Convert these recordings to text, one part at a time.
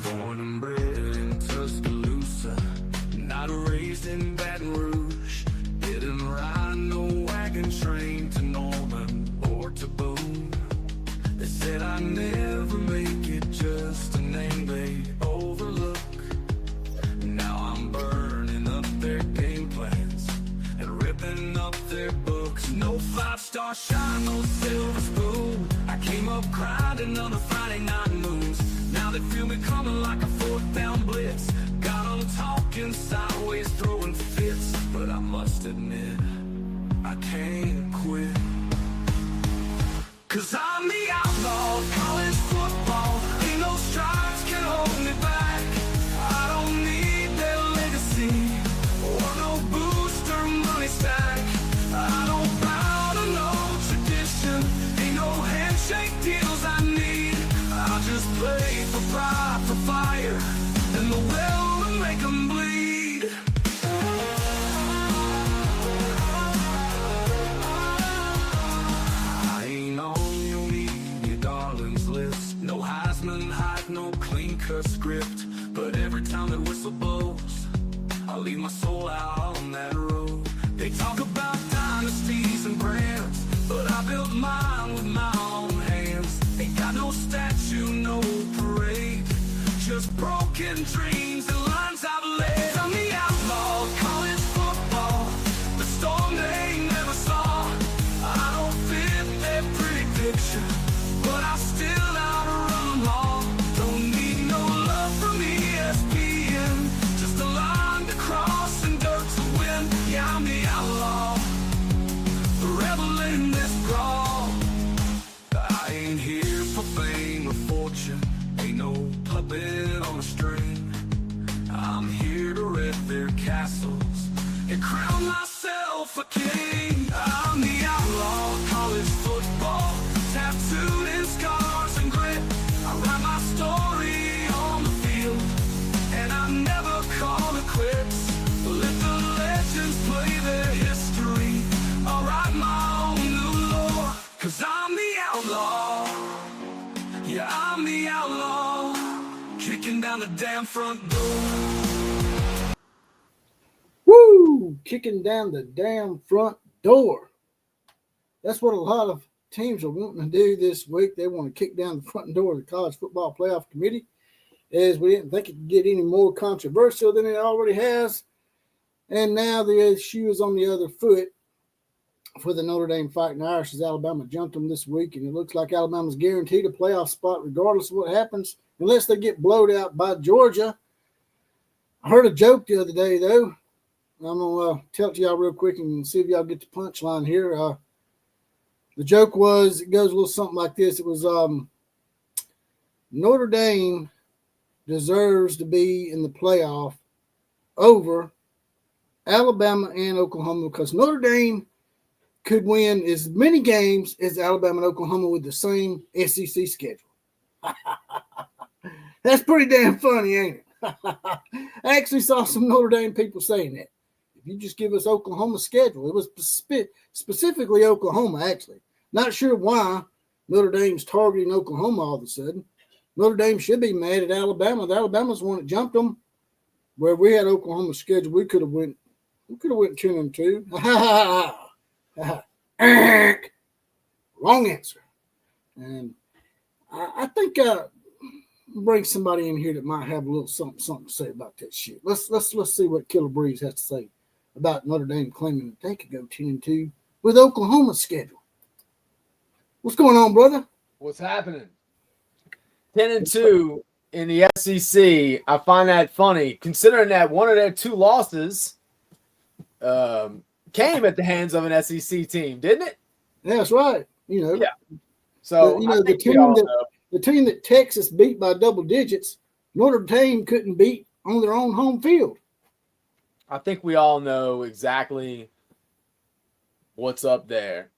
Born and bred in Tuscaloosa, not raised in Baton Rouge. Didn't ride no wagon train to Norman or to Boone. They said I'd never make it, just a name they overlook. Now I'm burning up their game plans and ripping up their books. No 5-star shine, no silver spoon. I came up grinding on a Friday night moons. Now they feel me coming like a 4th down blitz. Got them talking sideways, throwing fits. But I must admit, I can't quit. 'Cause I'm the outlaw of college football. Ain't no stripes can hold me back. I don't need their legacy or no booster money stack. I don't bow to no tradition. Ain't no handshake deals I need. I just play for pride, for fire, and the will to make them bleed. I ain't on your media darlings list. No Heisman hype, no clean-cut script. But every time that whistle blows, I leave my soul out on that road. They talk about dynasties and brands, but I built mine with my own hands. Ain't got no statue, no parade, just broken dreams and lines I've laid. I'm the outlaw of college football, the storm they never saw. I don't fit their pretty picture, but I still outrun them all. Don't need no love from ESPN, just a line to cross and dirt to win. Yeah, I'm the outlaw, the rebel in this brawl. I ain't here for fame or fortune, ain't no puppet on a string. I'm here to rip their castles and crown myself a king. I'm the outlaw of college football, tattooed in scars and grit. I write my story on the field, and I never call it quits. Let the legends play their history, I'll write my own new lore. 'Cause I'm the outlaw, yeah, I'm the outlaw, kicking down the damn front door. Woo! Kicking down the damn front door. That's what a lot of teams are wanting to do this week. They want to kick down the front door of the College Football Playoff Committee, as we didn't think it could get any more controversial than it already has. And now the shoe is on the other foot for the Notre Dame Fighting Irish, as Alabama jumped them this week, and it looks like Alabama's guaranteed a playoff spot regardless of what happens, unless they get blowed out by Georgia. I heard a joke the other day, though. I'm going to tell it to y'all real quick and see if y'all get the punchline here. The joke was, it goes a little something like this. It was Notre Dame deserves to be in the playoff over Alabama and Oklahoma, because Notre Dame could win as many games as Alabama and Oklahoma with the same SEC schedule. That's pretty damn funny, ain't it? I actually saw some Notre Dame people saying that. If you just give us Oklahoma's schedule, it was specifically Oklahoma, actually. Not sure why Notre Dame's targeting Oklahoma all of a sudden. Notre Dame should be mad at Alabama. Alabama's the one that jumped them. Where we had Oklahoma's schedule, we could have went 10-2. Wrong answer. And I think bring somebody in here that might have a little something to say about that shit. Let's see what Killer Breeze has to say about Notre Dame claiming that they could go 10-2 with Oklahoma's schedule. What's going on, brother? What's happening? 10-2 in the SEC. I find that funny, considering that one of their 2 losses came at the hands of an SEC team, didn't it? Yeah, that's right. Yeah. So the team that Texas beat by double digits, Notre Dame couldn't beat on their own home field. I think we all know exactly what's up there.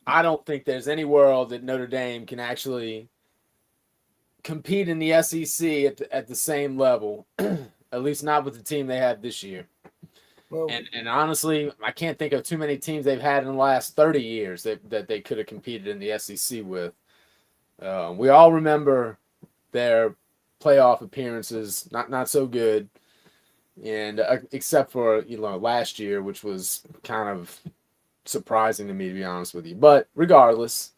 I don't think there's any world that Notre Dame can actually compete in the SEC at the same level, at least not with the team they had this year. Well, and honestly, I can't think of too many teams they've had in the last 30 years that they could have competed in the SEC with. We all remember their playoff appearances, not so good, and except for last year, which was kind of surprising to me, to be honest with you. But regardless,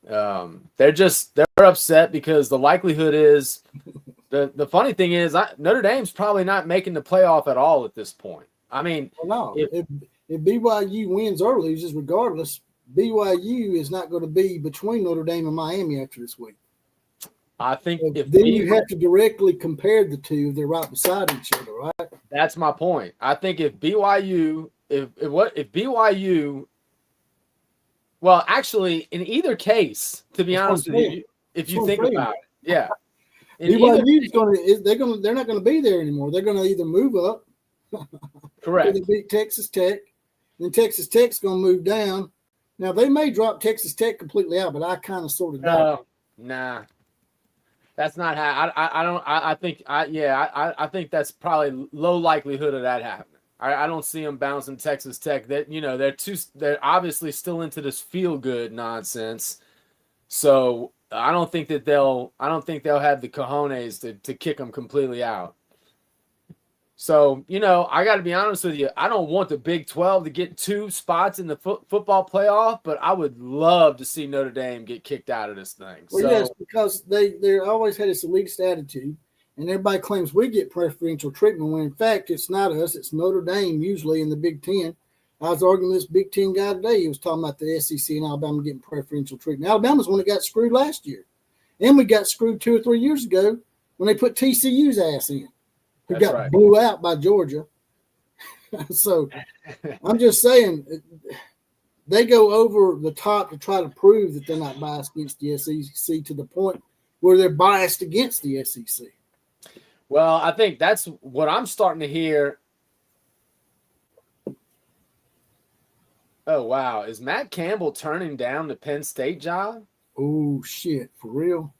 they're upset because the likelihood is the funny thing is Notre Dame's probably not making the playoff at all at this point. I mean, well, no, if BYU wins or loses, regardless, BYU is not going to be between Notre Dame and Miami after this week. I think then you have to directly compare the two. They're right beside each other, right? That's my point. I think if BYU, well, actually, in either case, to be honest with you, if you think about it, yeah, they're not going to be there anymore. They're going to either move up, correct, they beat Texas Tech, then Texas Tech's going to move down. Now they may drop Texas Tech completely out, but I kind of sort of doubt. Nah. That's not how I think that's probably low likelihood of that happening. I don't see them bouncing Texas Tech. That they're obviously still into this feel good nonsense. So I don't think they'll have the cojones to kick them completely out. So, I got to be honest with you. I don't want the Big 12 to get 2 spots in the football playoff, but I would love to see Notre Dame get kicked out of this thing. Well, yes, because they always had this elitist attitude, and everybody claims we get preferential treatment when, in fact, it's not us. It's Notre Dame usually in the Big 10. I was arguing with this Big 10 guy today. He was talking about the SEC and Alabama getting preferential treatment. Alabama's one that got screwed last year. And we got screwed 2 or 3 years ago when they put TCU's ass in. Who That's got right. blew out by Georgia. So I'm just saying they go over the top to try to prove that they're not biased against the SEC to the point where they're biased against the SEC. Well, I think that's what I'm starting to hear. Oh, wow. Is Matt Campbell turning down the Penn State job? Oh, shit. For real?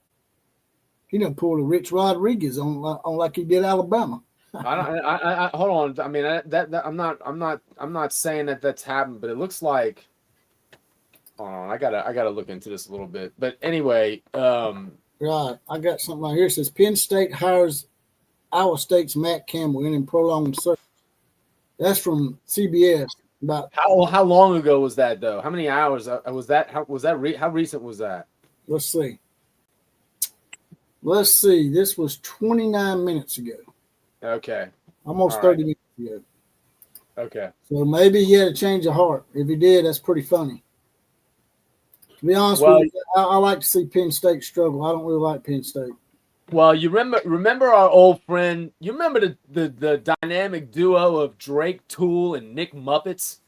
He done pulled a Rich Rodriguez on like he did Alabama. I hold on. I mean, I'm not saying that that's happened, but it looks like. Hold on, I gotta look into this a little bit. But anyway, right. I got something right here. It says Penn State hires Iowa State's Matt Campbell in prolonged search. That's from CBS. About how long ago was that though? How many hours was that? How recent was that? Let's see. This was 29 minutes ago. Okay. Almost 30 minutes ago. Okay. So maybe he had a change of heart. If he did, that's pretty funny. To be honest with you, I like to see Penn State struggle. I don't really like Penn State. Well, you remember our old friend. You remember the dynamic duo of Drake Toole and Nick Muppets?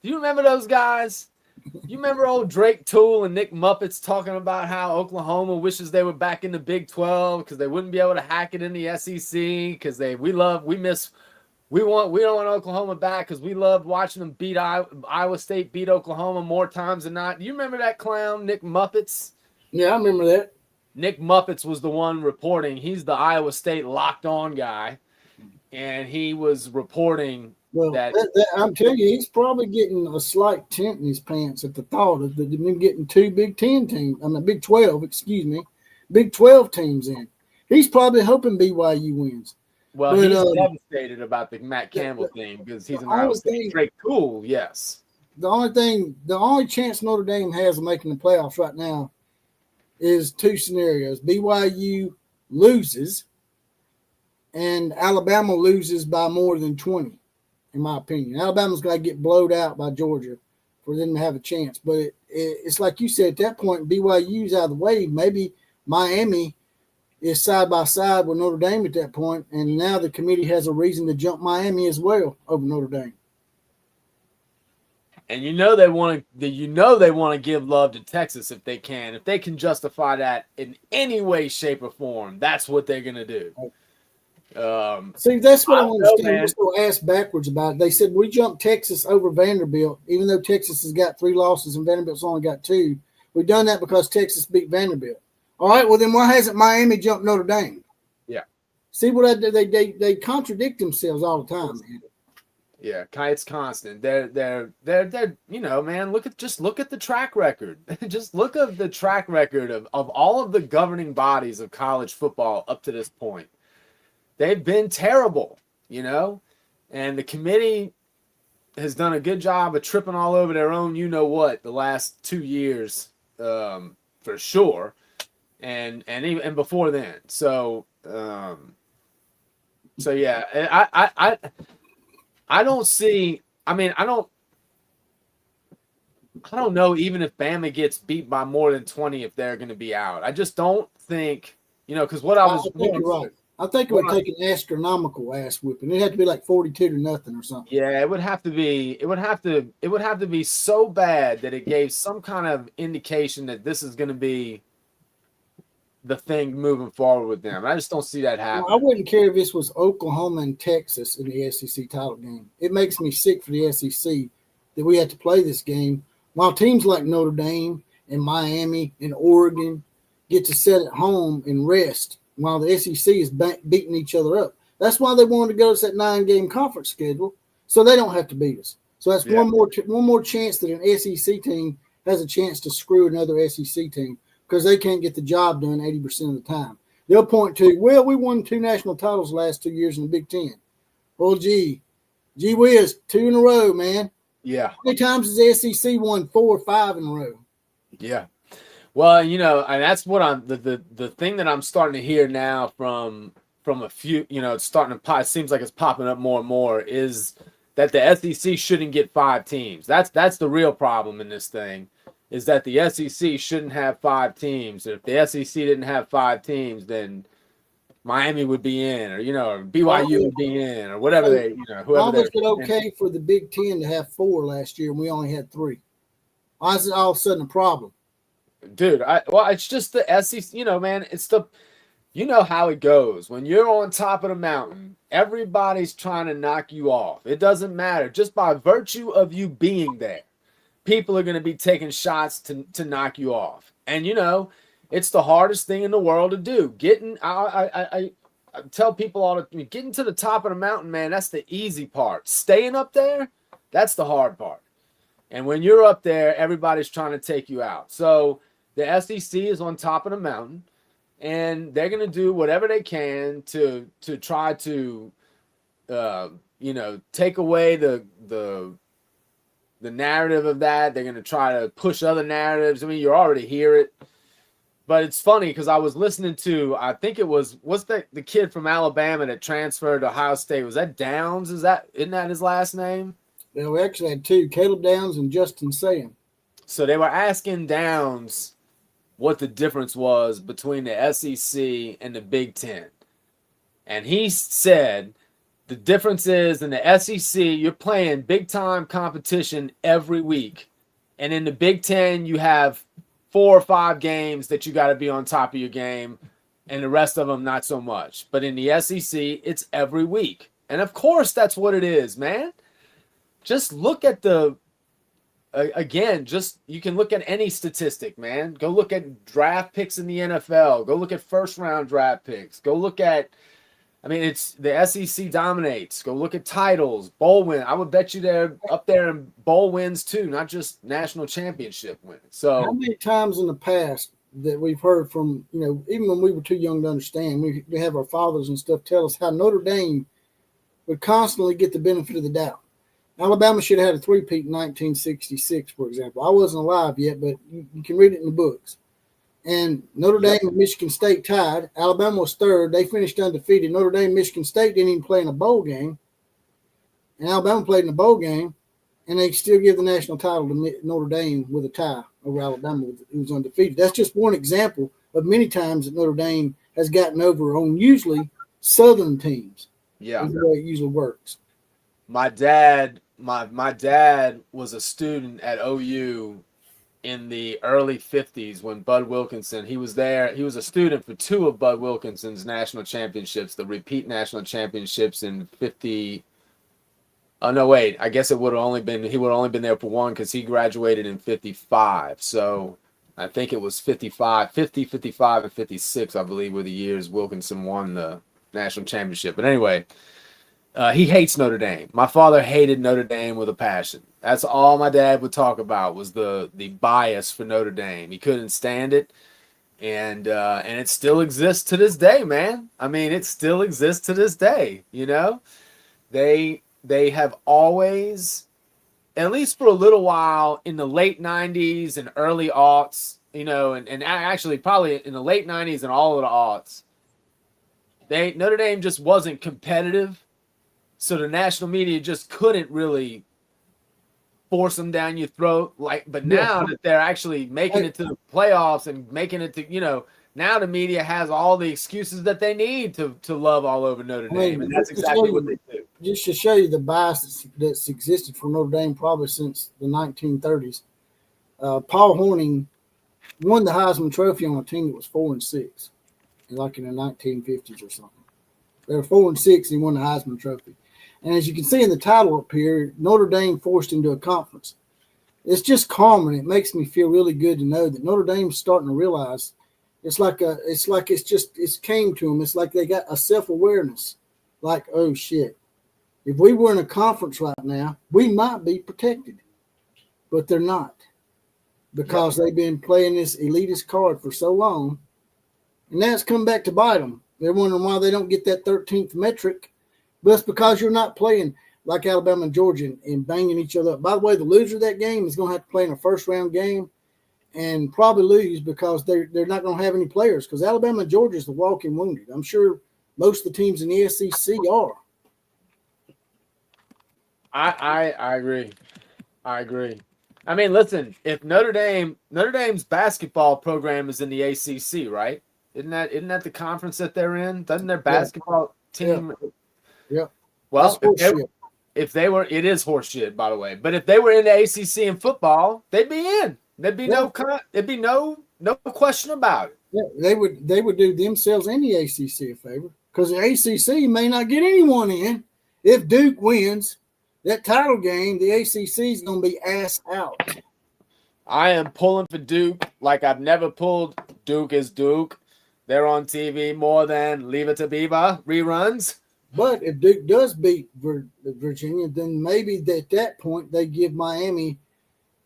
Do you remember those guys? You remember old Drake Toole and Nick Muppets talking about how Oklahoma wishes they were back in the Big 12 because they wouldn't be able to hack it in the SEC because we don't want Oklahoma back because we loved watching them beat Iowa State beat Oklahoma more times than not. Do you remember that clown, Nick Muppets? Yeah, I remember that. Nick Muppets was the one reporting. He's the Iowa State locked on guy, and he was reporting. Well, I'm telling you, he's probably getting a slight tent in his pants at the thought of them getting 2 Big 10 teams. I mean, Big 12, Big 12 teams in. He's probably hoping BYU wins. Well, he's devastated about the Matt Campbell thing because he's an Iowa State Drake Toole. Yes. The only chance Notre Dame has of making the playoffs right now is 2 scenarios. BYU loses and Alabama loses by more than 20. In my opinion, Alabama's got to get blowed out by Georgia for them to have a chance. But it's like you said, at that point, BYU's out of the way. Maybe Miami is side by side with Notre Dame at that point, and now the committee has a reason to jump Miami as well over Notre Dame. And they want to give love to Texas if they can. If they can justify that in any way, shape, or form, that's what they're going to do. See, that's what I understand. We're so ass backwards about it. They said we jumped Texas over Vanderbilt, even though Texas has got 3 losses and Vanderbilt's only got 2. We've done that because Texas beat Vanderbilt. All right, well then why hasn't Miami jumped Notre Dame? Yeah. See what I did? They contradict themselves all the time, man. Yeah, it's constant. They're you know, man, look at the track record. Just look at the track record of all of the governing bodies of college football up to this point. They've been terrible, you know, and the committee has done a good job of tripping all over their own you know what the last 2 years, for sure, and even before then. So yeah, I don't see. I mean, I don't know even if Bama gets beat by more than 20 if they're going to be out. I just don't think, you know, because what I was. I think you're right. I think it would take an astronomical ass whipping. It had to be like 42-0 or something. Yeah, it would have to be. It would have to be so bad that it gave some kind of indication that this is going to be the thing moving forward with them. I just don't see that happening. I wouldn't care if this was Oklahoma and Texas in the SEC title game. It makes me sick for the SEC that we had to play this game while teams like Notre Dame and Miami and Oregon get to sit at home and rest while the SEC is beating each other up. That's why they wanted to go to that 9-game conference schedule, so they don't have to beat us. So that's one more chance that an SEC team has a chance to screw another SEC team because they can't get the job done 80% of the time. They'll point to, well, we won 2 national titles the last 2 years in the Big Ten. Well, gee whiz, 2 in a row, man. Yeah. How many times has the SEC won 4 or 5 in a row? Yeah. Well, you know, and that's what I'm the thing that I'm starting to hear now from a few, you know, it's starting to pop. It seems like it's popping up more and more is that the SEC shouldn't get 5 teams. That's the real problem in this thing, is that the SEC shouldn't have 5 teams. If the SEC didn't have 5 teams, then Miami would be in, or, you know, or BYU would be in, or whatever they, you know, whoever. Why was it okay for the Big Ten to have 4 last year and we only had 3? Why is it all of a sudden a problem? Dude, it's just the SEC, you know, man, you know how it goes. When you're on top of the mountain, everybody's trying to knock you off. It doesn't matter. Just by virtue of you being there, people are going to be taking shots to knock you off. And, you know, it's the hardest thing in the world to do. I tell people all the time, getting to the top of the mountain, man, that's the easy part. Staying up there, that's the hard part. And when you're up there, everybody's trying to take you out. So the SEC is on top of the mountain, and they're going to do whatever they can to try to, you know, take away the narrative of that. They're going to try to push other narratives. I mean, you already hear it. But it's funny because I was listening to, I think it was, what's the kid from Alabama that transferred to Ohio State? Was that Downs? Isn't that his last name? Yeah, we actually had 2, Caleb Downs and Justin Sam. So they were asking Downs what the difference was between the SEC and the Big Ten. And he said the difference is in the SEC, you're playing big-time competition every week. And in the Big Ten, you have 4 or 5 games that you got to be on top of your game, and the rest of them not so much. But in the SEC, it's every week. And, of course, that's what it is, man. Just look at you can look at any statistic, man. Go look at draft picks in the NFL. Go look at first-round draft picks. Go look at, I mean, it's the SEC dominates. Go look at titles, bowl win. I would bet you they're up there in bowl wins too, not just national championship wins. So how many times in the past that we've heard from, you know, even when we were too young to understand, we have our fathers and stuff tell us how Notre Dame would constantly get the benefit of the doubt. Alabama should have had a 3-peat in 1966, for example. I wasn't alive yet, but you can read it in the books. And Notre Dame and Michigan State tied. Alabama was 3rd. They finished undefeated. Notre Dame and Michigan State didn't even play in a bowl game. And Alabama played in a bowl game, and they still give the national title to Notre Dame with a tie over Alabama, who was undefeated. That's just one example of many times that Notre Dame has gotten over on usually Southern teams. Yeah. That's the way it usually works. My dad was a student at OU in the early 50s when Bud Wilkinson, he was there. He was a student for 2 of Bud Wilkinson's national championships, the repeat national championships in 50. Oh, no, wait. I guess he would have only been there for 1 because he graduated in 55. So I think it was 55, 55, and 56, I believe, were the years Wilkinson won the national championship. But anyway, He hates Notre Dame. My father hated Notre Dame with a passion. That's all my dad would talk about was the bias for Notre Dame. He couldn't stand it, and it still exists to this day, man. I mean, it still exists to this day. You know, they have always, at least for a little while, in the late '90s and early aughts, you know, and actually probably in the late '90s and all of the aughts, Notre Dame just wasn't competitive. So the national media just couldn't really force them down your throat. But now that they're actually making it to the playoffs and making it to, you know, now the media has all the excuses that they need to love all over Notre Dame. And that's exactly what they do. Just to show you the bias that's existed for Notre Dame probably since the 1930s. Paul Hornung won the Heisman Trophy on a team that was 4-6, like in the 1950s or something. They were 4-6 and he won the Heisman Trophy. And as you can see in the title up here, Notre Dame forced into a conference. It's just calming. It makes me feel really good to know that Notre Dame's starting to realize it's came to them. It's like they got a self-awareness. Like, oh shit, if we were in a conference right now, we might be protected, but they're not because they've been playing this elitist card for so long, and now it's come back to bite them. They're wondering why they don't get that 13th metric. But it's because you're not playing like Alabama and Georgia and banging each other up. By the way, the loser of that game is going to have to play in a first-round game and probably lose because they're not going to have any players because Alabama and Georgia is the walking wounded. I'm sure most of the teams in the SEC are. I agree. I agree. I mean, listen, if Notre Dame's basketball program is in the ACC, right? Isn't that the conference that they're in? Doesn't their basketball team? Yeah. Well, if they were, it is horseshit, by the way. But if they were in the ACC in football, they'd be in. There'd be no question about it. Yeah, they would do themselves and the ACC a favor because the ACC may not get anyone in. If Duke wins that title game, the ACC is going to be ass out. I am pulling for Duke like I've never pulled. Duke is Duke. They're on TV more than Leave It to Beaver reruns. But if Duke does beat Virginia, then maybe at that point they give Miami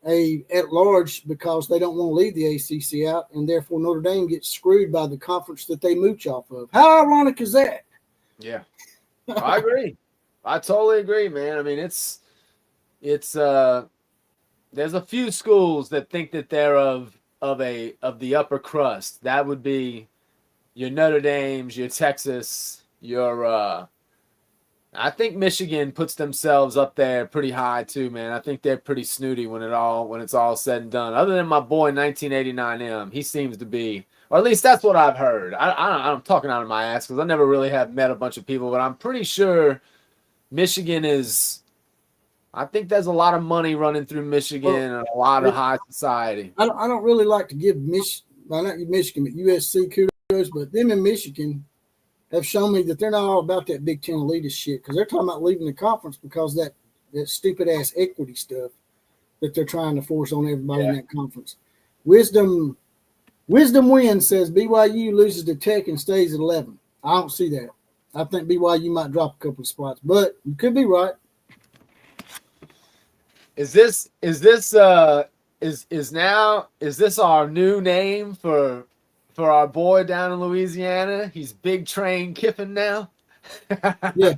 a at large because they don't want to leave the ACC out, and therefore Notre Dame gets screwed by the conference that they mooch off of. How ironic is that? Yeah, I agree. I totally agree, man. I mean, it's there's a few schools that think that they're of the upper crust. That would be your Notre Dames, your Texas, your I think Michigan puts themselves up there pretty high too, man. I think they're pretty snooty when it's all said and done. Other than my boy 1989M, he seems to be, or at least that's what I've heard. I'm talking out of my ass because I never really have met a bunch of people, but I'm pretty sure Michigan is. I think there's a lot of money running through Michigan and a lot of high society. I don't really like to give not Michigan, but USC kudos, but them in Michigan have shown me that they're not all about that Big Ten elitist shit because they're talking about leaving the conference because that stupid-ass equity stuff that they're trying to force on everybody in that conference. Wisdom wins, says BYU loses to Tech and stays at 11. I don't see that. I think BYU might drop a couple of spots, but you could be right. Is this our new name for our boy down in Louisiana? He's Big Train Kiffin now. Yeah.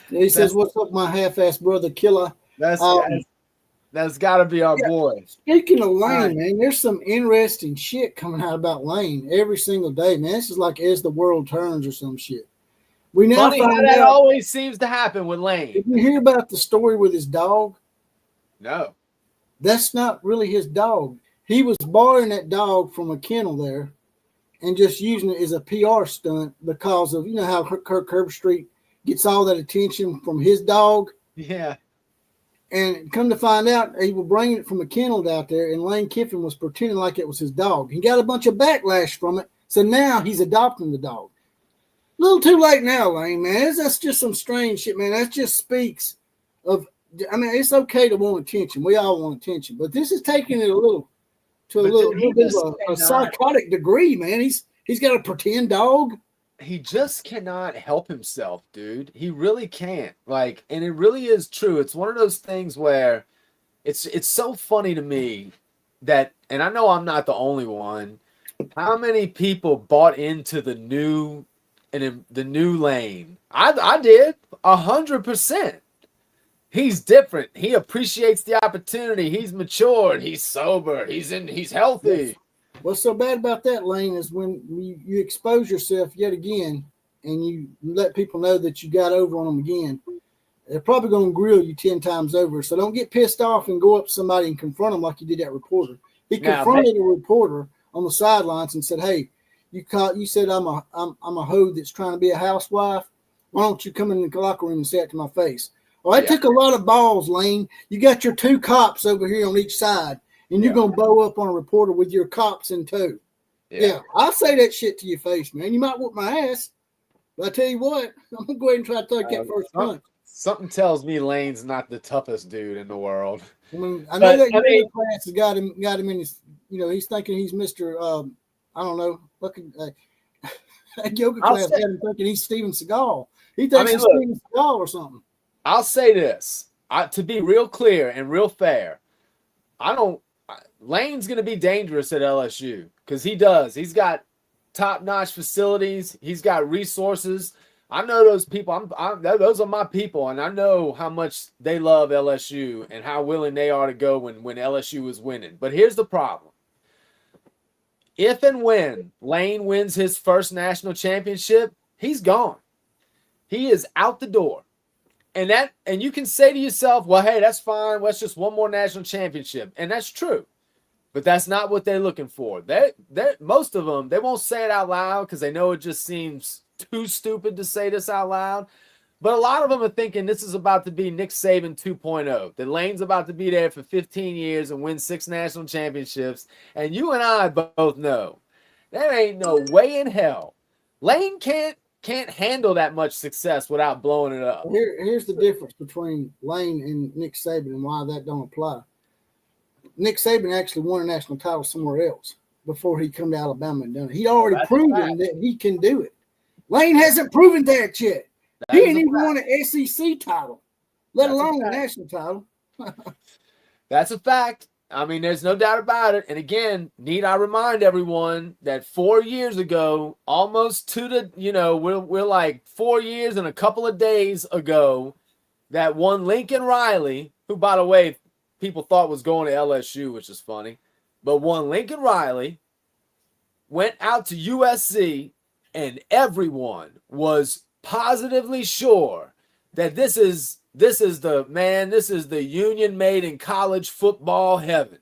He says, "What's up, my half-ass brother Killer?" That's got to be our boy. Speaking of Lane, man, there's some interesting shit coming out about Lane every single day, man. This is like as the world turns or some shit. We now Funny how that always seems to happen with Lane. Did you hear about the story with his dog? No. That's not really his dog. He was borrowing that dog from a kennel there and just using it as a PR stunt because of, you know, how Kirk Herbstreit gets all that attention from his dog. Yeah. And come to find out, he was bringing it from a kennel out there, and Lane Kiffin was pretending like it was his dog. He got a bunch of backlash from it, so now he's adopting the dog. A little too late now, Lane, man. That's just some strange shit, man. That just speaks of, I mean, it's okay to want attention. We all want attention, but this is taking it a little bit of a psychotic degree, man. He's got a pretend dog. he just cannot help himself, dude. He really can't. Like, and it really is true. It's one of those things where it's so funny to me that, and I know I'm not the only one. How many people bought into the new lane? I did 100%. He's different. He appreciates the opportunity. He's matured. He's sober. He's healthy. What's so bad about that, Lane, is when you expose yourself yet again and you let people know that you got over on them again, they're probably going to grill you 10 times over. So don't get pissed off and go up to somebody and confront them like you did that reporter. He confronted a reporter on the sidelines and said, "Hey, you said I'm a hoe that's trying to be a housewife. Why don't you come in the locker room and say it to my face?" Well, that took a lot of balls, Lane. You got your 2 cops over here on each side, and you're going to bow up on a reporter with your cops in tow. Yeah, I'll say that shit to your face, man. You might whoop my ass, but I tell you what, I'm going to go ahead and try to take that first punch. Something tells me Lane's not the toughest dude in the world. I mean, I know that yoga class has got him in his, he's thinking he's Mr. I don't know, fucking that yoga class got him thinking he's Steven Seagal. He thinks he's Steven Seagal or something. I'll say this, to be real clear and real fair, Lane's going to be dangerous at LSU because he does. He's got top-notch facilities. He's got resources. I know those people. Those are my people, and I know how much they love LSU and how willing they are to go when LSU is winning. But here's the problem. If and when Lane wins his first national championship, he's gone. He is out the door. And you can say to yourself, well, hey, that's fine. That's just one more national championship. And that's true. But that's not what they're looking for. Most of them, they won't say it out loud because they know it just seems too stupid to say this out loud. But a lot of them are thinking this is about to be Nick Saban 2.0. That Lane's about to be there for 15 years and win 6 national championships. And you and I both know there ain't no way in hell. Lane can't handle that much success without blowing it up. Here's the difference between Lane and Nick Saban and why that don't apply. Nick Saban actually won a national title somewhere else before he come to Alabama and done it. He already proven that he can do it. Lane hasn't proven that yet. He ain't even won an SEC title, let alone a national title. That's a fact. I mean, there's no doubt about it. And again, need I remind everyone that 4 years ago, almost to the, we're like 4 years and a couple of days ago, that one Lincoln Riley, who, by the way, people thought was going to LSU, which is funny, but one Lincoln Riley went out to USC, and everyone was positively sure that this is the union made in college football heaven.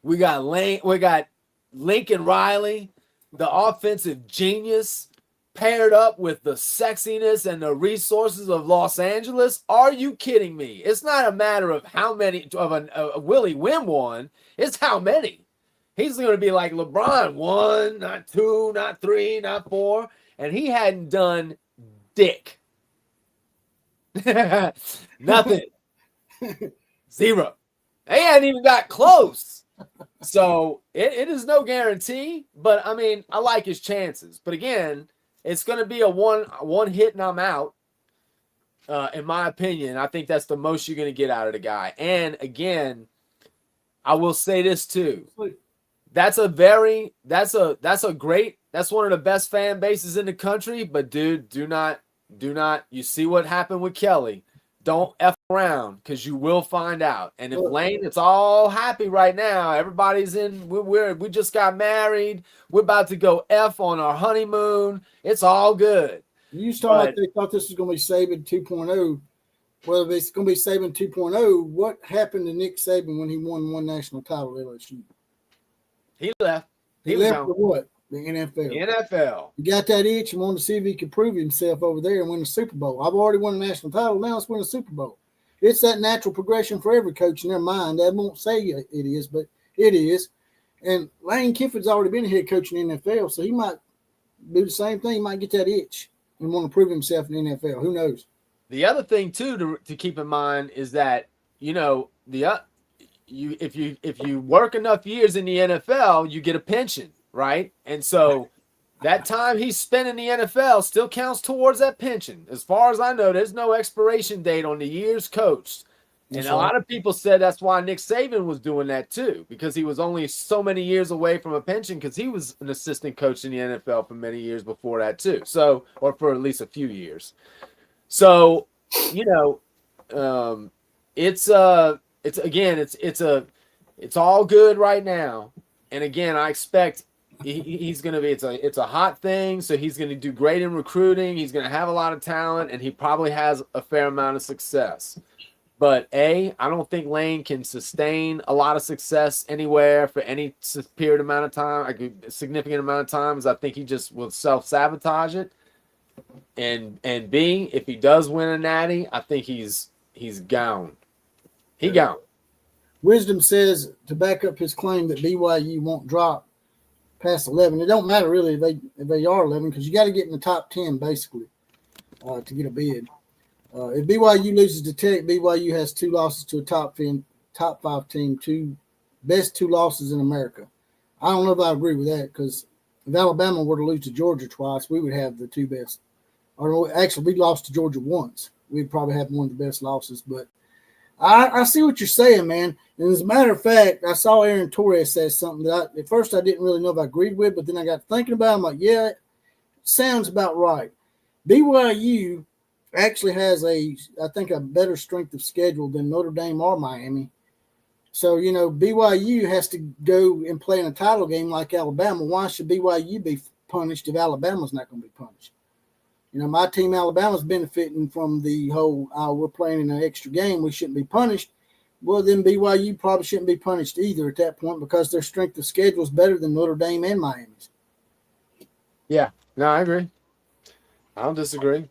We got Lincoln Riley, the offensive genius, paired up with the sexiness and the resources of Los Angeles. Are you kidding me? It's not a matter of how many will he win one. It's how many. He's going to be like LeBron, 1, not 2, not 3, not 4, and he hadn't done dick. Nothing. 0. They hadn't even got close. So it is no guarantee, but I mean, I like his chances. But again, it's going to be a one hit and I'm out. In my opinion, I think that's the most you're going to get out of the guy. And again, I will say this too. That's one of the best fan bases in the country. But dude, do not. You see what happened with Kelly. Don't F around because you will find out. And if Lane, it's all happy right now. Everybody's we just got married. We're about to go F on our honeymoon. It's all good. You talking like they thought this was going to be Saban 2.0. Well, if it's going to be Saban 2.0, what happened to Nick Saban when he won one national title at LSU? He left. He left for what? The NFL. NFL. He got that itch and wanted to see if he could prove himself over there and win a Super Bowl. I've already won a national title. Now let's win a Super Bowl. It's that natural progression for every coach in their mind. I won't say it is, but it is. And Lane Kiffin's already been a head coach in the NFL, so he might do the same thing. He might get that itch and want to prove himself in the NFL. Who knows? The other thing too to keep in mind is that if you work enough years in the NFL, you get a pension, right? And so That time he spent in the NFL still counts towards that pension. As far as I know, there's no expiration date on the years coached. And a lot of people said that's why Nick Saban was doing that too, because he was only so many years away from a pension because he was an assistant coach in the NFL for many years before that too. So, or for at least a few years. So, you know, it's all good right now. And again, I expect he's going to be, it's a hot thing. So he's going to do great in recruiting. He's going to have a lot of talent and he probably has a fair amount of success. But I don't think Lane can sustain a lot of success anywhere for any period amount of time, like a significant amount of times. I think he just will self-sabotage it. And B, if he does win a natty, I think he's gone. He gone. Wisdom says to back up his claim that BYU won't drop past 11. It don't matter really if they are 11 because you got to get in the top 10 basically to get a bid. If BYU loses to Tech, BYU has 2 losses to a top 5 team, best 2 losses in America. I don't know if I agree with that because if Alabama were to lose to Georgia twice, we would have the 2 best. Or actually, we lost to Georgia once. We'd probably have one of the best losses. But I see what you're saying, man. And as a matter of fact, I saw Aaron Torres say something that at first I didn't really know if I agreed with, but then I got thinking about it. I'm like, yeah, it sounds about right. BYU actually has I think a better strength of schedule than Notre Dame or Miami. So, you know, BYU has to go and play in a title game like Alabama. Why should BYU be punished if Alabama's not going to be punished? You know, my team, Alabama's benefiting from the whole, we're playing in an extra game, we shouldn't be punished. Well, then BYU probably shouldn't be punished either at that point because their strength of schedule is better than Notre Dame and Miami's. Yeah, no, I agree. I don't disagree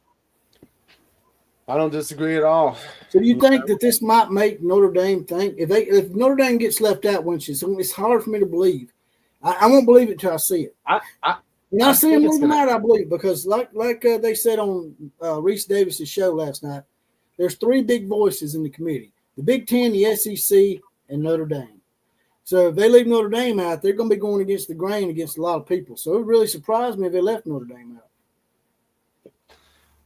at all. So do you think that this might make Notre Dame think if Notre Dame gets left out, which it's hard for me to believe. I won't believe it until I see it. When I see them moving out, I believe because like they said on Reese Davis's show last night, there's 3 big voices in the committee: the Big Ten, the SEC, and Notre Dame. So if they leave Notre Dame out, they're going to be going against the grain against a lot of people. So it would really surprise me if they left Notre Dame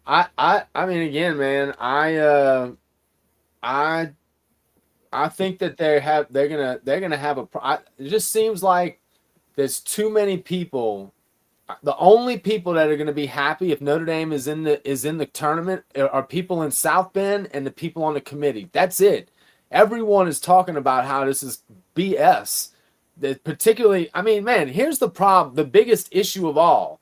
out. I mean, again, man, I think that they're gonna have it just seems like there's too many people. The only people that are going to be happy if Notre Dame is in the tournament are people in South Bend and the people on the committee. That's it. Everyone is talking about how this is BS. That particularly, I mean, man, here's the problem. The biggest issue of all.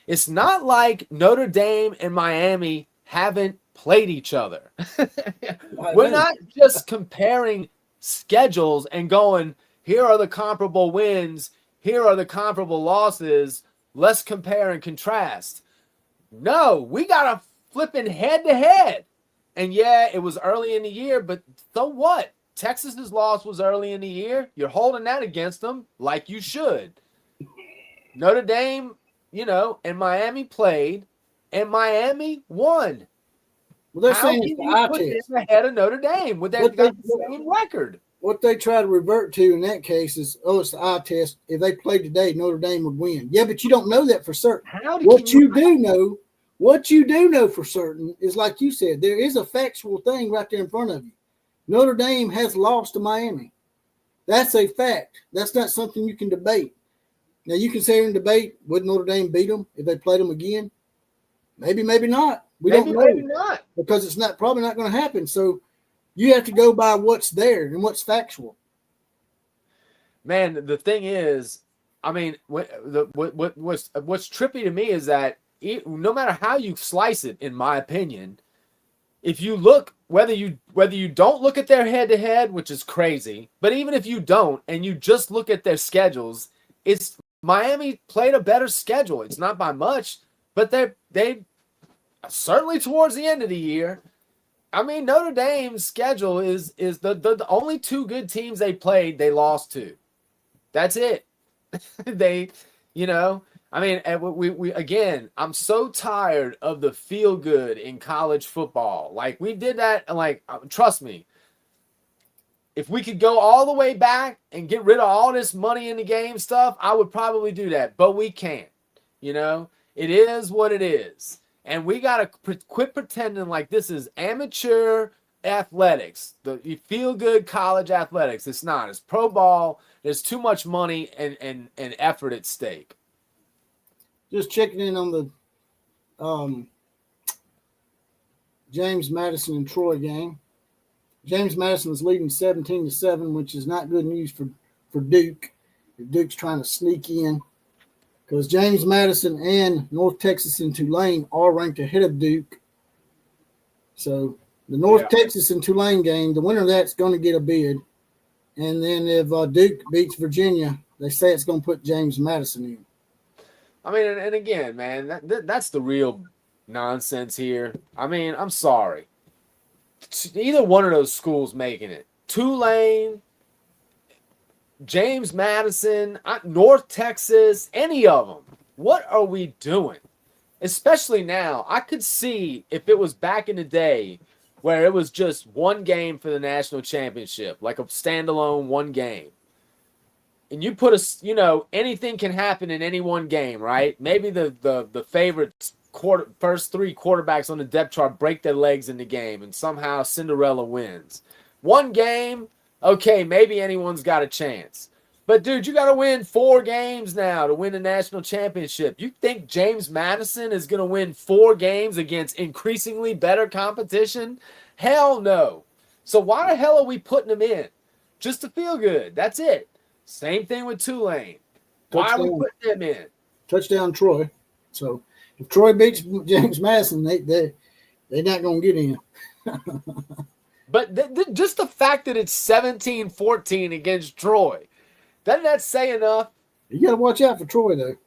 It's not like Notre Dame and Miami haven't played each other. We're not just comparing schedules and going, here are the comparable wins, here are the comparable losses. Let's compare and contrast. No, we got a flipping head-to-head. And yeah, it was early in the year, but so what? Texas's loss was early in the year. You're holding that against them like you should. Notre Dame, you know, and Miami played, and Miami won. Well, they're saying it's the eye test. Ahead of Notre Dame with the same record. What they try to revert to in that case is, it's the eye test. If they played today, Notre Dame would win. Yeah, but you don't know that for certain. What you do know for certain is, like you said, there is a factual thing right there in front of you. Notre Dame has lost to Miami. That's a fact. That's not something you can debate. Now, you can say in debate, would Notre Dame beat them if they played them again? Maybe, maybe not. We don't know. Maybe not. Because it's probably not going to happen. So you have to go by what's there and what's factual. Man, the thing is, I mean, what's trippy to me is that no matter how you slice it, in my opinion, if you look, whether you don't look at their head-to-head, which is crazy, but even if you don't and you just look at their schedules, it's Miami played a better schedule. It's not by much, but they certainly towards the end of the year. I mean, Notre Dame's schedule is the only 2 good teams they played, they lost to. That's it. They, you know, I mean, we again, I'm so tired of the feel good in college football. Like, we did that, and like, trust me, if we could go all the way back and get rid of all this money in the game stuff, I would probably do that, but we can't. You know, it is what it is. And we got to quit pretending like this is amateur athletics. You feel good college athletics. It's not. It's pro ball. There's too much money and effort at stake. Just checking in on the James Madison and Troy game. James Madison is leading 17-7, which is not good news for Duke. Duke's trying to sneak in because James Madison and North Texas and Tulane are ranked ahead of Duke. So the North Texas and Tulane game, the winner of that's going to get a bid. And then if Duke beats Virginia, they say it's going to put James Madison in. I mean, and again, man, that's the real nonsense here. I mean, I'm sorry. Either one of those schools making it. Tulane, James Madison, North Texas, any of them. What are we doing? Especially now. I could see if it was back in the day where it was just one game for the national championship, like a standalone one game. And you put anything can happen in any one game, right? Maybe the favorite first three quarterbacks on the depth chart break their legs in the game, and somehow Cinderella wins. One game, okay, maybe anyone's got a chance. But, dude, you got to win 4 games now to win the national championship. You think James Madison is going to win 4 games against increasingly better competition? Hell no. So why the hell are we putting them in? Just to feel good. That's it. Same thing with Tulane. Why are we putting them in? Touchdown Troy. So if Troy beats James Madison, they're not going to get in. But just the fact that it's 17-14 against Troy, doesn't that say enough? You got to watch out for Troy, though.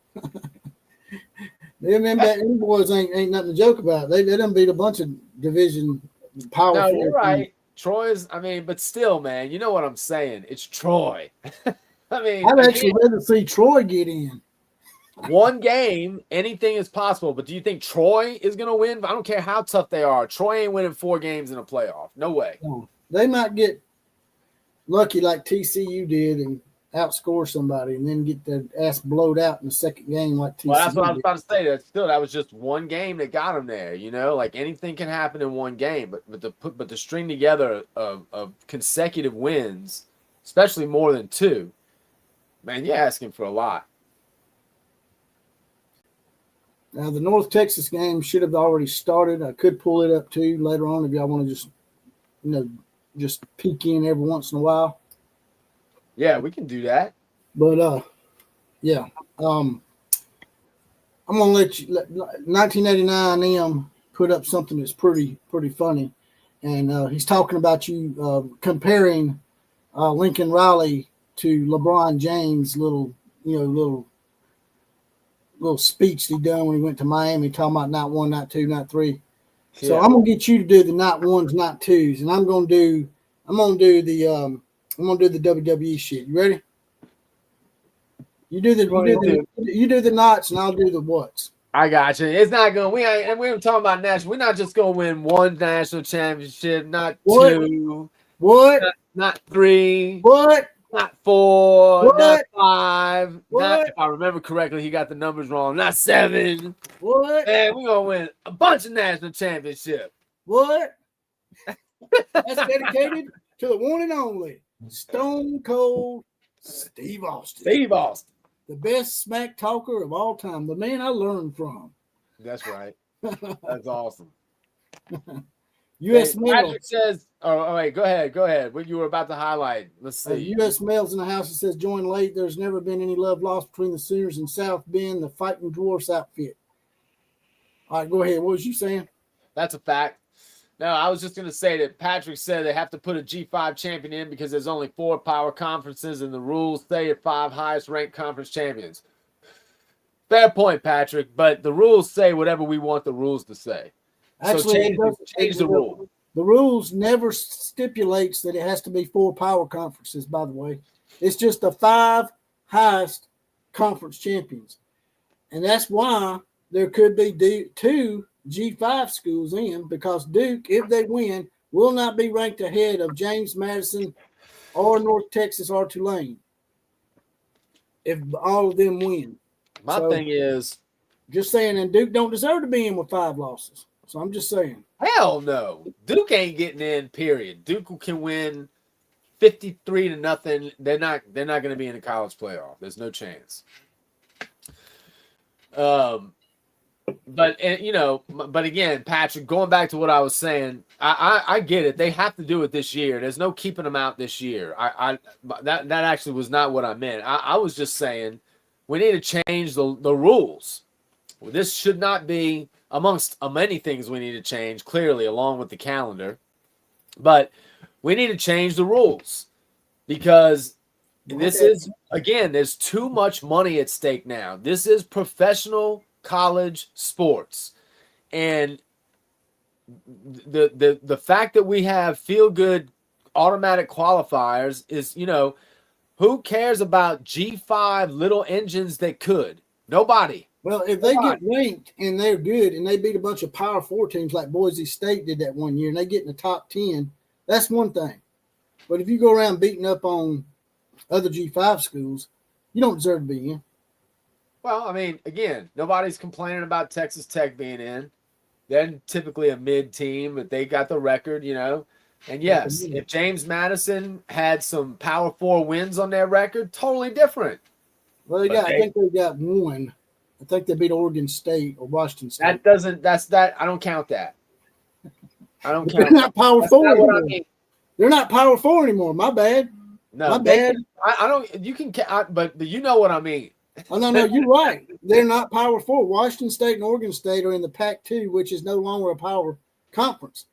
Them boys ain't nothing to joke about. They done beat a bunch of division power. No, you're right. Troy's, but still, man, you know what I'm saying. It's Troy. I'd actually rather see Troy get in. One game, anything is possible. But do you think Troy is going to win? I don't care how tough they are. Troy ain't winning 4 games in a playoff. No way. No, they might get lucky like TCU did and outscore somebody and then get their ass blowed out in the second game like TCU. Well, that's what I was about to say. That was just one game that got them there. Like anything can happen in one game. But to string together of consecutive wins, especially more than 2, man, you're asking for a lot. Now, the North Texas game should have already started. I could pull it up too later on if y'all want to just peek in every once in a while. Yeah, we can do that. But yeah, I'm gonna let you. 1989 M put up something that's pretty funny, and he's talking about you comparing Lincoln Riley to LeBron James' little speech he done when he went to Miami, talking about not 1, not 2, not 3. Yeah. So I'm gonna get you to do the not 1s, not 2s, and I'm gonna do the WWE shit. You ready? You do the knots, and I'll do the whats. I got you. It's not going. We ain't talking about national. We're not just going to win 1 national championship, not 2. What? Not 3. What? Not 4. What? Not 5. What? Not, if I remember correctly, he got the numbers wrong. Not 7. What? And we're gonna win a bunch of national championships. What? That's dedicated to the one and only Stone Cold Steve Austin. Steve Austin. The best smack talker of all time. The man I learned from. That's right. That's awesome. U.S. Mail. Patrick says, oh, wait, go ahead. What you were about to highlight. Let's see. U.S. Mail's in the house. It says, join late. There's never been any love lost between the Sooners and South Bend, the Fighting Dwarfs outfit. All right, go ahead. What was you saying? That's a fact. No, I was just going to say that Patrick said they have to put a G5 champion in because there's only 4 power conferences and the rules say 5 highest ranked conference champions. Fair point, Patrick, but the rules say whatever we want the rules to say. Actually, so change the rule. The rules never stipulates that it has to be 4 power conferences, by the way. It's just the 5 highest conference champions. And that's why there could be 2 G5 schools in, because Duke, if they win, will not be ranked ahead of James Madison or North Texas or Tulane if all of them win. My thing is, Just saying, and Duke don't deserve to be in with 5 losses. So I'm just saying. Hell no. Duke ain't getting in, period. Duke can win 53-0. They're not going to be in the college playoff. There's no chance. But again, Patrick, going back to what I was saying, I get it. They have to do it this year. There's no keeping them out this year. That actually was not what I meant. I was just saying we need to change the rules. This should not be amongst many things we need to change, clearly, along with the calendar. But we need to change the rules because this is, again, there's too much money at stake now. This is professional college sports. And the fact that we have feel-good automatic qualifiers is, who cares about G5 little engines that could? Nobody. Well, if they get ranked and they're good and they beat a bunch of Power 4 teams like Boise State did that one year and they get in the top 10, that's one thing. But if you go around beating up on other G5 schools, you don't deserve to be in. Well, I mean, again, nobody's complaining about Texas Tech being in. They're typically a mid team, but they got the record, And yes, if James Madison had some Power 4 wins on their record, totally different. Well, I think they got one. I think they beat Oregon State or Washington State. I don't count that. I don't count. They're not Power 4 anymore. I mean. They're not Power 4 anymore. My bad. No, my bad. I don't. You can, but you know what I mean. Oh, no, you're right. They're not Power 4. Washington State and Oregon State are in the Pac-2, which is no longer a power conference.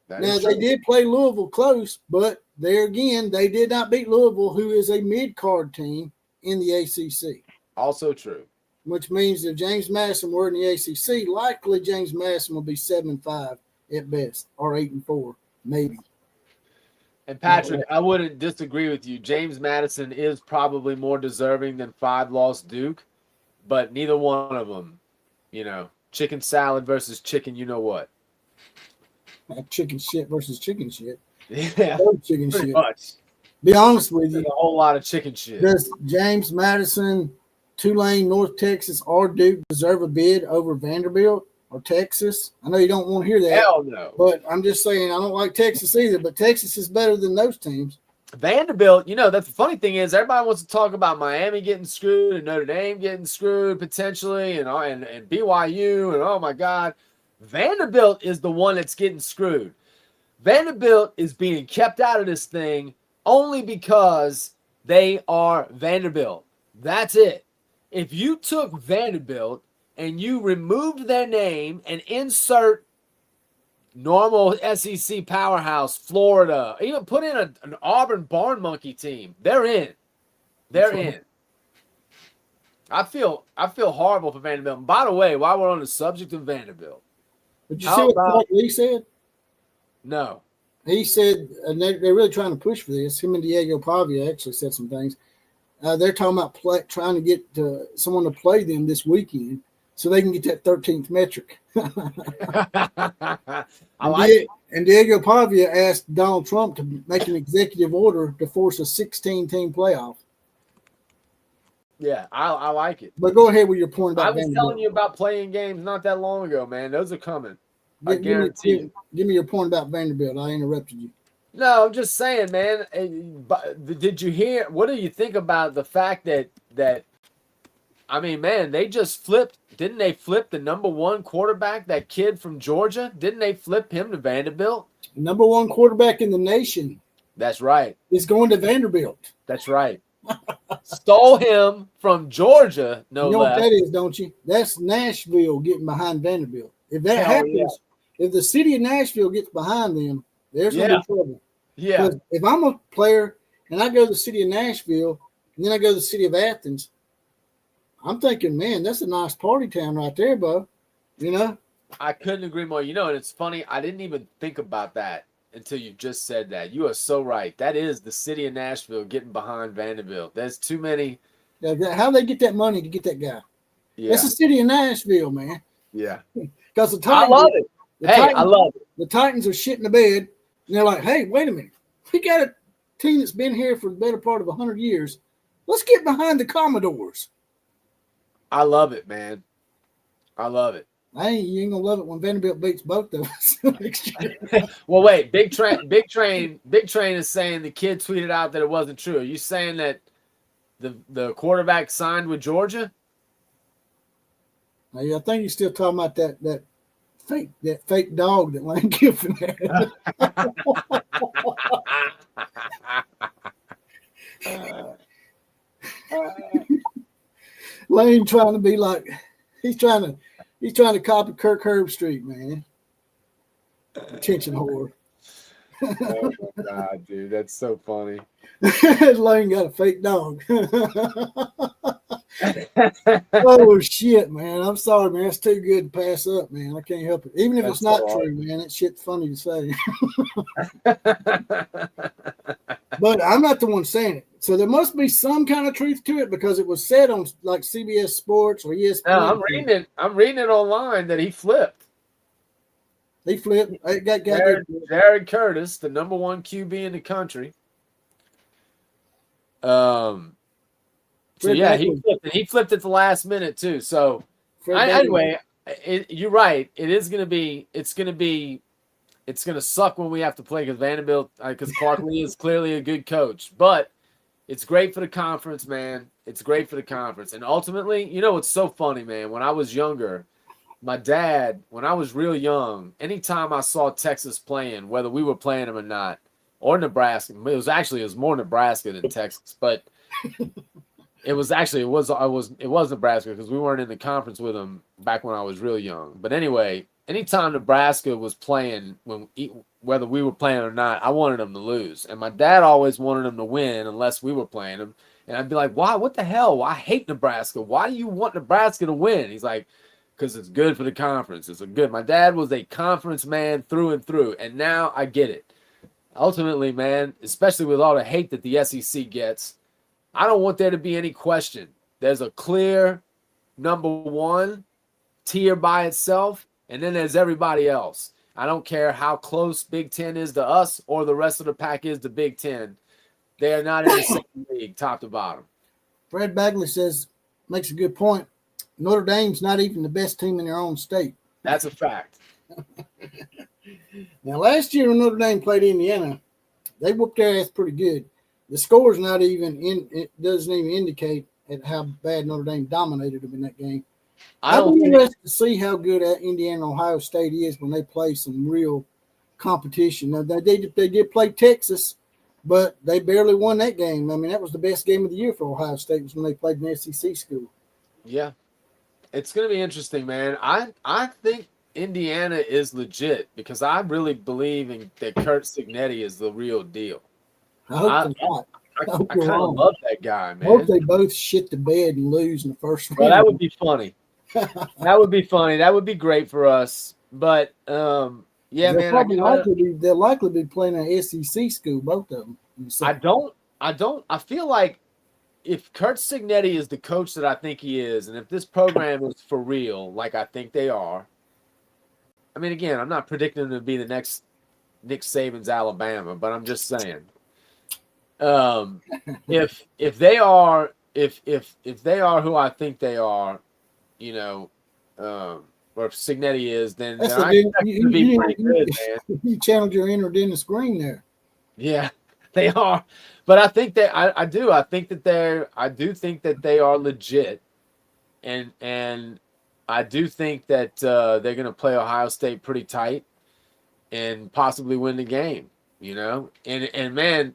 Now, they did play Louisville close, but there again, they did not beat Louisville, who is a mid-card team in the ACC. Also true. Which means if James Madison were in the ACC, likely James Madison will be 7-5 at best, or 8-4, maybe. And Patrick, I wouldn't disagree with you. James Madison is probably more deserving than 5-loss Duke, but neither one of them, chicken salad versus chicken, you know what? Chicken shit versus chicken shit. Yeah, chicken pretty shit. much. Be honest with you, a whole lot of chicken shit. Does James Madison, Tulane, North Texas, or Duke deserve a bid over Vanderbilt or Texas? I know you don't want to hear that. Hell no. But I'm just saying I don't like Texas either, but Texas is better than those teams. Vanderbilt, that's the funny thing is everybody wants to talk about Miami getting screwed and Notre Dame getting screwed potentially and BYU and oh my God. Vanderbilt is the one that's getting screwed. Vanderbilt is being kept out of this thing only because they are Vanderbilt. That's it. If you took Vanderbilt and you removed their name and insert normal SEC powerhouse, Florida, even put in an Auburn Barn Monkey team, they're in. They're in. I feel horrible for Vanderbilt. And by the way, while we're on the subject of Vanderbilt, did you see what Mike Lee said? No. He said, and they're really trying to push for this. Him and Diego Pavia actually said some things. They're talking about trying to get someone to play them this weekend so they can get that 13th metric. I like it. And Diego Pavia asked Donald Trump to make an executive order to force a 16-team playoff. Yeah, I like it. But go ahead with your point about Vanderbilt. I was telling you about playing games not that long ago, man. Those are coming. I guarantee you. Give me your point about Vanderbilt. I interrupted you. No, I'm just saying, man. Did you hear? What do you think about the fact that I mean, man, they just flipped. Didn't they flip the number 1 quarterback, that kid from Georgia? Didn't they flip him to Vanderbilt? Number 1 quarterback in the nation. That's right. Is going to Vanderbilt. That's right. Stole him from Georgia, no less. You know what that is, don't you? That's Nashville getting behind Vanderbilt. If that happens, if the city of Nashville gets behind them, there's going to be trouble. Yeah. If I'm a player and I go to the city of Nashville and then I go to the city of Athens, I'm thinking, man, that's a nice party town right there, Bo. I couldn't agree more. And it's funny. I didn't even think about that until you just said that. You are so right. That is the city of Nashville getting behind Vanderbilt. There's too many. How they get that money to get that guy? Yeah. That's the city of Nashville, man. Yeah. Because the Titans, I love it. I love it. The Titans are shitting the bed, and they're like, hey, wait a minute. We got a team that's been here for the better part of 100 years. Let's get behind the Commodores. I love it, man. I love it. You ain't gonna love it when Vanderbilt beats both of us next year. Well, wait, Big Train is saying the kid tweeted out that it wasn't true. Are you saying that the quarterback signed with Georgia? I think he's still talking about that fake dog that Lane Kiffin had. Lane trying to be like he's trying to copy Kirk Herbstreit, man. Attention whore. Oh my God, dude, that's so funny. Lane got a fake dog. Oh shit, man! I'm sorry, man. It's too good to pass up, man. I can't help it. Even if it's not true, man, that shit's funny to say. But I'm not the one saying it, so there must be some kind of truth to it because it was said on like CBS Sports or ESPN. No, I'm reading it online that he flipped. He flipped. Jared Curtis, the number 1 QB in the country. So yeah, he flipped at the last minute too. So anyway, you're right. It's gonna suck when we have to play because Vanderbilt, because Clark Lee is clearly a good coach. But it's great for the conference, man. It's great for the conference. And ultimately, you know, it's so funny, man. When I was younger, my dad, when I was real young, anytime I saw Texas playing, whether we were playing them or not, or Nebraska, it was more Nebraska than Texas, but it was Nebraska because we weren't in the conference with them back when I was real young. But anyway, anytime Nebraska was playing, whether we were playing or not, I wanted them to lose. And my dad always wanted them to win unless we were playing them. And I'd be like, why? What the hell? I hate Nebraska. Why do you want Nebraska to win? He's like, because it's good for the conference. My dad was a conference man through and through. And now I get it. Ultimately, man, especially with all the hate that the SEC gets, I don't want there to be any question. There's a clear number 1 tier by itself, and then there's everybody else. I don't care how close Big Ten is to us or the rest of the pack is to Big Ten. They are not in the same league, top to bottom. Fred Bagley makes a good point. Notre Dame's not even the best team in their own state. That's a fact. Now, last year when Notre Dame played Indiana, they whooped their ass pretty good. The score's not even it doesn't even indicate at how bad Notre Dame dominated them in that game. I'm interested to see how good Indiana and Ohio State is when they play some real competition. Now, they did play Texas, but they barely won that game. I mean, that was the best game of the year for Ohio State was when they played an SEC school. Yeah. It's going to be interesting, man. I think Indiana is legit because I really believe that Kurt Cignetti is the real deal. I hope they're not. I kind of love that guy, man. I hope they both shit the bed and lose in the first round. Well, that would be funny. That would be funny. That would be great for us. But yeah, they'll likely be playing an SEC school, both of them. I feel like if Kurt Cignetti is the coach that I think he is, and if this program is for real, like I think they are, I mean, again, I'm not predicting them to be the next Nick Saban's Alabama, but I'm just saying, if they are who I think they are, you know, or if Cignetti is, then I expect them to be pretty good, man. You channeled your inner Dennis Green there. Yeah, they are. But I think that I do. I think that they are legit, and I do think that they're going to play Ohio State pretty tight and possibly win the game. You know, and man,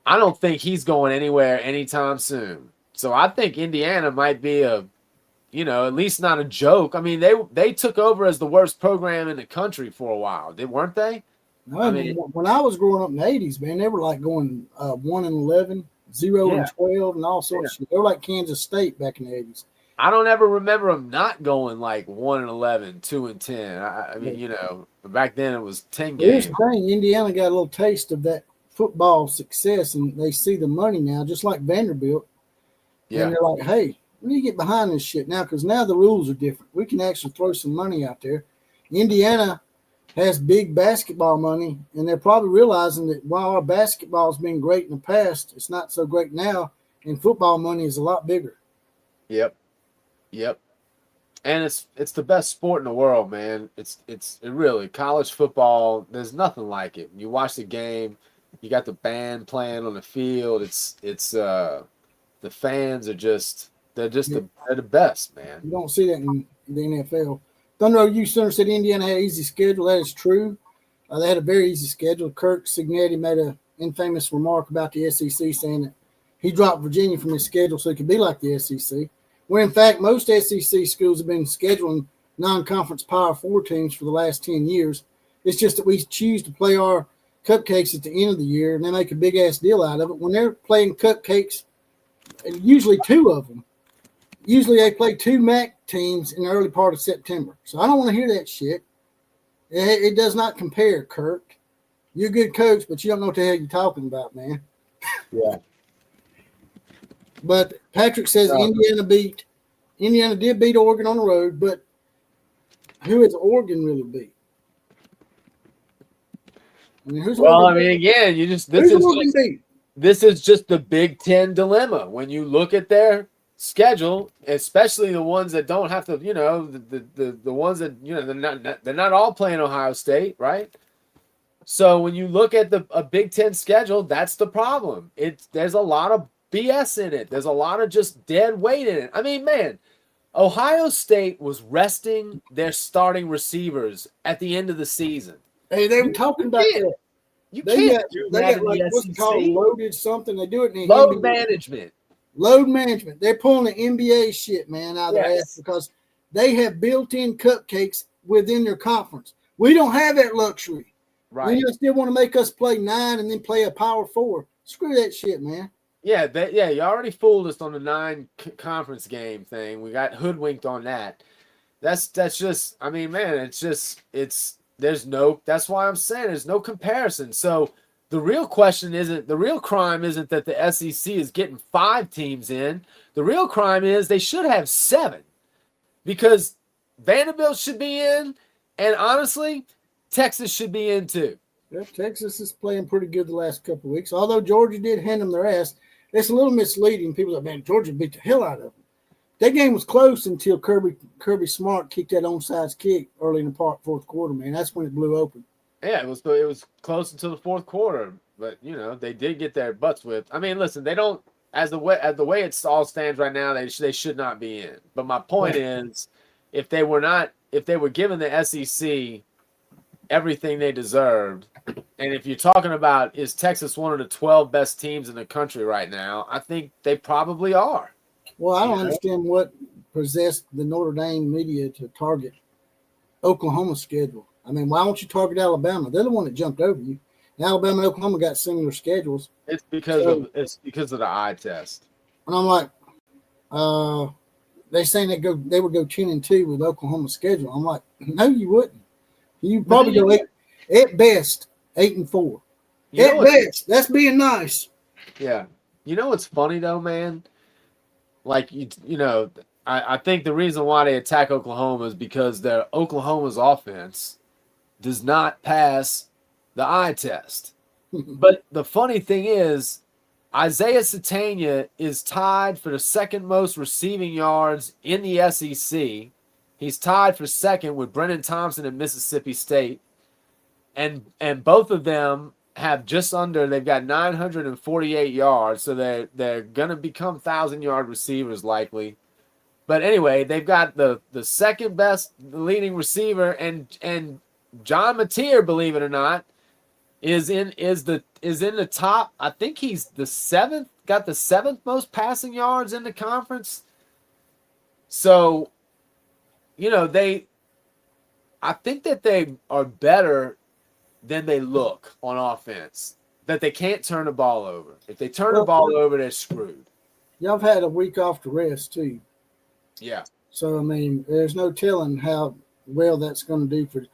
I don't think he's going anywhere anytime soon. So I think Indiana might be at least not a joke. I mean, they took over as the worst program in the country for a while, weren't they? I mean, when I was growing up in the 80s, man, they were like going 1-11, 0-12, and all sorts of shit. They were like Kansas State back in the 80s. I don't ever remember them not going like 1-11, 2-10. I mean, you know, back then it was 10 games. Here's the thing, Indiana got a little taste of that football success, and they see the money now, just like Vanderbilt. Yeah. And they're like, hey, we need to get behind this shit now because now the rules are different. We can actually throw some money out there. Indiana has big basketball money, and they're probably realizing that while our basketball has been great in the past, it's not so great now, and football money is a lot bigger. Yep. And it's the best sport in the world, man. It really college football. There's nothing like it. You watch the game, you got the band playing on the field. It's the fans are just they're the best, man. You don't see that in the NFL. Thunder U Center said Indiana had an easy schedule. That is true. They had a very easy schedule. Kirk Cignetti made an infamous remark about the SEC, saying that he dropped Virginia from his schedule so it could be like the SEC. When, in fact, most SEC schools have been scheduling non-conference Power 4 teams for the last 10 years. It's just that we choose to play our cupcakes at the end of the year, and they make a big-ass deal out of it. When they're playing cupcakes, and usually two of them, usually they play two MAC teams in the early part of September. So I don't want to hear that shit. It does not compare, Kirk. You're a good coach, but you don't know what the hell you're talking about, man. Yeah. But Patrick says Indiana did beat Oregon on the road, but who has Oregon really beat? I mean, again, this is just the Big Ten dilemma. When you look at their schedule, especially the ones that don't have to, the ones that they're not all playing Ohio State, right? So when you look at a Big Ten schedule, that's the problem. There's a lot of BS in it. There's a lot of just dead weight in it. I mean, man, Ohio State was resting their starting receivers at the end of the season. Hey, they were talking about that. You can't do that in like the what's SEC. called loaded something. They do it in the Load NBA. management. Load management. They're pulling the NBA shit, man, out of their ass because they have built-in cupcakes within their conference. We don't have that luxury. Right. You still want to make us play 9 and then play a Power 4. Screw that shit, man. Yeah, you already fooled us on the 9 conference game thing. We got hoodwinked on that. That's just, I mean, man, that's why I'm saying there's no comparison. So the real crime isn't that the SEC is getting 5 teams in. The real crime is they should have 7 because Vanderbilt should be in, and honestly, Texas should be in too. Yeah, Texas is playing pretty good the last couple of weeks. Although Georgia did hand them their ass, it's a little misleading. People are like, man, Georgia beat the hell out of them. That game was close until Kirby Smart kicked that onside kick early in the fourth quarter, man. That's when it blew open. Yeah, it was close until the fourth quarter, but they did get their butts whipped. I mean, listen, they don't as the way it all stands right now, they should not be in. But my point is, if they were given the SEC everything they deserved, and if you're talking about is Texas one of the 12 best teams in the country right now, I think they probably are. Well, I don't understand what possessed the Notre Dame media to target Oklahoma's schedule. I mean, why don't you target Alabama? They're the one that jumped over you. And Alabama and Oklahoma got similar schedules. It's because of the eye test. And I'm like, they saying they would go 10-2 with Oklahoma's schedule. I'm like, no, you wouldn't. You probably go at best 8-4. At best, that's being nice. Yeah. You know what's funny though, man? Like I think the reason why they attack Oklahoma is because their Oklahoma's offense does not pass the eye test. But the funny thing is, Isaiah Satania is tied for the second most receiving yards in the SEC. He's tied for second with Brennan Thompson at Mississippi State. And both of them have they've got 948 yards, so they're going to become 1,000-yard receivers likely. But anyway, they've got the second best leading receiver, and John Mateer, believe it or not, is in the top. I think he's the 7th, got the 7th most passing yards in the conference. So, I think that they are better than they look on offense. That they can't turn the ball over. If they turn the ball over, they're screwed. Y'all have had a week off to rest too. Yeah. So I mean, there's no telling how well that's going to do for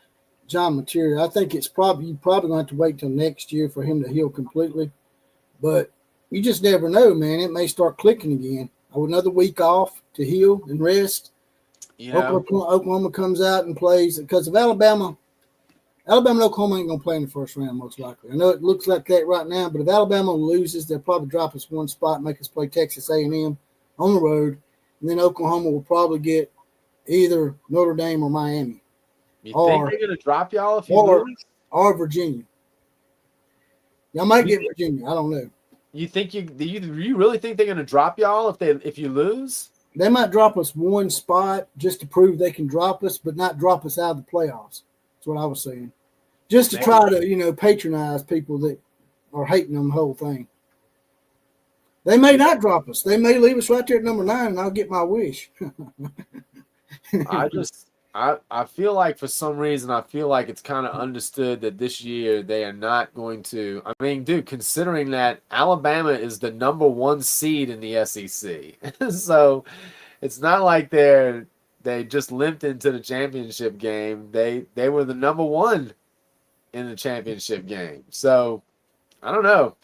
John Mateer. I think you're probably going to have to wait till next year for him to heal completely. But you just never know, man. It may start clicking again. Another week off to heal and rest. Oklahoma comes out and plays because of Alabama and Oklahoma ain't going to play in the first round most likely. I know it looks like that right now, but if Alabama loses, they'll probably drop us one spot, make us play Texas A&M on the road, and then Oklahoma will probably get either Notre Dame or Miami. You think they're going to drop y'all if you lose? Or Virginia. Y'all might get Virginia. I don't know. You think you really think they're going to drop y'all if you lose? They might drop us one spot just to prove they can drop us, but not drop us out of the playoffs. That's what I was saying. Just to try to, patronize people that are hating on the whole thing. They may not drop us. They may leave us right there at number 9, and I'll get my wish. I feel like for some reason, I feel like it's kind of understood that this year they are not going to. I mean, dude, considering that Alabama is the number 1 seed in the SEC. So it's not like they just limped into the championship game. They were the number 1 in the championship game. So I don't know.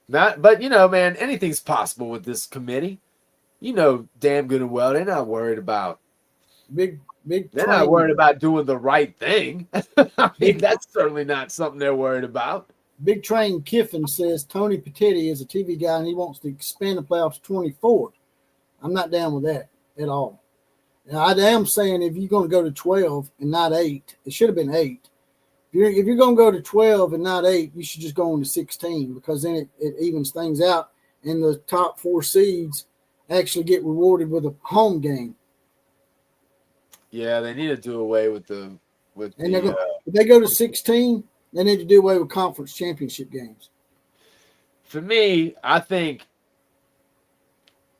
But man, anything's possible with this committee. Damn good and well, they're not worried about big. They're not worried about doing the right thing. I mean, that's certainly not something they're worried about. Big Train Kiffin says Tony Petitti is a TV guy and he wants to expand the playoffs to 24. I'm not down with that at all. Now, I am saying if you're going to go to 12 and not 8, it should have been 8. If you're going to go to 12 and not 8, you should just go on to 16 because then it evens things out and the top 4 seeds actually get rewarded with a home game. Yeah, they need to do away with if they go to 16, they need to do away with conference championship games. For me, I think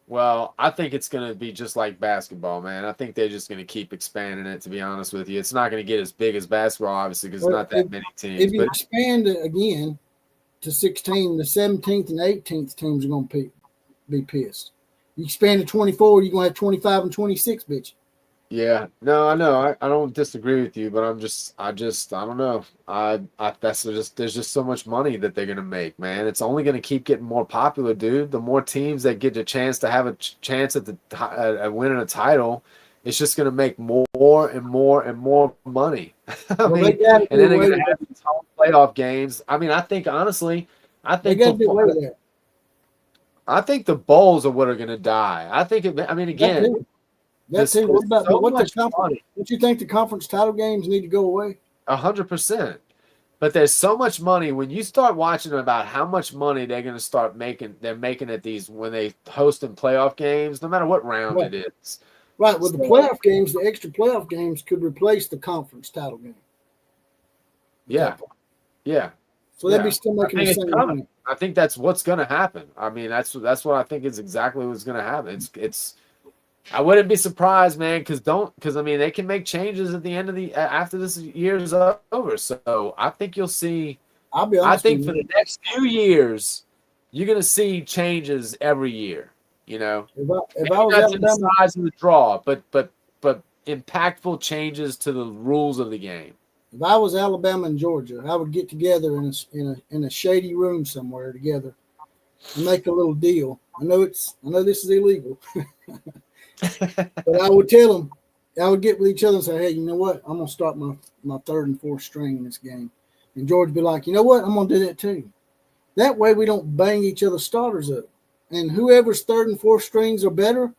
it's going to be just like basketball, man. I think they're just going to keep expanding it, to be honest with you. It's not going to get as big as basketball, obviously, because it's not that many teams. If you expand it again to 16, the 17th and 18th teams are going to be pissed. You expand to 24, you're going to have 25 and 26, bitch. Yeah, no, I know. I don't disagree with you, but I don't know. There's just so much money that they're gonna make, man. It's only gonna keep getting more popular, dude. The more teams that get a chance to have a chance at winning a title, it's just gonna make more and more and more money. And then they're gonna have these home playoff games. I mean, I think honestly, I think the bowls are what are gonna die. Again. Don't you think the conference title games need to go away? 100%. But there's so much money when you start watching about how much money they're going to start making. They're making at these when they host in playoff games, no matter what round it is. Right. With the playoff games, the extra playoff games could replace the conference title game. Yeah. Yeah. So they'd be still making the same money. I think that's what's going to happen. I mean, that's what I think is exactly what's going to happen. I wouldn't be surprised, man, because they can make changes at the end of after this year's over. So I think you'll see. I'll be honest. I think for the next few years, you're going to see changes every year. If I was Alabama, the size of the draw, but impactful changes to the rules of the game. If I was Alabama and Georgia, I would get together in a shady room somewhere together and make a little deal. I know this is illegal. But I would tell them, I would get with each other and say, hey, you know what? I'm going to start my third and fourth string in this game. And George would be like, you know what? I'm going to do that too. That way we don't bang each other's starters up. And whoever's third and fourth strings are better,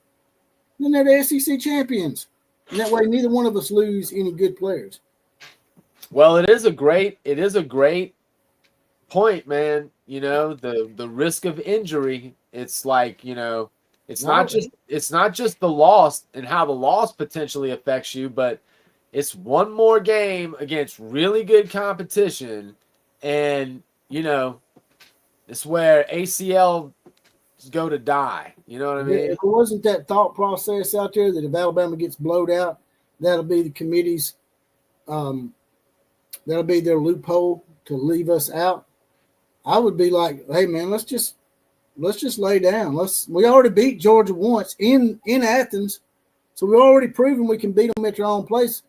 then they're the SEC champions. And that way neither one of us lose any good players. Well, it is a great point, man. The risk of injury, it's like, it's not just the loss and how the loss potentially affects you, but it's one more game against really good competition, and it's where ACL go to die. You know what I mean? If there wasn't that thought process out there that if Alabama gets blowed out, that'll be the committee's, that'll be their loophole to leave us out. I would be like, hey man, let's just lay down. We already beat Georgia once in Athens, so we've already proven we can beat them at their own place.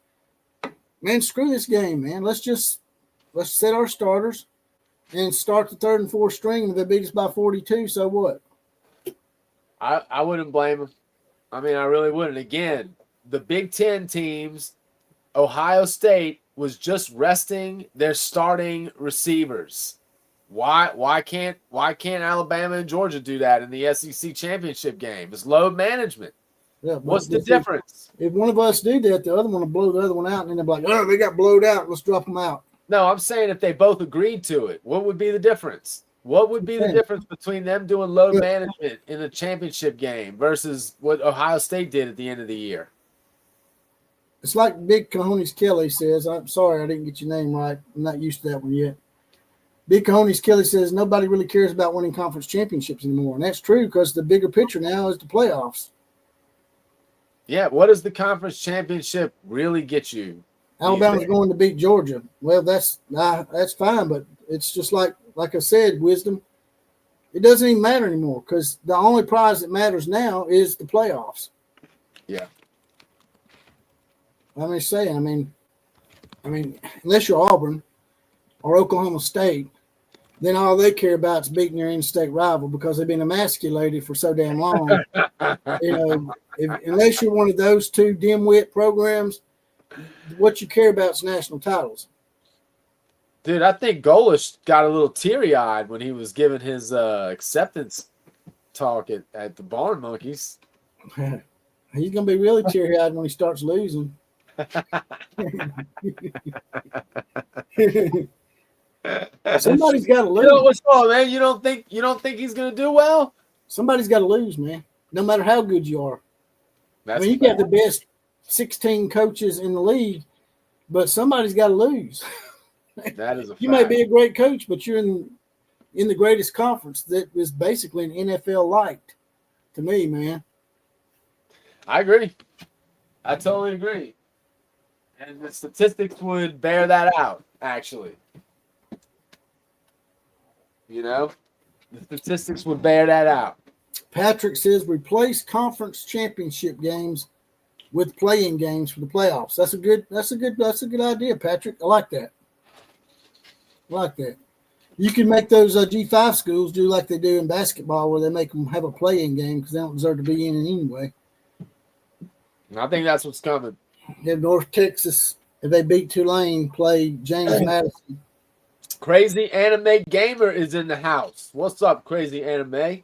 Man, screw this game, man. Let's set our starters and start the third and fourth string. If they beat us by 42, so what? I wouldn't blame them. I mean, I really wouldn't. Again, the Big Ten teams, Ohio State was just resting their starting receivers. Why can't Alabama and Georgia do that in the SEC championship game? It's load management. Yeah, What's the difference? If one of us do that, the other one will blow the other one out, and then they're like, "Oh, they got blowed out. Let's drop them out." No, I'm saying if they both agreed to it, what would be the difference? What would be the difference between them doing load management in a championship game versus what Ohio State did at the end of the year? It's like Big Cojones Kelly says. I'm sorry I didn't get your name right. I'm not used to that one yet. Big Cojones Kelly says nobody really cares about winning conference championships anymore. And that's true because the bigger picture now is the playoffs. Yeah, what does the conference championship really get you? Alabama's going to beat Georgia. Well, that's fine, but it's just like I said, wisdom. It doesn't even matter anymore because the only prize that matters now is the playoffs. Yeah. I'm just saying. I mean, unless you're Auburn or Oklahoma State, then all they care about is beating their in-state rival because they've been emasculated for so damn long. Unless you're one of those two dimwit programs, what you care about is national titles. Dude, I think Golish got a little teary-eyed when he was giving his acceptance talk at the Barn Monkeys. He's going to be really teary-eyed when he starts losing. Somebody's got to lose. You know what's wrong, man? You don't think he's going to do well? Somebody's got to lose, man. No matter how good you are. You got the best 16 coaches in the league, but somebody's got to lose. That is a fact. You may be a great coach, but you're in the greatest conference that is basically an NFL light to me, man. I agree. I totally agree. And the statistics would bear that out, actually. The statistics would bear that out. Patrick says replace conference championship games with playing games for the playoffs. That's a good idea, Patrick. I like that. You can make those G5 schools do like they do in basketball, where they make them have a playing game because they don't deserve to be in it anyway. I think that's what's coming. Have North Texas, if they beat Tulane, play James Madison. Crazy Anime Gamer is in the house. What's up, Crazy Anime?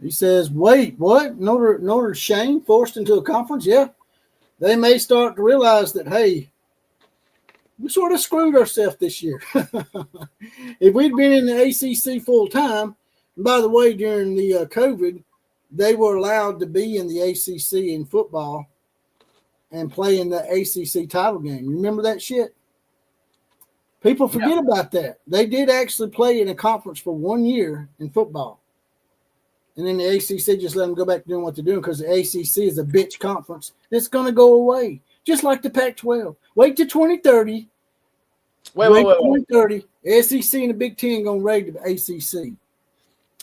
He says, wait, what? Notre Dame forced into a conference? Yeah. They may start to realize that, hey, we sort of screwed ourselves this year. If we'd been in the ACC full time, and by the way, during the COVID, they were allowed to be in the ACC in football and play in the ACC title game. You remember that shit? People forget about that. They did actually play in a conference for 1 year in football. And then the ACC just let them go back to doing what they're doing because the ACC is a bitch conference. It's going to go away, just like the Pac-12. Wait till 2030. Wait. 2030. SEC and the Big Ten going to raid the ACC.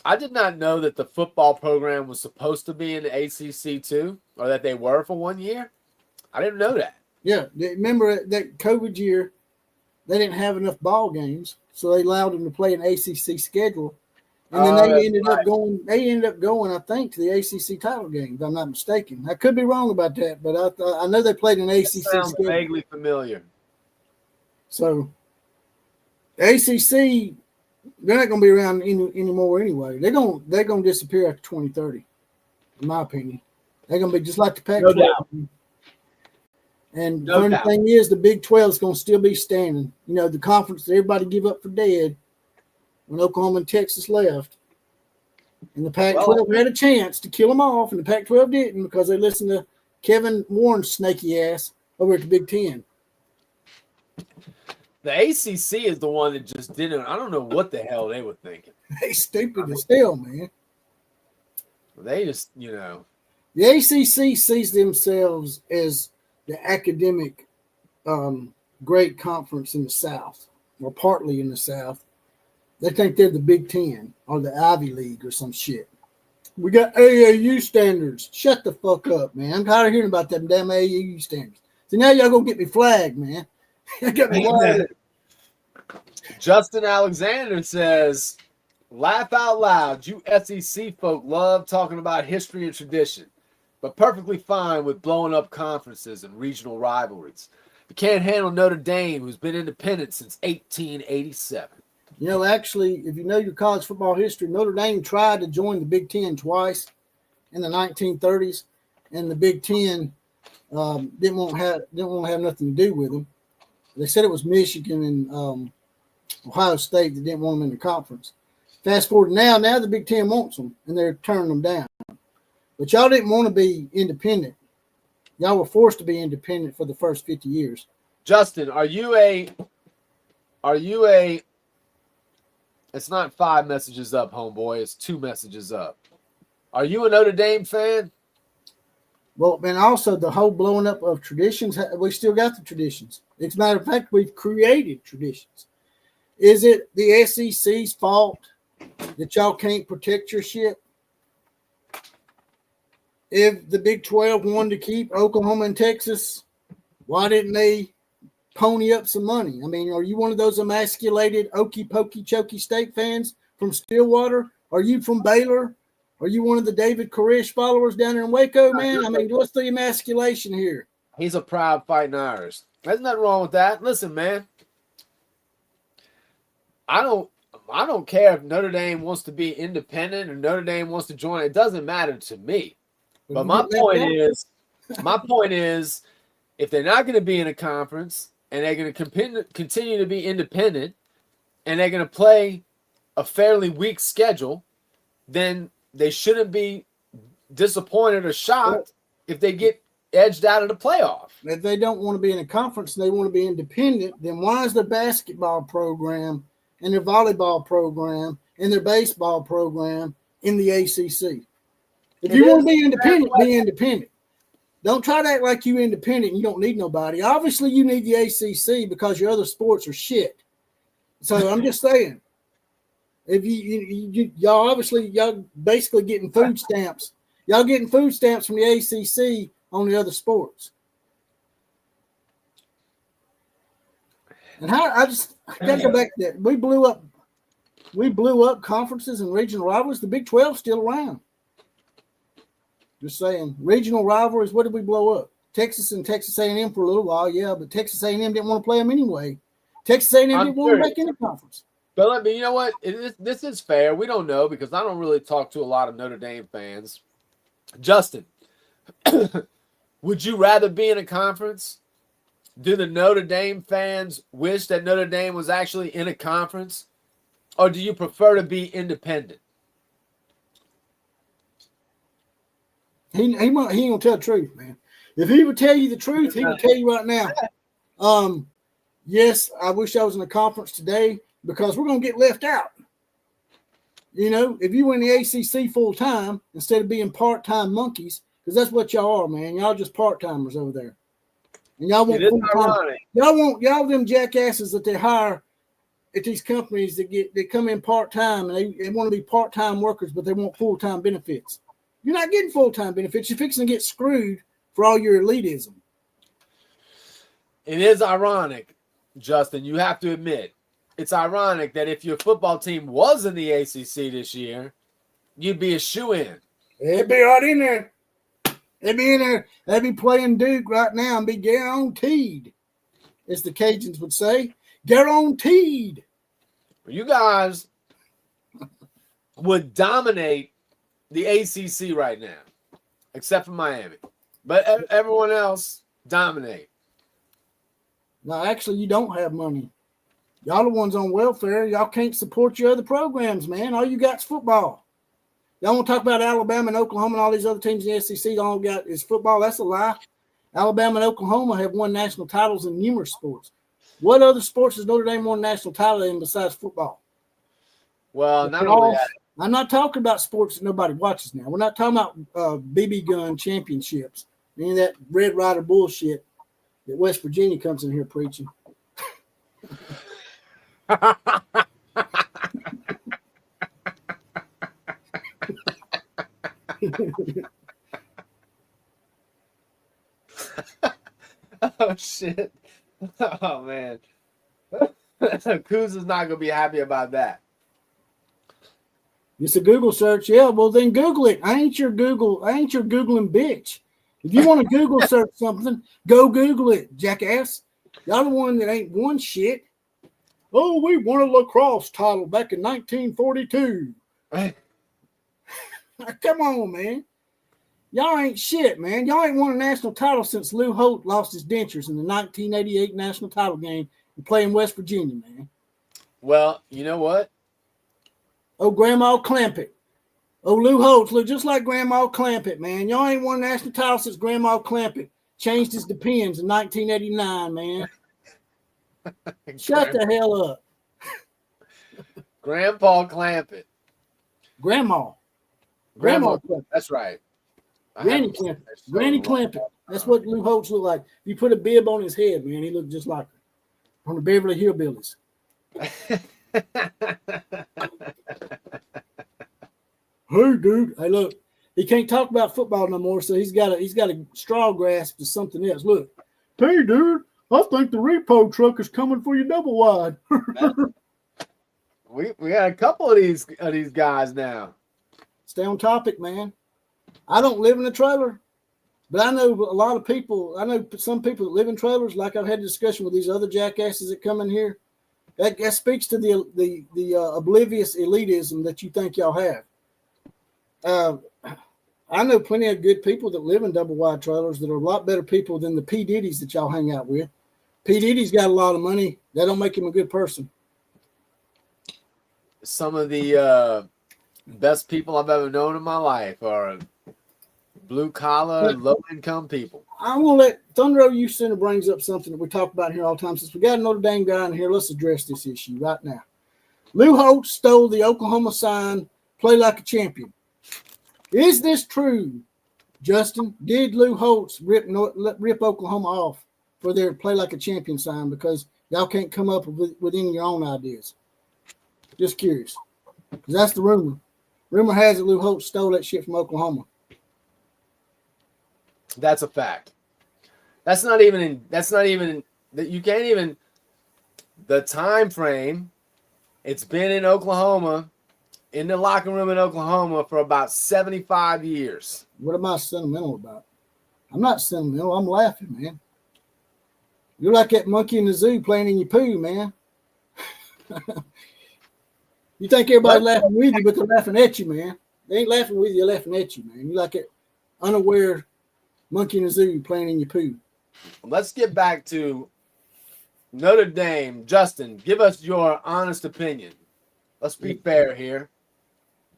I did not know that the football program was supposed to be in the ACC too, or that they were for 1 year. I didn't know that. Yeah, remember that COVID year, they didn't have enough ball games, so they allowed them to play an ACC schedule. And then they ended up going, I think, to the ACC title game, if I'm not mistaken. I could be wrong about that, but I know they played an ACC sounds schedule. Vaguely familiar. So, the ACC, they're not going to be around anymore anyway. They're going to disappear after 2030, in my opinion. They're going to be just like the Pac-12. No doubt. And the funny thing is, the Big 12 is going to still be standing. The conference that everybody give up for dead when Oklahoma and Texas left. And the Pac-12 had a chance to kill them off, and the Pac-12 didn't because they listened to Kevin Warren's snaky ass over at the Big Ten. The ACC is the one that just didn't. I don't know what the hell they were thinking. They stupid as hell, man. They just, The ACC sees themselves as the academic great conference in the South, or partly in the South. They think they're the Big Ten or the Ivy League or some shit. We got AAU standards. Shut the fuck up, man. I'm tired of hearing about them damn AAU standards. So now y'all gonna get me flagged, man. Got me flagged. Justin Alexander says, laugh out loud. You SEC folk love talking about history and tradition, but perfectly fine with blowing up conferences and regional rivalries. You can't handle Notre Dame, who's been independent since 1887. Actually, if you know your college football history, Notre Dame tried to join the Big Ten twice in the 1930s, and the Big Ten didn't want to have nothing to do with them. They said it was Michigan and Ohio State that didn't want them in the conference. Fast forward now the Big Ten wants them, and they're turning them down. But y'all didn't want to be independent. Y'all were forced to be independent for the first 50 years. Justin, are you a it's not 5 messages up, homeboy. It's 2 messages up. Are you a Notre Dame fan? Well, and also the whole blowing up of traditions, we still got the traditions. As a matter of fact, we've created traditions. Is it the SEC's fault that y'all can't protect your shit? If the Big 12 wanted to keep Oklahoma and Texas, why didn't they pony up some money? I mean, are you one of those emasculated, okey pokey chokey state fans from Stillwater? Are you from Baylor? Are you one of the David Koresh followers down there in Waco, man? I mean, what's the emasculation here? He's a proud fighting Irish. There's nothing wrong with that. Listen, man, I don't care if Notre Dame wants to be independent or Notre Dame wants to join. It doesn't matter to me. But my point is, if they're not going to be in a conference and they're going to continue to be independent and they're going to play a fairly weak schedule, then they shouldn't be disappointed or shocked if they get edged out of the playoff. If they don't want to be in a conference and they want to be independent, then why is their basketball program and their volleyball program and their baseball program in the ACC? If you want to be independent, be independent. Don't try to act like you're independent and you don't need nobody. Obviously, you need the ACC because your other sports are shit. So I'm just saying, if y'all basically getting food stamps. Y'all getting food stamps from the ACC on the other sports. And I got to go back to that. We blew up conferences and regional rivalries. The Big 12's still around. Just saying, regional rivalries. What did we blow up? Texas and Texas A&M for a little while, yeah, but Texas A&M didn't want to play them anyway. Texas A&M didn't want them back in the conference. But I mean, you know what? This is fair. We don't know because I don't really talk to a lot of Notre Dame fans. Justin, would you rather be in a conference? Do the Notre Dame fans wish that Notre Dame was actually in a conference? Or do you prefer to be independent? He ain't gonna tell the truth, man. If he would tell you the truth, he would tell you right now. Yes, I wish I was in a conference today because we're gonna get left out. You know, if you were in the ACC full time instead of being part-time monkeys, because that's what y'all are, man. Y'all just part-timers over there, and y'all want full-time. Y'all them jackasses that they hire at these companies that come in part-time and they want to be part-time workers, but they want full-time benefits. You're not getting full-time benefits. You're fixing to get screwed for all your elitism. It is ironic, Justin. You have to admit, it's ironic that if your football team was in the ACC this year, you'd be a shoo-in. They'd be right in there. They'd be in there. They'd be playing Duke right now and be guaranteed, as the Cajuns would say. Guaranteed. You guys would dominate the ACC right now, except for Miami. But everyone else dominate. No, actually, you don't have money. Y'all the ones on welfare. Y'all can't support your other programs, man. All you got is football. Y'all want to talk about Alabama and Oklahoma and all these other teams in the SEC. All got is football. That's a lie. Alabama and Oklahoma have won national titles in numerous sports. What other sports has Notre Dame won national title in besides football? Well, not only that. I'm not talking about sports that nobody watches now. We're not talking about BB gun championships. Any of that Red Rider bullshit that West Virginia comes in here preaching. Oh, shit. Oh, man. Kuz is not going to be happy about that. It's a Google search. Yeah, well, then Google it. I ain't your Googling bitch. If you want to Google search something, go Google it, jackass. Y'all the one that ain't won shit. Oh, we won a lacrosse title back in 1942. Come on, man. Y'all ain't shit, man. Y'all ain't won a national title since Lou Holt lost his dentures in the 1988 national title game and playing West Virginia, man. Well, you know what? Oh, Grandma Clampett. Oh, Lou Holtz look just like Grandma Clampett, man. Y'all ain't won a national title since Grandma Clampett changed his Depends in 1989, man. Shut the hell up. Grandpa Clampett. Grandma Clampett. That's right. Granny Clampett. Granny Clampett. That's what Lou Holtz looked like. If you put a bib on his head, man, he looked just like her. From the Beverly Hillbillies. Hey, dude. Hey, look. He can't talk about football no more, so he's got a straw grasp to something else. Look. Hey, dude. I think the repo truck is coming for you double wide. we got a couple of these guys now. Stay on topic, man. I don't live in a trailer, but I know a lot of people. I know some people that live in trailers. Like I've had a discussion with these other jackasses that come in here. That speaks to the oblivious elitism that you think y'all have. I know plenty of good people that live in double wide trailers that are a lot better people than the P. Diddy's that y'all hang out with. P. Diddy's got a lot of money. That don't make him a good person. Some of the best people I've ever known in my life are blue collar, low income people. I'm gonna let Thunder OU Center brings up something that we talk about here all the time. Since we got a Notre Dame guy in here, let's address this issue right now. Lou Holtz stole the Oklahoma sign, play like a champion. Is this true, Justin? Did Lou Holtz rip Oklahoma off for their play like a champion sign because y'all can't come up with any of your own ideas? Just curious. Because that's the rumor. Rumor has it Lou Holtz stole that shit from Oklahoma. That's a fact. That's not even that you can't even the time frame. It's been in Oklahoma, in the locker room in Oklahoma for about 75 years. What am I sentimental about? I'm not sentimental. I'm laughing, man. You're like that monkey in the zoo playing in your poo, man. You think everybody's laughing with you, but they're laughing at you, man. They ain't laughing with you, they're laughing at you, man. You're like that unaware monkey in the zoo playing in your poo. Let's get back to Notre Dame. Justin, give us your honest opinion. Let's be fair here.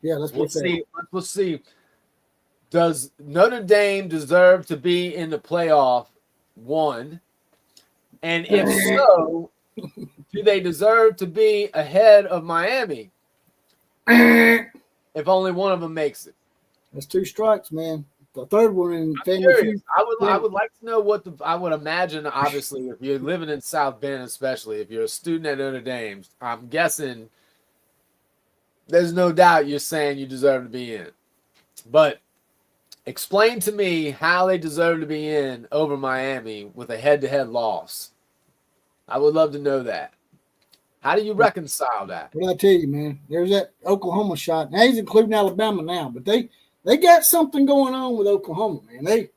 Yeah, let's be fair. Let's see. Does Notre Dame deserve to be in the playoff? One. And if so, do they deserve to be ahead of Miami if only one of them makes it? That's two strikes, man. The third one in Family Feud. I would like to know what I would imagine. Obviously, if you're living in South Bend, especially if you're a student at Notre Dame, I'm guessing there's no doubt you're saying you deserve to be in. But explain to me how they deserve to be in over Miami with a head-to-head loss. I would love to know that. How do you reconcile that? Well, I tell you, man, there's that Oklahoma shot. Now he's including Alabama now, but they got something going on with Oklahoma, man.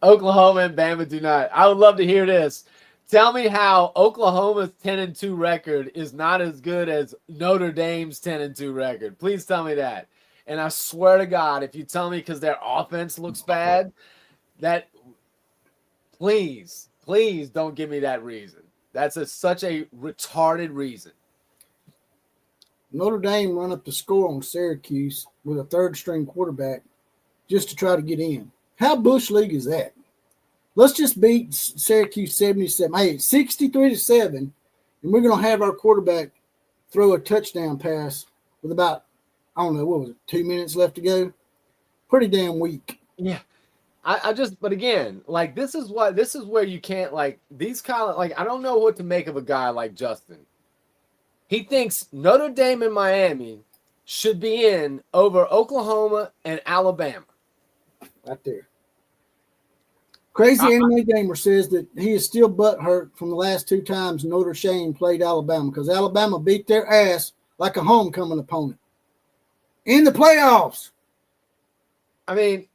Oklahoma and Bama do not. I would love to hear this. Tell me how Oklahoma's 10-2 record is not as good as Notre Dame's 10-2 record. Please tell me that. And I swear to God, if you tell me because their offense looks bad, that please don't give me that reason. That's such a retarded reason. Notre Dame run up the score on Syracuse with a third-string quarterback just to try to get in. How Bush League is that? Let's just beat Syracuse 77. Hey, 63-7, and we're going to have our quarterback throw a touchdown pass with about, I don't know, what was it, 2 minutes left to go? Pretty damn weak. Yeah. But again, like this is where you can't these kind of I don't know what to make of a guy like Justin. He thinks Notre Dame and Miami should be in over Oklahoma and Alabama. Right there. Crazy Anime Gamer says that he is still butthurt from the last two times Notre Dame played Alabama because Alabama beat their ass like a homecoming opponent in the playoffs. I mean,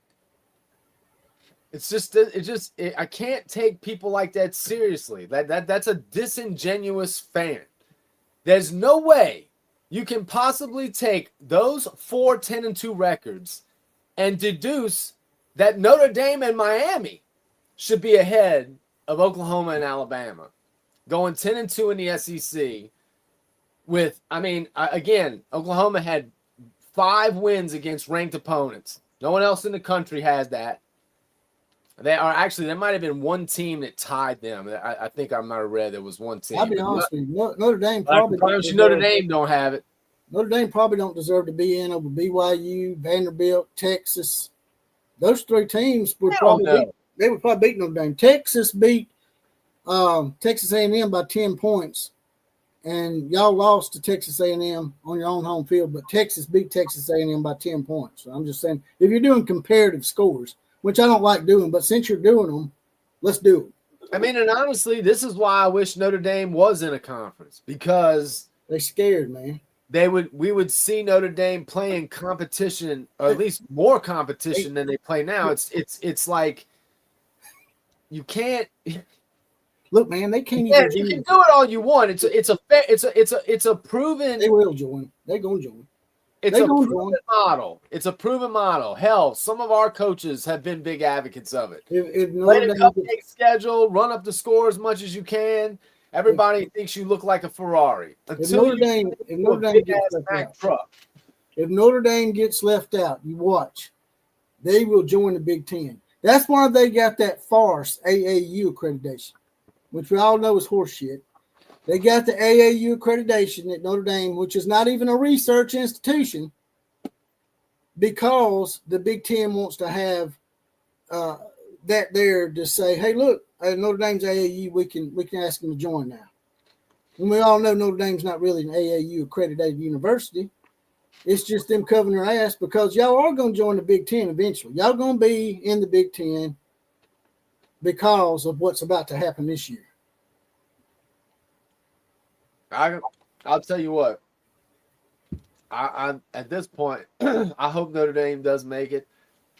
I can't take people like that seriously. That's a disingenuous fan. There's no way you can possibly take those 4 10-2 records and deduce that Notre Dame and Miami should be ahead of Oklahoma and Alabama, going 10-2 in the SEC. With, again, Oklahoma had 5 wins against ranked opponents. No one else in the country has that. There might have been one team that tied them. I think I might have read there was one team. I'll be honest with you. Notre Dame probably Notre Dame don't have it. Notre Dame probably don't deserve to be in over BYU, Vanderbilt, Texas. Those 3 teams would probably beat Notre Dame. Texas beat Texas A&M by 10 points, and y'all lost to Texas A&M on your own home field. But Texas beat Texas A&M by 10 points. So I'm just saying, if you're doing comparative scores, which I don't like doing, but since you're doing them, let's do it. And honestly, this is why I wish Notre Dame was in a conference, because they're scared, man. We would see Notre Dame playing competition, or at least more competition than they play now. It's like you can't look, man. They can't. Yeah, you can do it all you want. It's a proven. They will join. They're gonna join. It's a proven model. It's a proven model. Hell, some of our coaches have been big advocates of it. Play the cupcake schedule, run up the score as much as you can. Everybody thinks you look like a Ferrari. If Notre Dame gets left out, you watch. They will join the Big Ten. That's why they got that farce AAU accreditation, which we all know is horseshit. They got the AAU accreditation at Notre Dame, which is not even a research institution, because the Big Ten wants to have that there to say, hey, look, Notre Dame's AAU, we can ask them to join now. And we all know Notre Dame's not really an AAU accredited university. It's just them covering their ass, because y'all are going to join the Big Ten eventually. Y'all going to be in the Big Ten because of what's about to happen this year. I'll tell you what. I at this point, I hope Notre Dame does make it,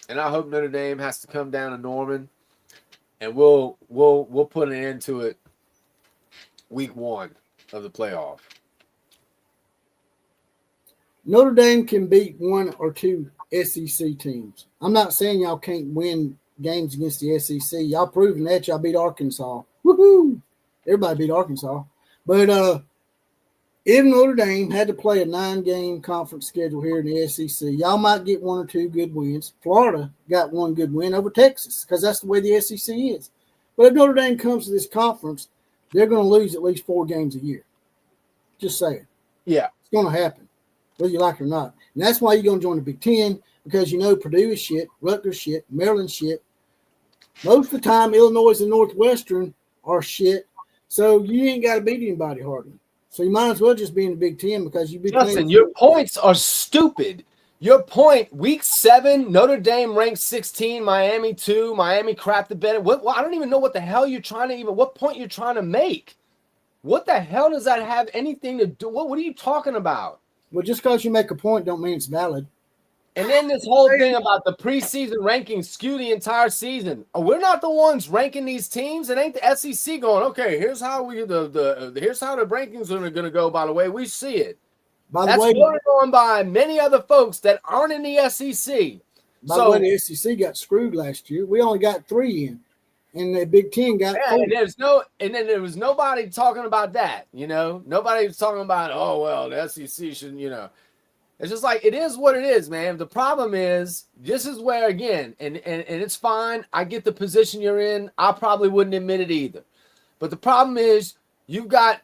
and I hope Notre Dame has to come down to Norman, and we'll put an end to it week 1 of the playoff. Notre Dame can beat 1 or 2 SEC teams. I'm not saying y'all can't win games against the SEC. Y'all proven that. Y'all beat Arkansas. Woohoo! Everybody beat Arkansas. But if Notre Dame had to play a 9-game conference schedule here in the SEC, y'all might get 1 or 2 good wins. Florida got 1 good win over Texas, because that's the way the SEC is. But if Notre Dame comes to this conference, they're going to lose at least 4 games a year. Just saying. Yeah. It's going to happen, whether you like it or not. And that's why you're going to join the Big Ten, because you know Purdue is shit, Rutgers shit, Maryland shit. Most of the time, Illinois and Northwestern are shit. So you ain't got to beat anybody hardly. So you might as well just be in the Big Ten, because you be Justin, your points are stupid. Your point, week 7, Notre Dame ranked 16, Miami 2, Miami crapped the bed. I don't even know what the hell you're trying to what point you're trying to make. What the hell does that have anything to do? What are you talking about? Well, just because you make a point don't mean it's valid. And then this whole thing about the preseason rankings skew the entire season. We're not the ones ranking these teams. It ain't the SEC going, okay, here's how here's how the rankings are going to go, by the way. We see it. That's voted on by many other folks that aren't in the SEC. By the way, the SEC got screwed last year. We only got 3 in. And the Big Ten got 4. And then there was nobody talking about that, Nobody was talking about, oh, well, the SEC should, It's just like, it is what it is, man. The problem is, this is where, again, and it's fine. I get the position you're in. I probably wouldn't admit it either. But the problem is, you've got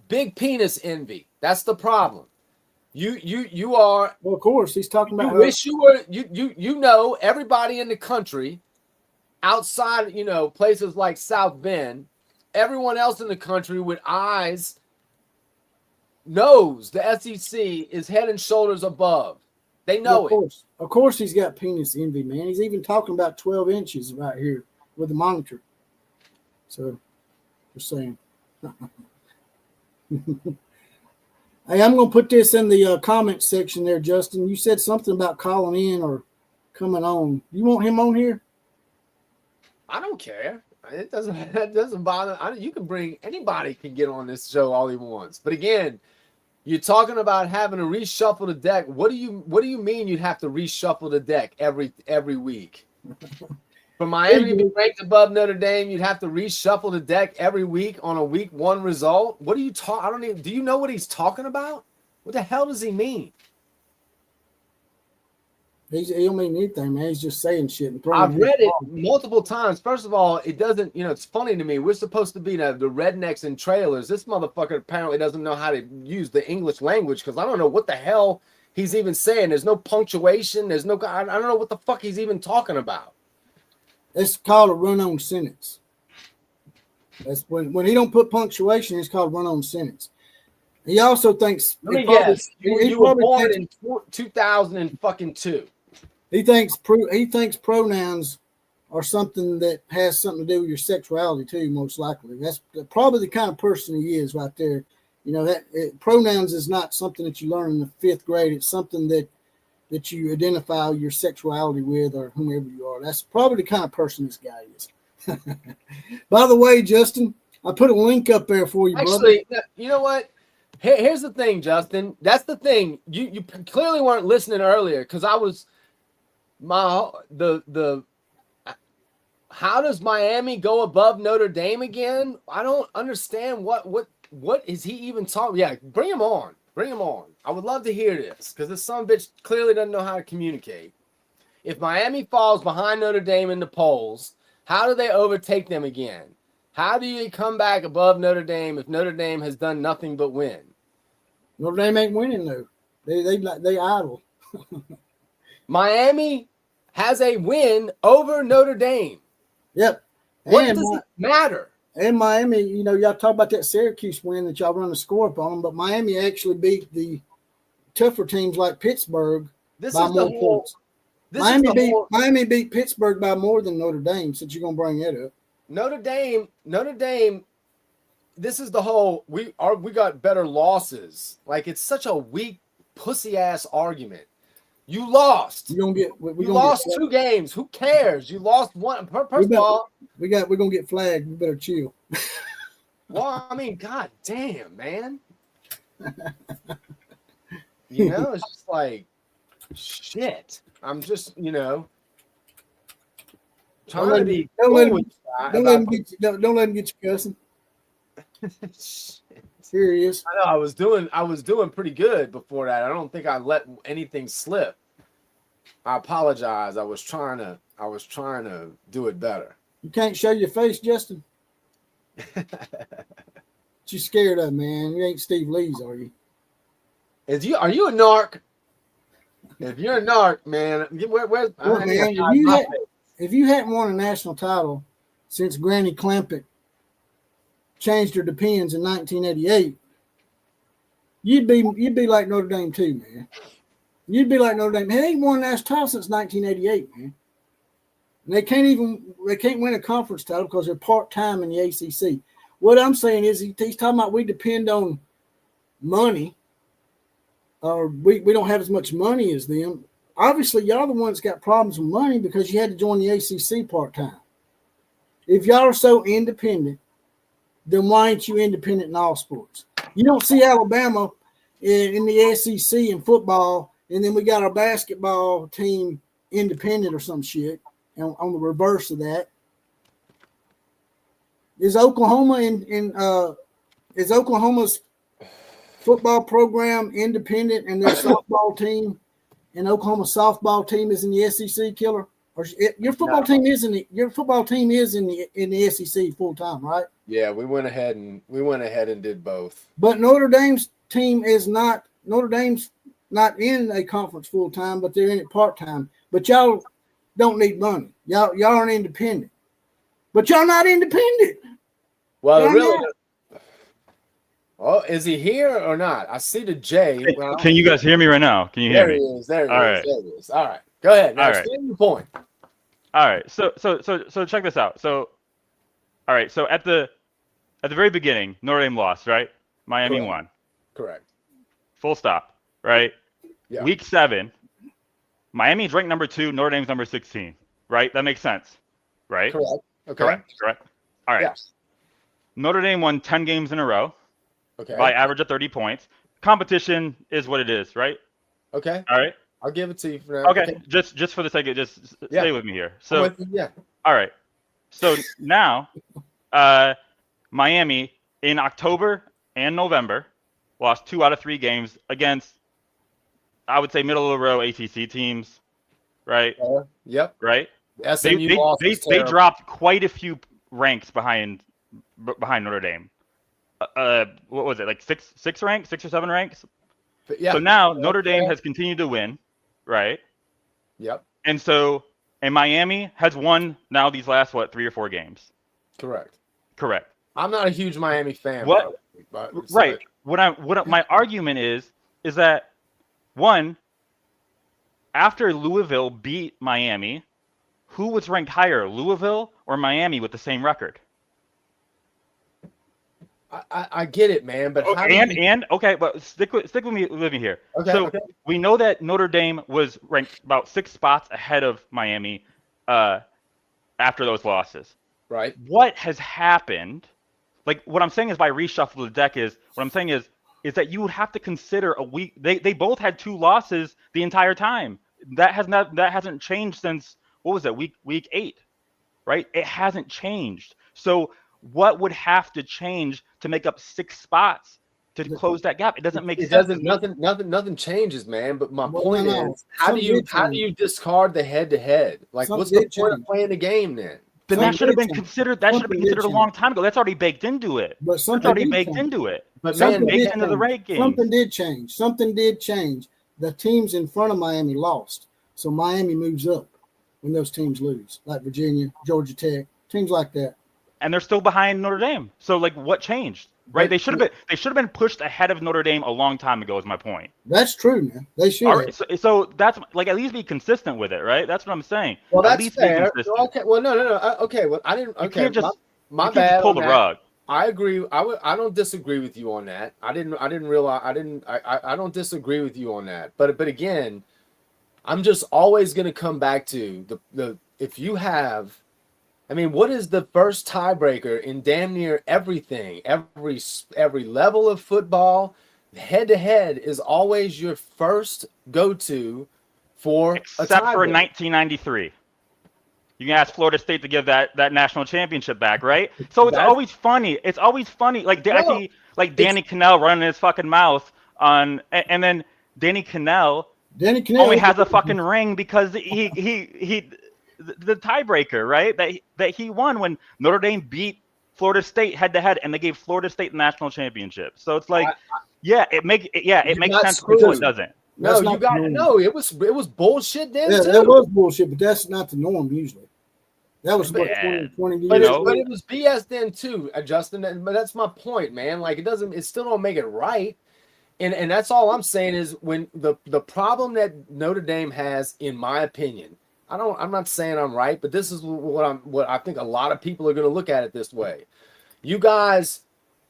big penis envy. That's the problem. You are. Well, of course, he's talking about. You wish you were. You everybody in the country, outside places like South Bend, everyone else in the country with eyes knows the SEC is head and shoulders above. They know it. Of course, he's got penis envy, man. He's even talking about 12 inches right here with the monitor. So, just saying. Hey, I'm going to put this in the comment section there, Justin. You said something about calling in or coming on. You want him on here? I don't care. That doesn't bother. You can bring anybody can get on this show all he wants. But again, you're talking about having to reshuffle the deck. What do you mean you'd have to reshuffle the deck every week? For Miami to be ranked above Notre Dame, you'd have to reshuffle the deck every week on a week 1 result. What are you talking? I don't even. Do you know what he's talking about? What the hell does he mean? He don't mean anything, man. He's just saying shit. And I've read it multiple times. First of all, it doesn't. It's funny to me. We're supposed to be the rednecks and trailers. This motherfucker apparently doesn't know how to use the English language because I don't know what the hell he's even saying. There's no punctuation. There's no. I don't know what the fuck he's even talking about. It's called a run-on sentence. That's when he don't put punctuation. It's called run-on sentence. He also thinks. Let me guess. You were born in 2002. He thinks pronouns are something that has something to do with your sexuality too. Most likely, that's probably the kind of person he is right there. Pronouns is not something that you learn in the 5th grade. It's something that you identify your sexuality with or whomever you are. That's probably the kind of person this guy is. By the way, Justin, I put a link up there for you, Actually, brother. You know what? Here's the thing, Justin. That's the thing. You clearly weren't listening earlier because I was how does Miami go above Notre Dame again? I don't understand what is he even talking? Yeah, bring him on. Bring him on. I would love to hear this because this son of a bitch clearly doesn't know how to communicate. If Miami falls behind Notre Dame in the polls, how do they overtake them again? How do you come back above Notre Dame if Notre Dame has done nothing but win? Notre Dame ain't winning though. They idle. Miami has a win over Notre Dame. Yep. What does it matter? And Miami, y'all talk about that Syracuse win that y'all run the score up on them, but Miami actually beat the tougher teams like Pittsburgh by more points. Miami beat Pittsburgh by more than Notre Dame, since you're gonna bring that up. Notre Dame. This is the whole we got better losses. Like it's such a weak pussy ass argument. You lost. You lost 2 games. Who cares? You lost one. First of all, we're gonna get flagged. We better chill. Well, I mean, god damn, man. It's just like shit. I'm just, trying to be. Don't let him get you cussing. Here he is. I know I was doing pretty good before that. I don't think I let anything slip. I apologize. I was trying to do it better. You can't show your face, Justin. What you scared of, man? You ain't Steve Lee's, are you? Are you a narc? If you're a narc, man, if you hadn't won a national title since Granny Clampett changed her depends in 1988, you'd be like Notre Dame too, man. You'd be like Notre Dame. They ain't won a national title since 1988, man. And they can't win a conference title because they're part-time in the ACC. What I'm saying is he's talking about we depend on money, or we don't have as much money as them. Obviously, y'all the ones got problems with money because you had to join the ACC part-time. If y'all are so independent, then why ain't you independent in all sports? You don't see Alabama in the SEC in football, and then we got our basketball team independent or some shit. And on the reverse of that, is Oklahoma's football program independent, and their softball team and Oklahoma softball team is in the SEC, Killer? Or your football team is in the SEC full time, right? Yeah, we went ahead and did both. But Notre Dame's team is not. Notre Dame's not in a conference full time, but they're in it part time. But y'all don't need money. Y'all aren't independent. But y'all not independent. Well, really. Oh, is he here or not? I see the J. Well, can you guys hear me right now? Can you hear me? There he is. All right. Go ahead. Now, explain your point. All right. So check this out. So at the very beginning, Notre Dame lost, right? Miami won. Correct. Full stop, right? Yeah. Week 7, Miami's ranked number 2, Notre Dame's number 16, right? That makes sense, right? Correct. Okay. Correct. All right. Yes. Notre Dame won 10 games in a row. Okay. By average of 30 points. Competition is what it is, right? Okay. All right. I'll give it to you for now. Okay, just for the sake of stay with me here. So yeah. All right. So now, Miami in October and November lost 2 out of 3 games against, I would say, middle of the row ACC teams, right? Yep. Right. SMU lost. They dropped quite a few ranks behind Notre Dame. What was it, like 6 or 7 ranks? Yeah. So now Notre Dame has continued to win, right? Yep. And Miami has won now these last 3 or 4 games. Correct. I'm not a huge Miami fan. Right. What my argument is that, one, after Louisville beat Miami, who was ranked higher, Louisville or Miami with the same record? I get it, man, but but stick with me here. Okay, so we know that Notre Dame was ranked about 6 spots ahead of Miami after those losses. Right. What has happened? Like, what I'm saying is, by reshuffle the deck is that you would have to consider a week. They both had 2 losses the entire time. That hasn't changed since, what was it, week 8, right? It hasn't changed. So what would have to change to make up 6 spots to close that gap? It doesn't make sense. Nothing changes, man. But my point is, how do you discard the head-to-head? Like, what's the point of playing the game then? Then that should have been considered. That should have been considered a long time ago. That's already baked into it. But something baked into it. But man, baked into the ranking. Something did change. The teams in front of Miami lost, so Miami moves up when those teams lose, like Virginia, Georgia Tech, teams like that. And they're still behind Notre Dame. So, like, what changed? Right? They should have been pushed ahead of Notre Dame a long time ago, is my point. That's true, man. They should. All right, so that's, like, at least be consistent with it, right? That's what I'm saying. Well, at that's least fair. Be consistent. Okay. Well, no. Okay. Well, I didn't. Okay. You can't just, my you can't bad. just pull the rug. I agree. I don't disagree with you on that. I didn't realize. I don't disagree with you on that. But again, I'm just always going to come back to the if you have. I mean, what is the first tiebreaker in damn near everything? Every level of football, head-to-head is always your first go-to for except for 1993. You can ask Florida State to give that national championship back, right? So it's always funny. It's always funny. Like, I see, like, Danny Cannell running his fucking mouth on, and then Danny Cannell only has a fucking ring because he the tiebreaker, right? That he won when Notre Dame beat Florida State head-to-head, and they gave Florida State the national championship. So it's like, it makes sense until it doesn't. It was bullshit then too. That was bullshit, but that's not the norm usually. That was what 20 years ago. But it was BS then too, Justin. But that's my point, man. Like, it still don't make it right. And that's all I'm saying is, when the problem that Notre Dame has, in my opinion, I'm not saying I'm right, but this is what I think a lot of people are going to look at it this way. You guys,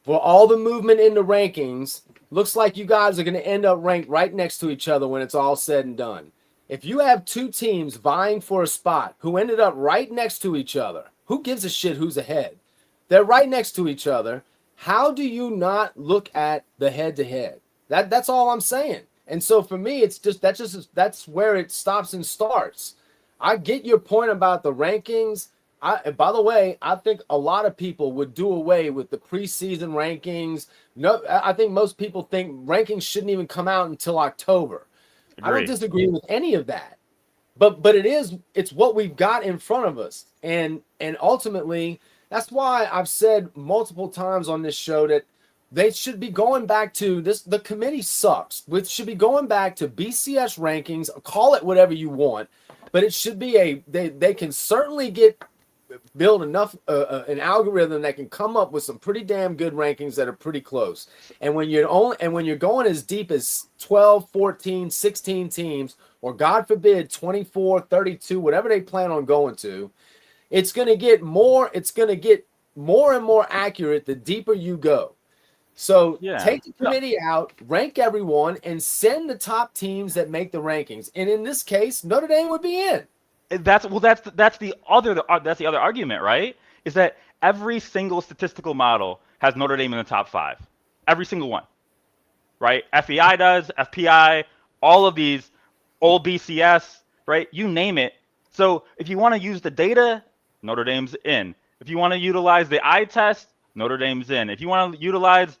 for all the movement in the rankings, looks like you guys are going to end up ranked right next to each other when it's all said and done. If you have 2 teams vying for a spot who ended up right next to each other, who gives a shit who's ahead? They're right next to each other. How do you not look at the head-to-head? That's all I'm saying. And so for me, that's where it stops and starts. I get your point about the rankings. By the way, I think a lot of people would do away with the preseason rankings. No, I think most people think rankings shouldn't even come out until October. Agreed. I don't disagree with any of that. But it's what we've got in front of us. And ultimately, that's why I've said multiple times on this show that they should be going back to this. The committee sucks. Which should be going back to BCS rankings. Call it whatever you want. But it should be they can certainly build enough an algorithm that can come up with some pretty damn good rankings that are pretty close. And when you're going as deep as 12, 14, 16 teams, or God forbid 24, 32, whatever they plan on going to, it's going to get more and more accurate the deeper you go. So take the committee out, rank everyone, and send the top teams that make the rankings. And in this case, Notre Dame would be in. That's the other argument, right? Is that every single statistical model has Notre Dame in the top 5, every single one, right? FEI does, FPI, all of these old BCS, right? You name it. So if you want to use the data, Notre Dame's in. If you want to utilize the eye test, Notre Dame's in. If you want to utilize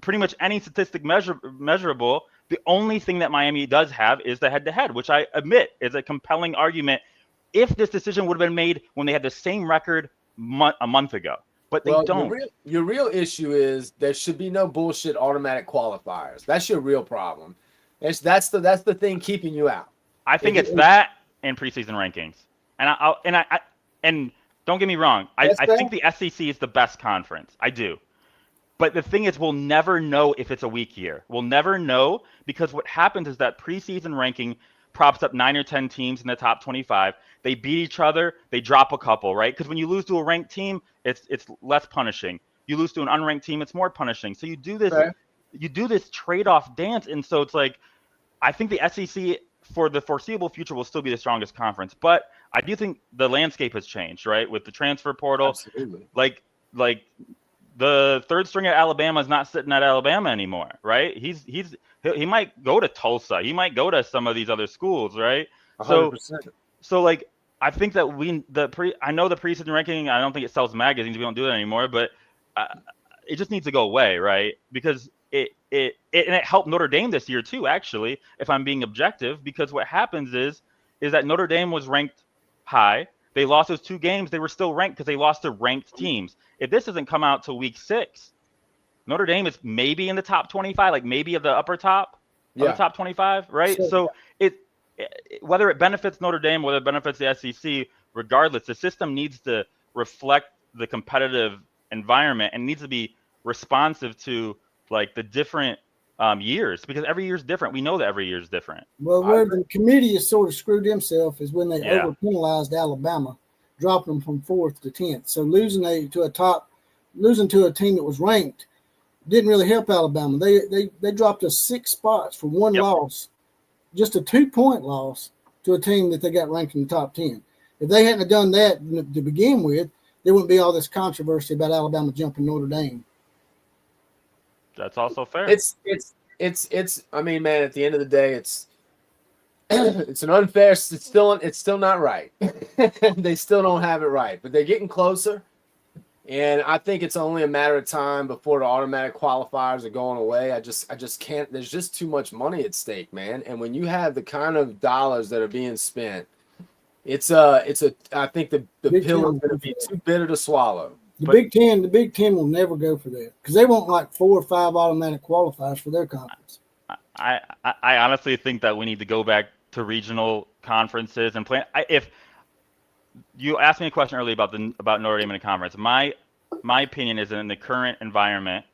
pretty much any statistic measurable, the only thing that Miami does have is the head-to-head, which I admit is a compelling argument if this decision would have been made when they had the same record a month ago. But they don't. Your real issue is there should be no bullshit automatic qualifiers. That's your real problem. That's the thing keeping you out. I think it's that and preseason rankings. And don't get me wrong. I think the SEC is the best conference. I do. But the thing is, we'll never know if it's a weak year. We'll never know because what happens is that preseason ranking props up 9 or 10 teams in the top 25. They beat each other. They drop a couple, right? Because when you lose to a ranked team, it's less punishing. You lose to an unranked team, it's more punishing. So you do this, trade-off dance, and so it's like, I think the SEC for the foreseeable future will still be the strongest conference, but I do think the landscape has changed, right? With the transfer portal, Absolutely. like the third string at Alabama is not sitting at Alabama anymore, right? He might go to Tulsa, he might go to some of these other schools, right? 100%. So like I think that I know the preseason ranking. I don't think it sells magazines. We don't do that anymore, but it just needs to go away, right? Because it helped Notre Dame this year too, actually, if I'm being objective, because what happens is that Notre Dame was ranked high. They lost those 2 games. They were still ranked because they lost to ranked teams. If this doesn't come out till week 6, Notre Dame is maybe in the top 25, like maybe of the upper top, of the top 25, right? So whether it benefits Notre Dame, whether it benefits the SEC, regardless, the system needs to reflect the competitive environment and needs to be responsive to like the different years, because every year is different. We know that every year is different. Well, where the committee has sort of screwed themselves is when they over penalized Alabama, dropping them from 4th to 10th. So losing to a team that was ranked didn't really help Alabama. They dropped us 6 spots for one loss, just a 2-point loss to a team that they got ranked in the top 10. If they hadn't have done that to begin with, there wouldn't be all this controversy about Alabama jumping Notre Dame. That's also fair. It's I mean, man, at the end of the day, it's an unfair. It's still not right. They still don't have it right, but they're getting closer. And I think it's only a matter of time before the automatic qualifiers are going away. I just can't. There's just too much money at stake, man. And when you have the kind of dollars that are being spent, I think the pill is going to be too bitter to swallow. The Big Ten will never go for that because they want like 4 or 5 automatic qualifiers for their conference. I honestly think that we need to go back to regional conferences and play. If you asked me a question earlier about Notre Dame in a conference, my opinion is that in the current environment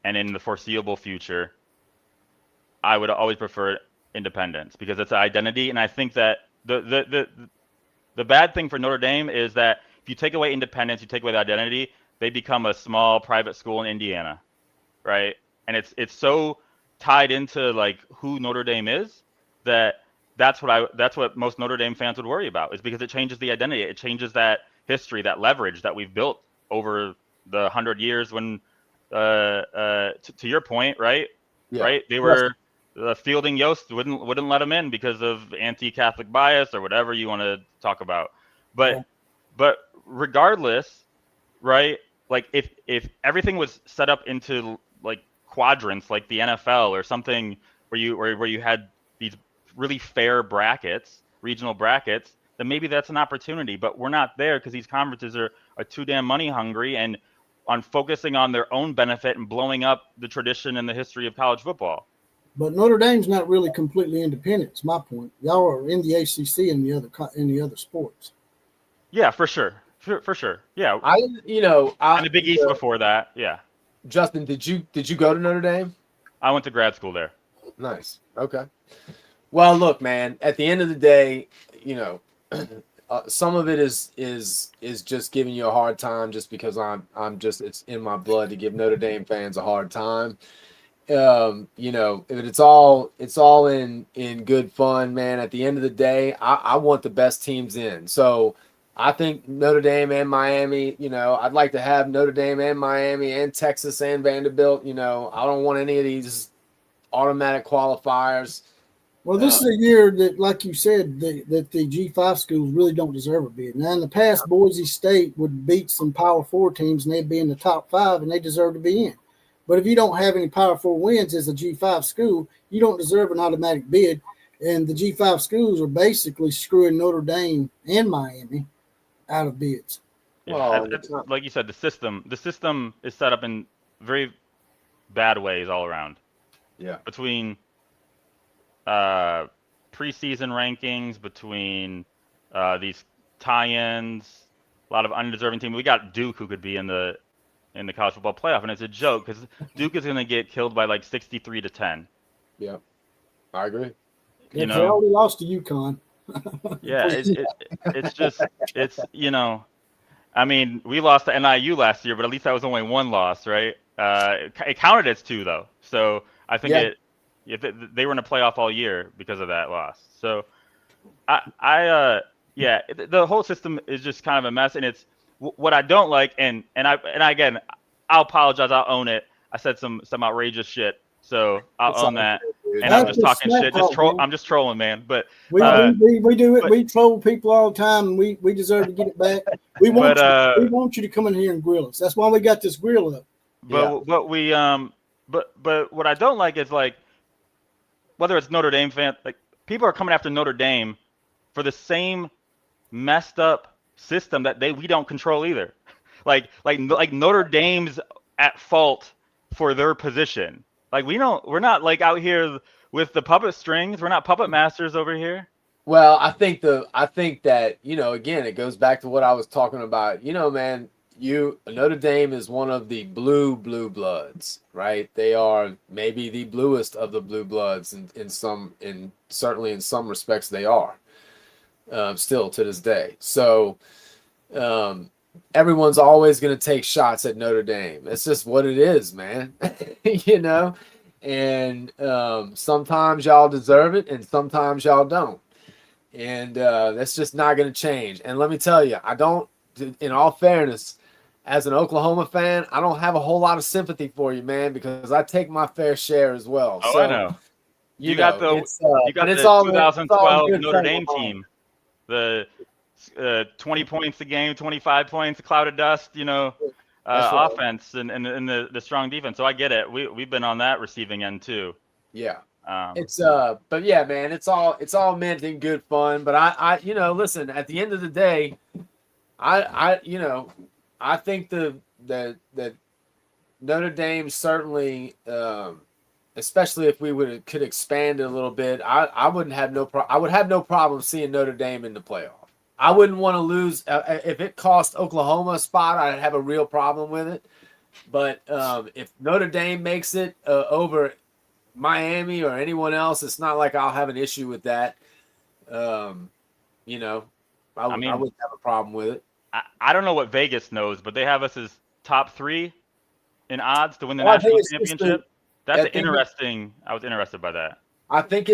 and in the foreseeable future, I would always prefer independence because it's an identity, and I think that the bad thing for Notre Dame is that if you take away independence, you take away the identity, they become a small private school in Indiana, right? And it's so tied into like who Notre Dame is that's what most Notre Dame fans would worry about, is because it changes the identity, it changes that history, that leverage that we've built over the 100 years. When to your point, right? Yeah. Right? They were Fielding Yost wouldn't let them in because of anti-Catholic bias or whatever you want to talk about, but regardless, right? Like if everything was set up into like quadrants, like the NFL or something, where you had these really fair brackets, regional brackets, then maybe that's an opportunity. But we're not there because these conferences are too damn money hungry and on focusing on their own benefit and blowing up the tradition and the history of college football. But Notre Dame's not really completely independent. It's my point. Y'all are in the ACC and the other sports. Yeah, for sure. For sure. Yeah. And the Big East before that. Yeah. Justin, did you go to Notre Dame? I went to grad school there. Nice. Okay. Well, look, man, at the end of the day, some of it is just giving you a hard time just because it's in my blood to give Notre Dame fans a hard time. It's all in good fun, man. At the end of the day, I want the best teams in. So I think Notre Dame and Miami, I'd like to have Notre Dame and Miami and Texas and Vanderbilt. I don't want any of these automatic qualifiers. Well, this is a year that, like you said, that the G5 schools really don't deserve a bid. Now, in the past, Boise State would beat some Power 4 teams, and they'd be in the top 5, and they deserve to be in. But if you don't have any Power 4 wins as a G5 school, you don't deserve an automatic bid. And the G5 schools are basically screwing Notre Dame and Miami out of bids. Yeah, Well, like you said, the system is set up in very bad ways all around. Yeah. Between preseason rankings, between these tie-ins, a lot of undeserving teams. We got Duke, who could be in the college football playoff, and it's a joke because Duke is going to get killed by like 63-10. Yeah, I agree. They already lost to UConn. Yeah, it's I mean, we lost to NIU last year, but at least that was only one loss, right? It counted as 2 though, so I think they were in a playoff all year because of that loss. So the whole system is just kind of a mess, and it's what I don't like. And again, I'll apologize. I'll own it. I said some outrageous shit, so I'll own that. And I'm just talking shit. I'm just trolling, man. But we do it. We troll people all the time, and we deserve to get it back. We want you to come in here and grill us. That's why we got this grill up. But what I don't like is, like, whether it's Notre Dame fans, like, people are coming after Notre Dame for the same messed up system that we don't control either. like Notre Dame's at fault for their position. Like, we're not like out here with the puppet strings. We're not puppet masters over here. Well, I think that, again, it goes back to what I was talking about. Man, Notre Dame is one of the blue bloods, right? They are maybe the bluest of the blue bloods certainly in some respects they are, still to this day. So, everyone's always going to take shots at Notre Dame. It's just what it is, man. And sometimes y'all deserve it and sometimes y'all don't. And that's just not going to change. And let me tell you, in all fairness, as an Oklahoma fan, I don't have a whole lot of sympathy for you, man, because I take my fair share as well. Oh, so, I know. You got the 2012 Notre Dame team. The 20 points a game, 25 points, a cloud of dust, offense and the strong defense. So I get it. We've been on that receiving end too. Yeah. But yeah, man, it's all meant in good fun. But I listen, at the end of the day, I think that Notre Dame certainly, especially if we could expand it a little bit, I would have no problem seeing Notre Dame in the playoff. I wouldn't want to lose if it cost Oklahoma a spot. I'd have a real problem with it. But if Notre Dame makes it over Miami or anyone else, it's not like I'll have an issue with that. I wouldn't have a problem with it. I don't know what Vegas knows, but they have us as top 3 in odds to win the national championship. That's interesting. I was interested by that. I think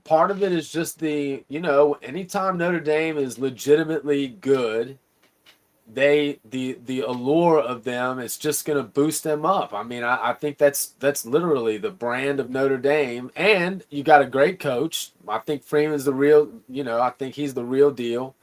part of it is just anytime Notre Dame is legitimately good, the allure of them is just going to boost them up. I mean, I think that's literally the brand of Notre Dame, and you got a great coach. I think Freeman's the real. I think he's the real deal.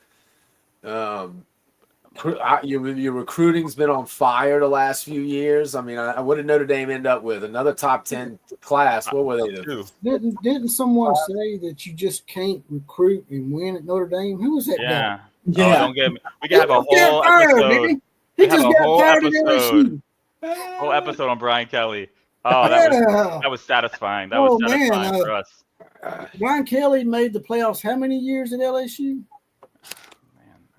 Your recruiting's been on fire the last few years. I mean, what did Notre Dame end up with? Another top 10 class. What were they? Didn't someone say that you just can't recruit and win at Notre Dame? Who was that guy? Yeah. Don't get me. We can have a whole episode. He just got fired at LSU. Whole episode on Brian Kelly. Oh, that was satisfying. That was satisfying for us. Brian Kelly made the playoffs how many years at LSU?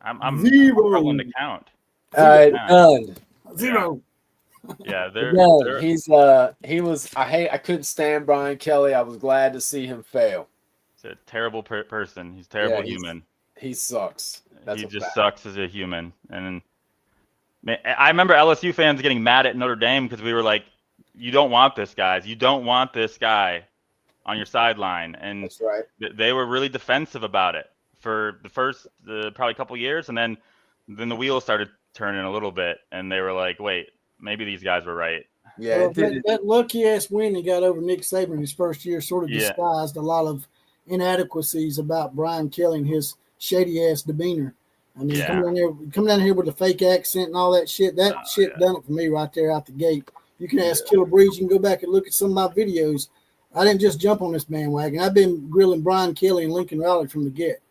I'm struggling to count. None. Zero. Yeah, he was. I couldn't stand Brian Kelly. I was glad to see him fail. He's a terrible person. He's a terrible human. He sucks. He just sucks as a human. And man, I remember LSU fans getting mad at Notre Dame because we were like, "You don't want this, guys. You don't want this guy on your sideline." And that's right. They were really defensive about it for the first probably a couple years, and then the wheels started turning a little bit, and they were like, "Wait, maybe these guys were right." Yeah, it did. That lucky ass win he got over Nick Saban in his first year sort of Yeah. disguised a lot of inadequacies about Brian Kelly and his shady ass demeanor. I mean, Yeah. coming down here with a fake accent and all that shit. That shit done it for me right there out the gate. You can ask Killer Breeze. You can go back and look at some of my videos. I didn't just jump on this bandwagon. I've been grilling Brian Kelly and Lincoln Riley from the get.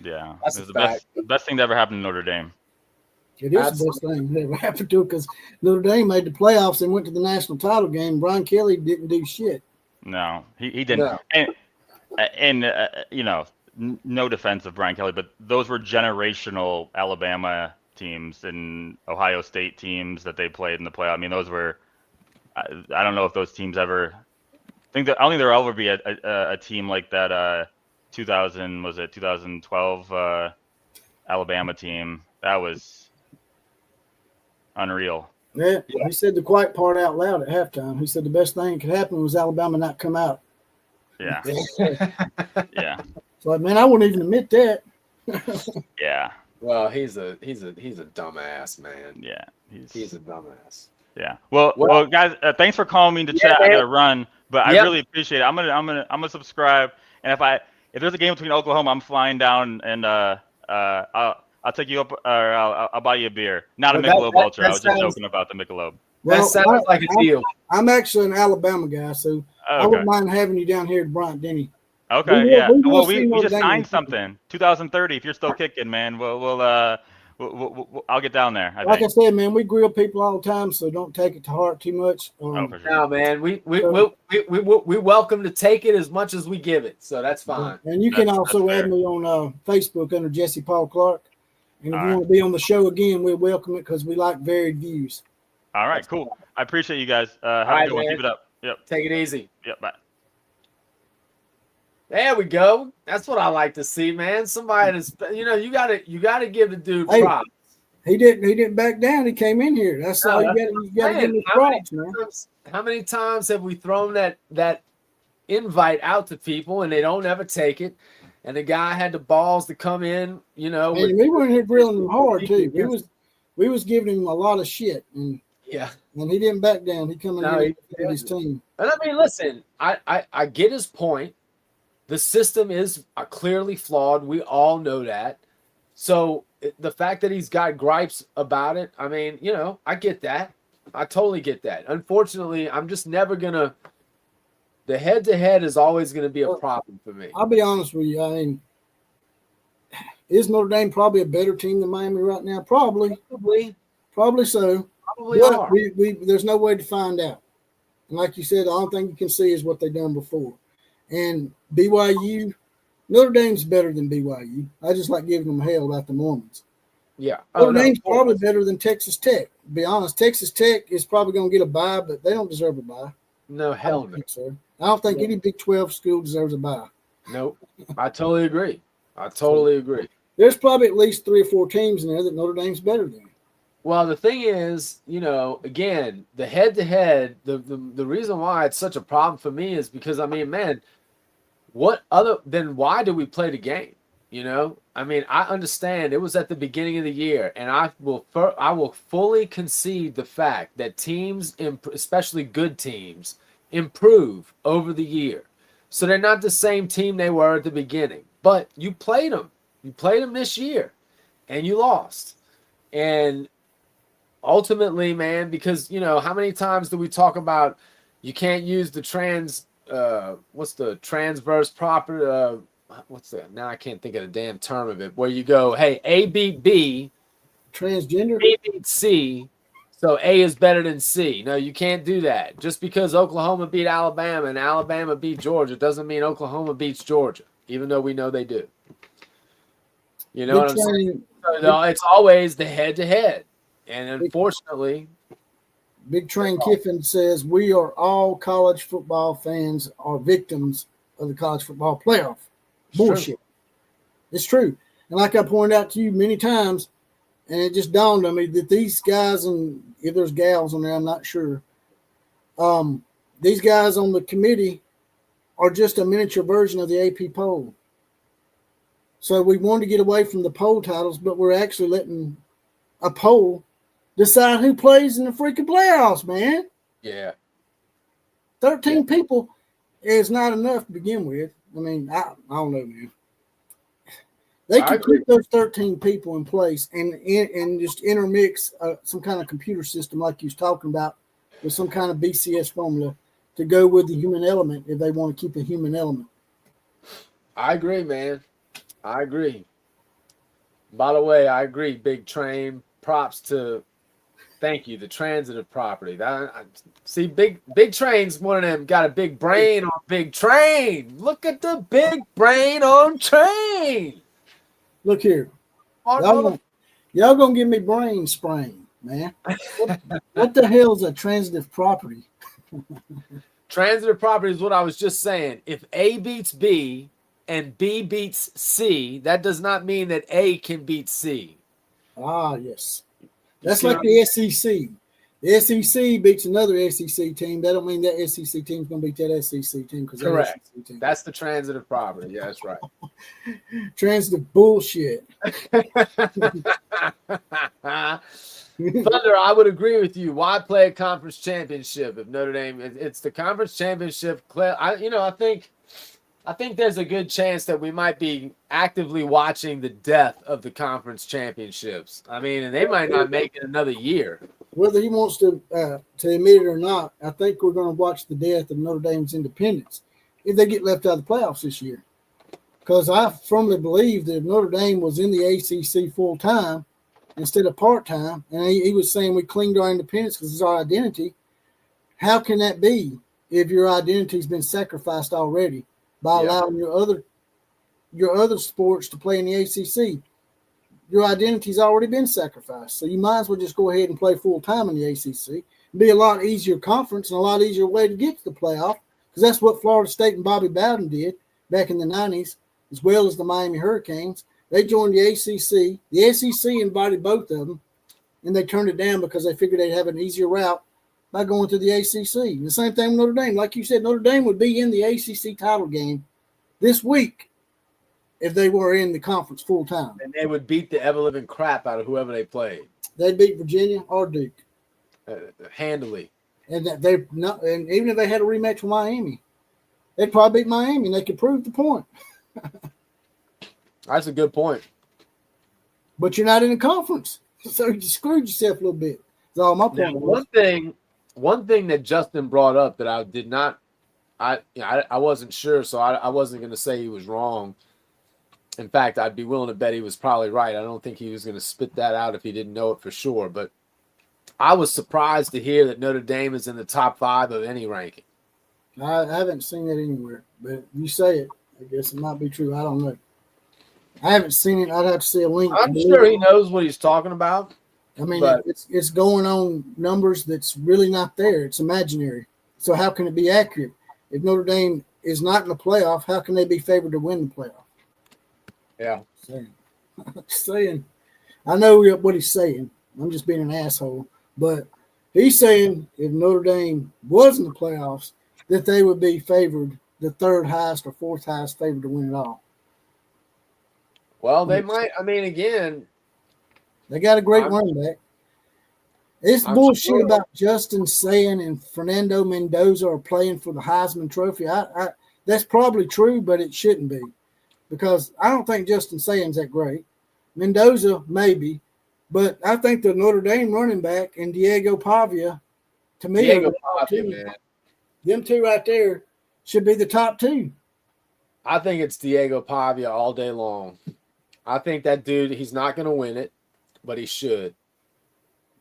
Yeah, That's it was a the best thing that ever happened to Notre Dame. It is the best thing that ever happened to it because Notre Dame made the playoffs and went to the national title game. Brian Kelly didn't do shit. No, he didn't. No. And you know, no defense of Brian Kelly, but those were generational Alabama teams and Ohio State teams that they played in the playoff. I mean, those were. I don't know if those teams ever. I don't think there'll ever be a team like that. 2012 Alabama team. That was unreal. Yeah, he said the quiet part out loud at halftime. He said the best thing that could happen was Alabama not come out. Yeah. Yeah. So, man, I wouldn't even admit that. Yeah. Well, he's a dumbass, man. Yeah. He's a dumbass. Yeah. Well, guys, thanks for calling me to chat. Man. I gotta run, but I really appreciate it. I'm gonna subscribe, and if there's a game between Oklahoma, I'm flying down, and I'll take you up, or I'll buy you a beer. Not a Michelob Ultra. I was just joking about the Michelob. That sounds like a deal. I'm actually an Alabama guy, so I wouldn't mind having you down here at Bryant Denny. Okay, we yeah. will Well, see we Notre just Dame. signed something. 2030. If you're still kicking, man, we'll I'll get down there. I said, man, we grill people all the time, so don't take it to heart too much. For sure. No, man, we welcome to take it as much as we give it, so that's fine. And you can also that's add me on Facebook under Jesse Paul Clark. And if All you right. want to be on the show again, we'll welcome it because we like varied views. All right, cool. I appreciate you guys. Have right, a good one. man. Keep it up. Yep. Take it easy. Yep. Bye. There we go. That's what I like to see, man. Somebody that's, you gotta give the dude Hey, props. He didn't back down. He came in here. That's all you got. You got to give him props, man. How many times have we thrown that invite out to people and they don't ever take it? And the guy had the balls to come in, And we were in here grilling him hard too. We was giving him a lot of shit, and he didn't back down. He come in here with his team. And I mean, listen, I get his point. The system is clearly flawed. We all know that. So the fact that he's got gripes about it, I mean, I get that. I totally get that. Unfortunately, I'm just never gonna. The head-to-head is always going to be a problem for me. I'll be honest with you. I mean, is Notre Dame probably a better team than Miami right now? Probably so. Probably But are. there's no way to find out. And like you said, the only thing you can see is what they've done before. And BYU, Notre Dame's better than BYU. I just like giving them hell about the Mormons. Yeah. Notre Dame's probably better than Texas Tech. To be honest, Texas Tech is probably going to get a bye, but they don't deserve a bye. No, hell no. I think so. I don't think any Big 12 school deserves a bye. Nope. I totally agree. There's probably at least 3 or 4 teams in there that Notre Dame's better than. Well, the thing is, again, the head-to-head, the reason why it's such a problem for me is because, I mean, man, why do we play the game? I mean, I understand it was at the beginning of the year, and I will fully concede the fact that teams, especially good teams, improve over the year. So they're not the same team they were at the beginning. But you played them. You played them this year, and you lost. And ultimately, man, because, how many times do we talk about you can't use the what's the transverse property? Now I can't think of the damn term of it, where you go, hey, A beat B. Transgender? A beat C. So A is better than C. No, you can't do that. Just because Oklahoma beat Alabama and Alabama beat Georgia doesn't mean Oklahoma beats Georgia, even though we know they do. You know what I'm saying? So, it's always the head-to-head. And unfortunately... Big Train Kiffin says, we are all college football fans are victims of the college football playoff. Bullshit. It's true. And like I pointed out to you many times, and it just dawned on me that these guys, and if there's gals on there, I'm not sure. These guys on the committee are just a miniature version of the AP poll. So we wanted to get away from the poll titles, but we're actually letting a poll decide who plays in the freaking playoffs, man. Yeah. 13 people is not enough to begin with. I mean, I don't know, man. They could keep those 13 people in place and just intermix some kind of computer system like you was talking about with some kind of BCS formula to go with the human element if they want to keep a human element. I agree, man. I agree. By the way, I agree. Big Train. Props to, thank you, the transitive property. See, big Train's one of them. Got a big brain on Big Train. Look at the big brain on Train. Look here, y'all gonna give me brain sprain, man. What the hell is a transitive property? Transitive property is what I was just saying. If A beats B and B beats C, that does not mean that A can beat C. Ah, yes. That's like the SEC. The SEC beats another SEC team. That don't mean that SEC team's going to beat that SEC team. Correct. That's the transitive property. Yeah, that's right. Transitive bullshit. Thunder, I would agree with you. Why play a conference championship if Notre Dame? It's the conference championship. I think there's a good chance that we might be actively watching the death of the conference championships. I mean, and they might not make it another year. Whether he wants to admit it or not, I think we're going to watch the death of Notre Dame's independence if they get left out of the playoffs this year. Because I firmly believe that if Notre Dame was in the ACC full time instead of part time, and he was saying we cling to our independence because it's our identity, how can that be if your identity's been sacrificed already by allowing your other sports to play in the ACC? Your identity's already been sacrificed. So you might as well just go ahead and play full time in the ACC. It'd be a lot easier conference and a lot easier way to get to the playoff because that's what Florida State and Bobby Bowden did back in the 90s, as well as the Miami Hurricanes. They joined the ACC. The SEC invited both of them, and they turned it down because they figured they'd have an easier route by going to the ACC. And the same thing with Notre Dame. Like you said, Notre Dame would be in the ACC title game this week if they were in the conference full time. And they would beat the ever-living crap out of whoever they played. They'd beat Virginia or Duke. Handily. And and even if they had a rematch with Miami, they'd probably beat Miami and they could prove the point. That's a good point. But you're not in the conference. So you screwed yourself a little bit. That's all my point was. One thing that Justin brought up that I did not I wasn't sure, so I wasn't going to say he was wrong. In fact, I'd be willing to bet he was probably right. I don't think he was going to spit that out if he didn't know it for sure. But I was surprised to hear that Notre Dame is in the top 5 of any ranking. I haven't seen it anywhere, but you say it. I guess it might be true. I don't know. I haven't seen it. I'd have to see a link. I'm sure he knows what he's talking about. I mean, it's going on numbers that's really not there. It's imaginary. So how can it be accurate? If Notre Dame is not in the playoff, how can they be favored to win the playoff? Yeah. Saying. I know what he's saying. I'm just being an asshole. But he's saying if Notre Dame was in the playoffs, that they would be favored, the third highest or fourth highest favored to win it all. Well, they might. I mean, again, they got a great running back. This bullshit about Justin Saying and Fernando Mendoza are playing for the Heisman Trophy. That's probably true, but it shouldn't be. Because I don't think Justin Saying's that great. Mendoza, maybe. But I think the Notre Dame running back and Diego Pavia, to me, man. Them two right there should be the top 2. I think it's Diego Pavia all day long. I think that dude, he's not going to win it, but he should.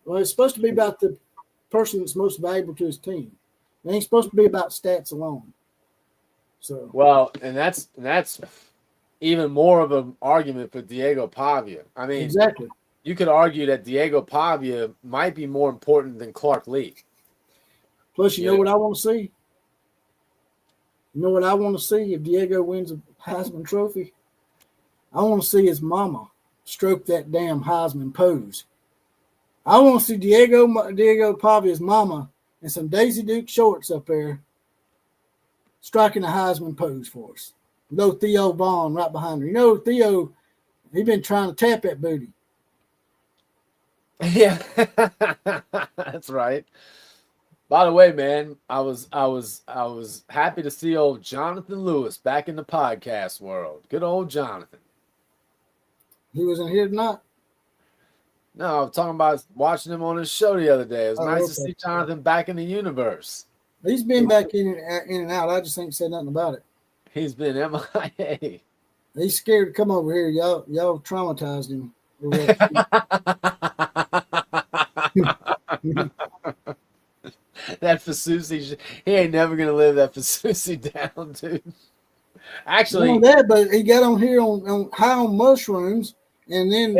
Well, it's supposed to be about the person that's most valuable to his team. It ain't supposed to be about stats alone. So well, and that's even more of an argument for Diego Pavia. I mean, exactly. You could argue that Diego Pavia might be more important than Clark Lee. Plus, you know what I want to see? You know what I want to see if Diego wins a Heisman Trophy? I want to see his mama stroke that damn Heisman pose. I want to see Diego Pavia's mama in some Daisy Duke shorts up there striking a Heisman pose for us. No Theo Vaughn right behind her. You know, Theo, he been trying to tap that booty. Yeah, that's right. By the way, man, I was happy to see old Jonathan Lewis back in the podcast world. Good old Jonathan. He wasn't here tonight. No, I'm talking about watching him on his show the other day. It was nice to Okay. see Jonathan back in the universe. He's been back in and out. I just ain't said nothing about it. He's been MIA. He's scared to come over here. Y'all traumatized him. That Fasusi, he ain't never gonna live that Fasusi down, dude. Actually, that, but he got on here on high on mushrooms, and then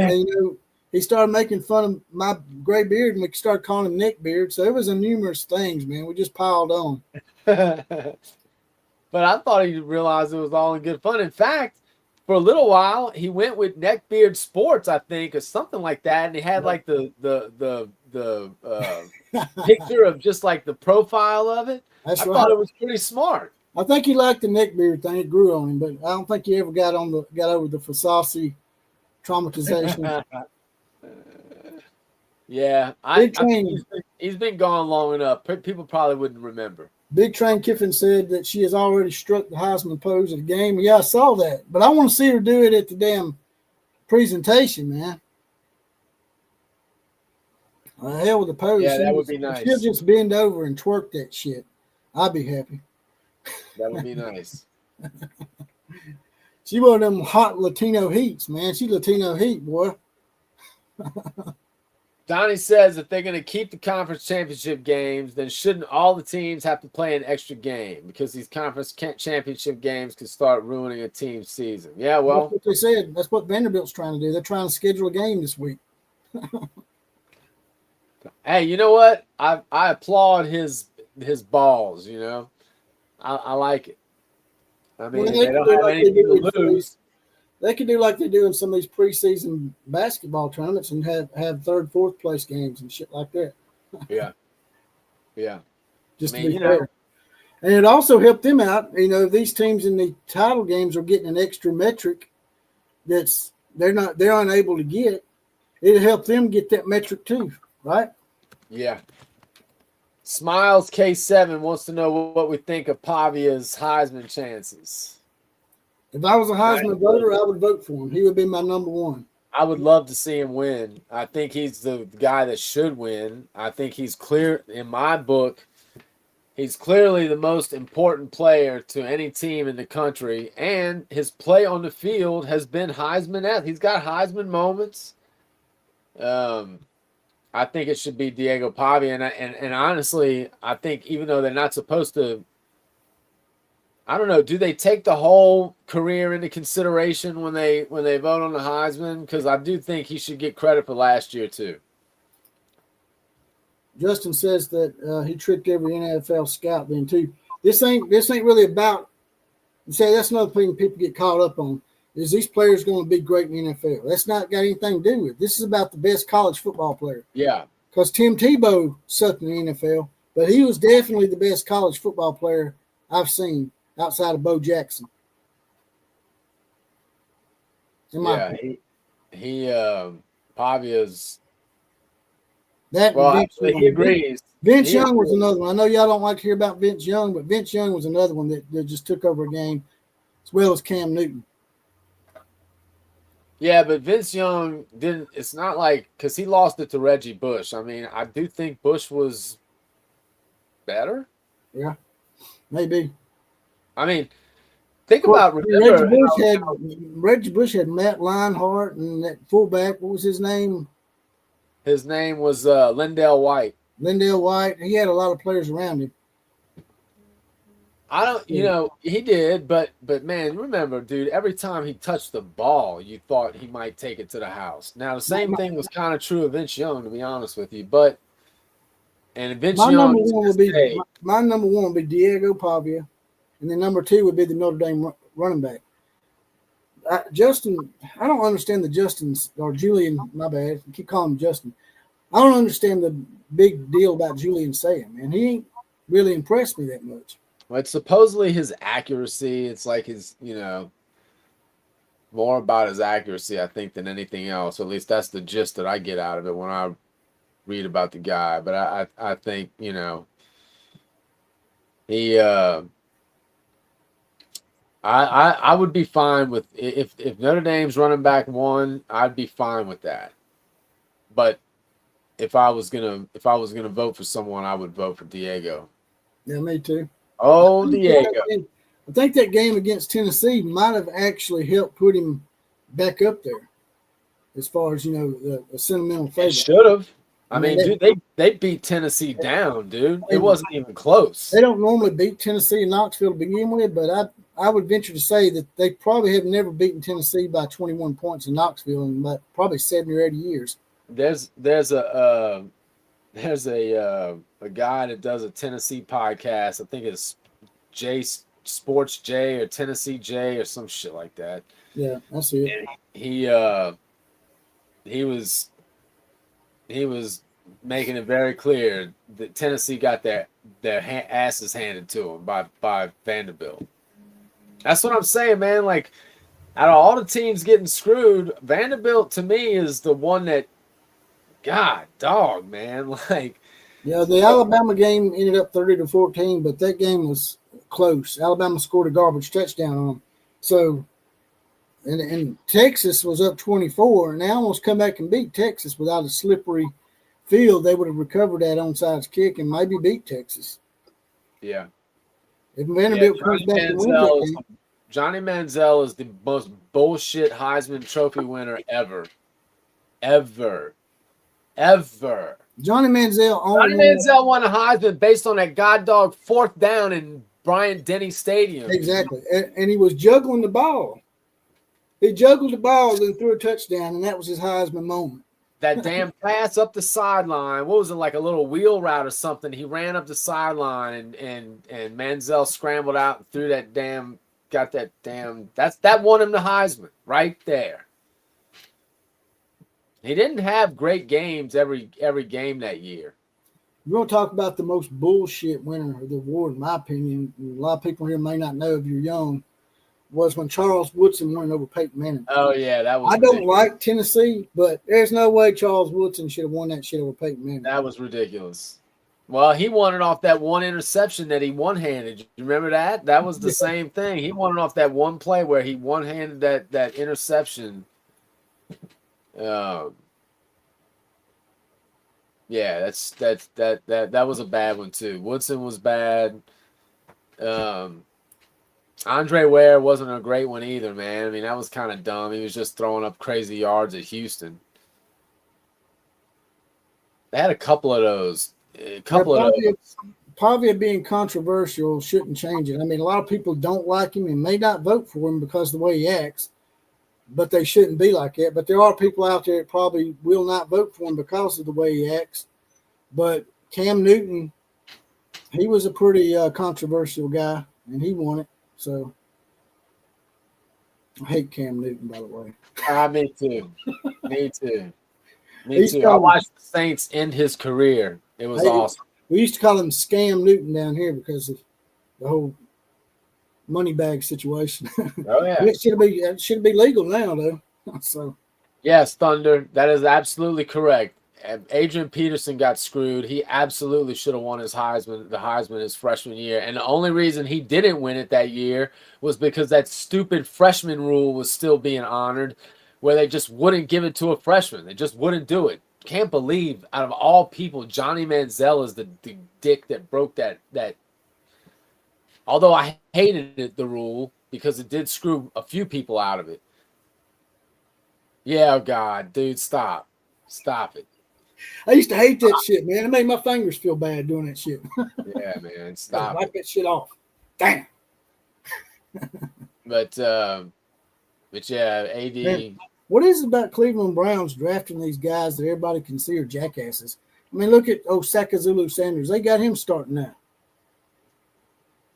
he started making fun of my gray beard, and we started calling him Nick Beard. So it was a numerous things, man. We just piled on. But I thought he realized it was all in good fun. In fact, for a little while, he went with Neckbeard Sports, I think, or something like that, and he had like the picture of just like the profile of it. I thought it was pretty smart. I think he liked the neck beard thing. It grew on him, but I don't think he ever got over the Fasasi traumatization. Yeah, I think he's been gone long enough. People probably wouldn't remember. Big Train Kiffin said that she has already struck the Heisman pose of the game. Yeah, I saw that, but I want to see her do it at the damn presentation, man. Hell with the pose. Yeah, that would be nice. She'll just bend over and twerk that shit. I'd be happy. That would be nice. She one of them hot Latino heats, man. She Latino heat, boy. Donnie says if they're going to keep the conference championship games, then shouldn't all the teams have to play an extra game? Because these conference championship games could start ruining a team's season. Yeah, well. That's what they said. That's what Vanderbilt's trying to do. They're trying to schedule a game this week. Hey, you know what? I applaud his balls, you know. I like it. I mean, they don't have anything to lose. They could do like they do in some of these preseason basketball tournaments and have third, fourth place games and shit like that. Yeah. Yeah. Just to be fair. And it also helped them out. You know, these teams in the title games are getting an extra metric that's they're unable to get. It'll help them get that metric too, right? Yeah. Smiles K7 wants to know what we think of Pavia's Heisman chances. If I was a Heisman voter, I would vote for him. He would be my number one. I would love to see him win. I think he's the guy that should win. I think he's clear, in my book, he's clearly the most important player to any team in the country. And his play on the field has been Heisman. He's got Heisman moments. I think it should be Diego Pavia. And honestly, I think even though they're not supposed to, I don't know, do they take the whole career into consideration when they vote on the Heisman? Because I do think he should get credit for last year too. Justin says that he tricked every NFL scout then too. This ain't really about. Say that's another thing people get caught up on. Is these players going to be great in the NFL? That's not got anything to do with it. This is about the best college football player. Yeah. Because Tim Tebow sucked in the NFL, but he was definitely the best college football player I've seen outside of Bo Jackson. Yeah, he Pavia's. That well, actually, he agrees. Vince Young was another one. I know y'all don't like to hear about Vince Young, but Vince Young was another one that just took over a game, as well as Cam Newton. Yeah, but Vince Young didn't. It's not like because he lost it to Reggie Bush. I mean, I do think Bush was better. Yeah, maybe. I mean, think about Reggie Bush had Matt Leinart and that fullback. What was his name? His name was Lindell White. Lindell White. He had a lot of players around him. I don't, you know, he did, but man, remember, dude, every time he touched the ball, you thought he might take it to the house. Now, the same thing was kind of true of Vince Young, to be honest with you, but Vince Young. My number one would be Diego Pavia, and then number two would be the Notre Dame running back. Justin, I don't understand the Justins or Julian. My bad, I keep calling him Justin. I don't understand the big deal about Julian saying, man. He ain't really impressed me that much. Well, it's supposedly his accuracy. It's like his, you know, more about his accuracy, I think, than anything else. At least that's the gist that I get out of it when I read about the guy. But I think, you know, He I would be fine with if Notre Dame's running back won, I'd be fine with that. But if I was gonna vote for someone, I would vote for Diego. Yeah, me too. Oh, Diego. I think that game against Tennessee might have actually helped put him back up there, as far as the sentimental favorite. Should have. I mean, they, dude, they beat Tennessee down, dude. It wasn't even close. They don't normally beat Tennessee and Knoxville to begin with, but I would venture to say that they probably have never beaten Tennessee by 21 points in Knoxville in about probably 70 or 80 years. There's a guy that does a Tennessee podcast. I think it's Sports J or Tennessee J or some shit like that. Yeah, that's it. And he was making it very clear that Tennessee got their asses handed to them by Vanderbilt. That's what I'm saying, man. Like, out of all the teams getting screwed, Vanderbilt to me is the one that, God, dog, man. Like, yeah, the Alabama game ended up 30-14, but that game was close. Alabama scored a garbage touchdown on them. So, and Texas was up 24, and they almost come back and beat Texas without a slippery field. They would have recovered that onside kick and maybe beat Texas. Yeah. If Vanderbilt comes back and wins that game. Johnny Manziel is the most bullshit Heisman Trophy winner ever. Ever. Johnny Manziel won a Heisman based on that goddog fourth down in Bryant-Denny Stadium. Exactly. And he was juggling the ball. He juggled the ball and threw a touchdown, and that was his Heisman moment. That damn pass up the sideline. What was it, like a little wheel route or something? He ran up the sideline and Manziel scrambled out and threw that damn, got that damn, that won him the Heisman right there. He didn't have great games every game that year. We're going to talk about the most bullshit winner of the award, in my opinion. A lot of people here may not know if you're young. Was when Charles Woodson won over Peyton Manning. Oh, yeah, that was ridiculous. Don't like Tennessee, but there's no way Charles Woodson should have won that shit over Peyton Manning. That was ridiculous. Well, he won it off that one interception that he one-handed. You remember that? That was the same thing. He won it off that one play where he one-handed that interception. Yeah, that was a bad one too. Woodson was bad. Andre Ware wasn't a great one either, man. I mean, that was kind of dumb. He was just throwing up crazy yards at Houston. They had a couple of those. Pavia being controversial shouldn't change it. I mean, a lot of people don't like him and may not vote for him because of the way he acts, but they shouldn't be like that. But there are people out there that probably will not vote for him because of the way he acts. But Cam Newton, he was a pretty controversial guy, and he won it. So I hate Cam Newton, by the way. Me too. Me too. I watched the Saints end his career. It was awesome. We used to call him Scam Newton down here because of the whole money bag situation. Oh yeah. It should be legal now though. So yes, Thunder. That is absolutely correct. Adrian Peterson got screwed. He absolutely should have won the Heisman his freshman year. And the only reason he didn't win it that year was because that stupid freshman rule was still being honored, where they just wouldn't give it to a freshman. They just wouldn't do it. Can't believe, out of all people, Johnny Manziel is the dick that broke that. Although I hated the rule because it did screw a few people out of it. Yeah, oh God, dude, stop it. I used to hate that shit, man. It made my fingers feel bad doing that shit. Yeah, man, stop. Wipe that shit off. Damn. But yeah, AD. Man, what is it about Cleveland Browns drafting these guys that everybody consider jackasses? I mean, look at Sakazulu Sanders. They got him starting now.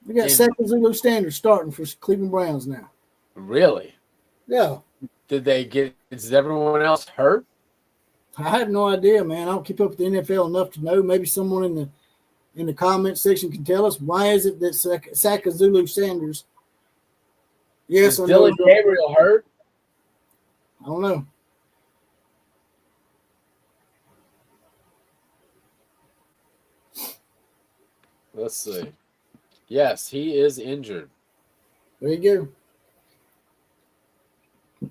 They got Sakazulu Sanders starting for Cleveland Browns now. Really? Yeah. Is everyone else hurt? I have no idea, man. I don't keep up with the NFL enough to know. Maybe someone in the comment section can tell us why is it that Sakazulu Sanders? Yes, is Dylan Gabriel hurt? I don't know. Let's see. Yes, he is injured. There you go.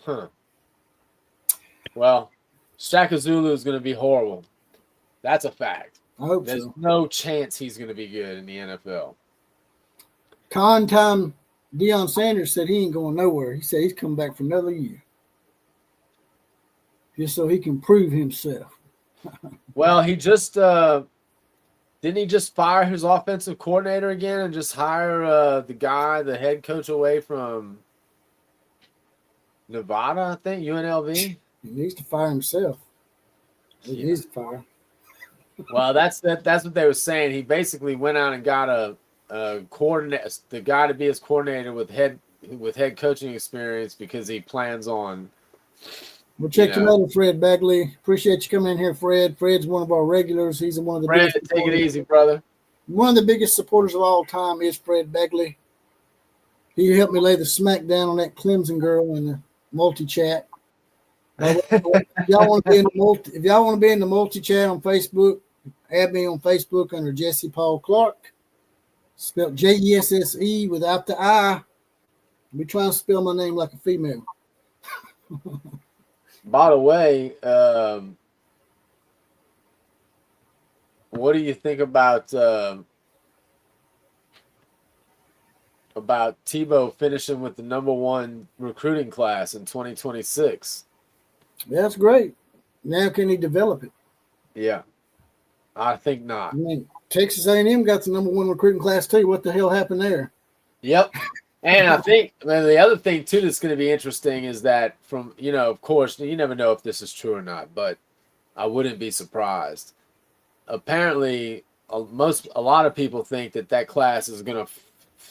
Huh. Well, Shaka Zulu is going to be horrible. That's a fact. I hope There's so. no chance he's going to be good in the NFL. Time Deion Sanders said he ain't going nowhere. He said he's coming back for another year. Just so he can prove himself. Well, he just didn't he just fire his offensive coordinator again and just hire the head coach away from Nevada, I think, UNLV? He needs to fire himself. He needs to fire. Well, that's what they were saying. He basically went out and got a coordinator, the guy to be his coordinator with head coaching experience because he plans on. We'll check you later, Fred Bagley. Appreciate you coming in here, Fred. Fred's one of our regulars. He's one of the Fred, biggest. take it easy, brother. One of the biggest supporters of all time is Fred Bagley. He helped me lay the smack down on that Clemson girl in the multi-chat. If y'all want to be in the multi-chat on Facebook, add me on Facebook under Jesse Paul Clark. Spelled Jesse without the I. Be trying to spell my name like a female. By the way, what do you think about Tebow finishing with the #1 recruiting class in 2026? That's great. Now can he develop it? Yeah, I think not. I mean, Texas A&M got the #1 recruiting class too. What the hell happened there? Yep. And I think the other thing, too, that's going to be interesting is that from, of course, you never know if this is true or not, but I wouldn't be surprised. Apparently, a lot of people think that class is going to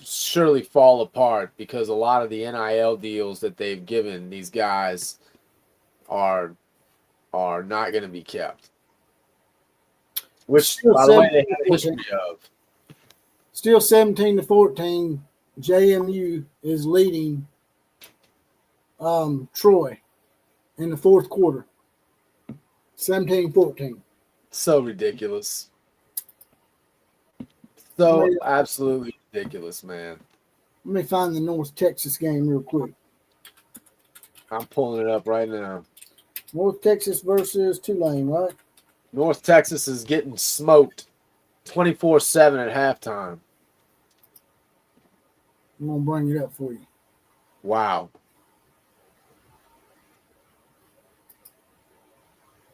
surely fall apart because a lot of the NIL deals that they've given these guys are not going to be kept. Which, by the way, they have a history of. Still 17-14. JMU is leading Troy in the fourth quarter. 17-14. So ridiculous. So absolutely ridiculous, man. Let me find the North Texas game real quick. I'm pulling it up right now. North Texas versus Tulane, right? North Texas is getting smoked 24-7 at halftime. I'm going to bring it up for you. Wow.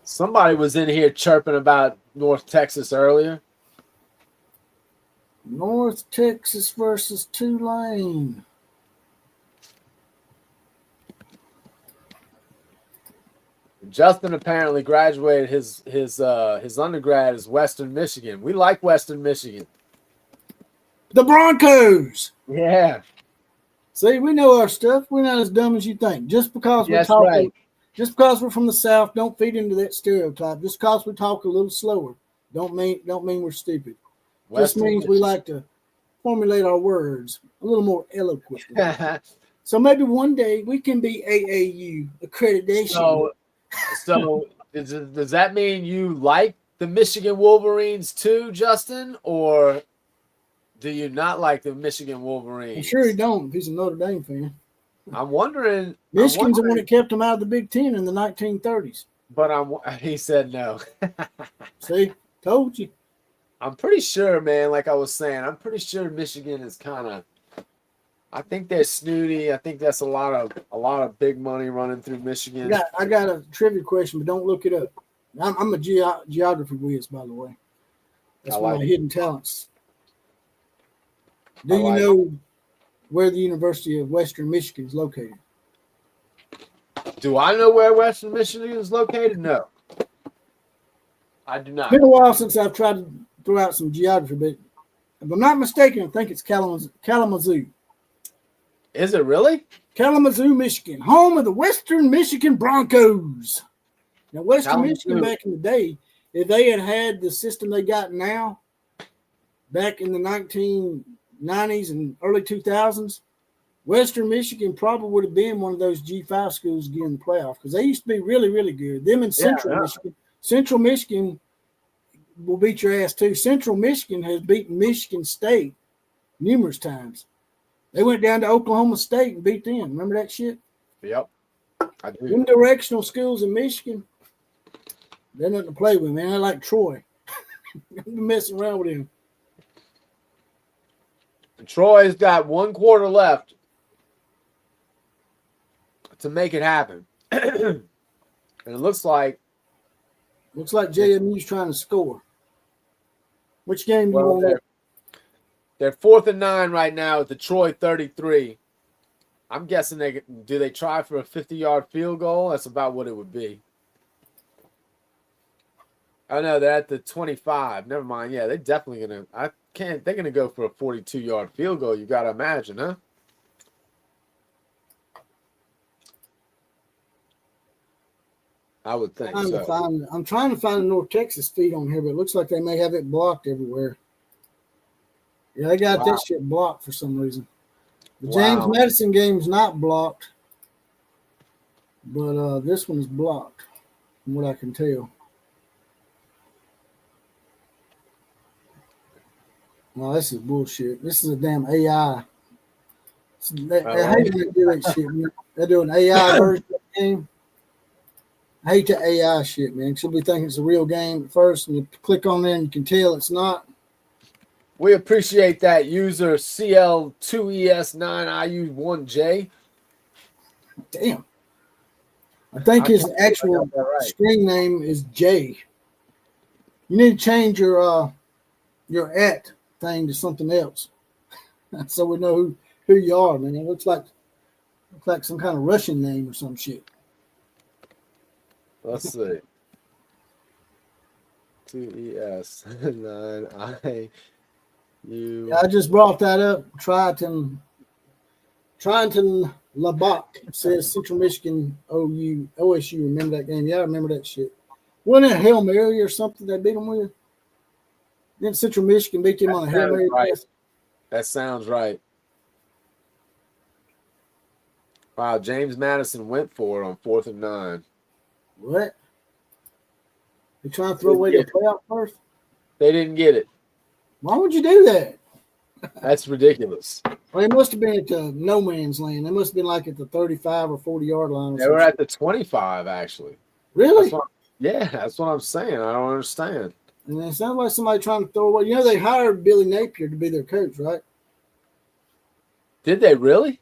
Somebody was in here chirping about North Texas earlier. North Texas versus Tulane. Justin apparently graduated his undergrad is Western Michigan. We like Western Michigan. The Broncos. Yeah. See, we know our stuff. We're not as dumb as you think. Just because we're from the South, don't feed into that stereotype. Just because we talk a little slower, don't mean we're stupid. Just means we like to formulate our words a little more eloquently. So maybe one day we can be AAU accreditation. So does that mean you like the Michigan Wolverines too, Justin, or do you not like the Michigan Wolverines? I'm sure he don't if he's a Notre Dame fan. I'm wondering. Michigan's the one that kept him out of the Big Ten in the 1930s. But he said no. See, told you. I'm pretty sure, man, like I was saying, I'm pretty sure Michigan is kind of, I think they're snooty. I think that's a lot of big money running through Michigan. I got a trivia question, but don't look it up. I'm a geography whiz, by the way. That's one of my hidden talents. Do you know where the University of Western Michigan is located? Do I know where Western Michigan is located? No. I do not. It's been a while since I've tried to throw out some geography, but if I'm not mistaken, I think it's Kalamazoo. Is it really? Kalamazoo, Michigan, home of the Western Michigan Broncos. Now, Western Michigan back in the day, if they had the system they got now, back in the 1990s and early 2000s, Western Michigan probably would have been one of those G5 schools to get in the playoff because they used to be really, really good. Them in Central Michigan. Central Michigan will beat your ass too. Central Michigan has beaten Michigan State numerous times. They went down to Oklahoma State and beat them. Remember that shit? Yep. I do. Them directional schools in Michigan, they're nothing to play with, man. They're like Troy. I've been messing around with him. Troy's got 1 quarter left to make it happen. And it looks like JMU's trying to score. Which game do you want to? They're 4th and 9 right now at the Troy 33. I'm guessing do they try for a 50-yard field goal? That's about what it would be. Oh no, they're at the 25. Never mind. Yeah, they're definitely they're gonna go for a 42-yard field goal. You gotta imagine, huh? I would think so. I'm trying to find a North Texas feed on here, but it looks like they may have it blocked everywhere. Yeah, they got that shit blocked for some reason. The James Madison game's not blocked, but this one is blocked, from what I can tell. No, this is bullshit. This is a damn AI. I hate when they do that shit, man. They're doing AI version of the game. I hate the AI shit, man. She'll be thinking it's a real game at first, and you click on there and you can tell it's not. We appreciate that user CL2ES9IU1J. Damn. I think his actual screen name is J. You need to change your at thing to something else, so we know who you are, man. It looks like some kind of Russian name or some shit. Let's see. 2ES9IU. Yeah, I just brought that up. Triton Labak says Central Michigan OSU. Remember that game? Yeah, I remember that shit. Wasn't it a Hail Mary or something they beat them with? Then Central Michigan beat them on a Hail Mary pass. That sounds right. Wow, James Madison went for it on 4th and 9. What? They trying to throw away the playoff first? They didn't get it. Why would you do that? That's ridiculous. Well, they must have been at the no man's land. They must have been like at the 35 or 40-yard line. They were at the 25, actually. Really? That's what I'm saying. I don't understand. And it sounds like somebody trying to throw away. You know, they hired Billy Napier to be their coach, right? Did they really?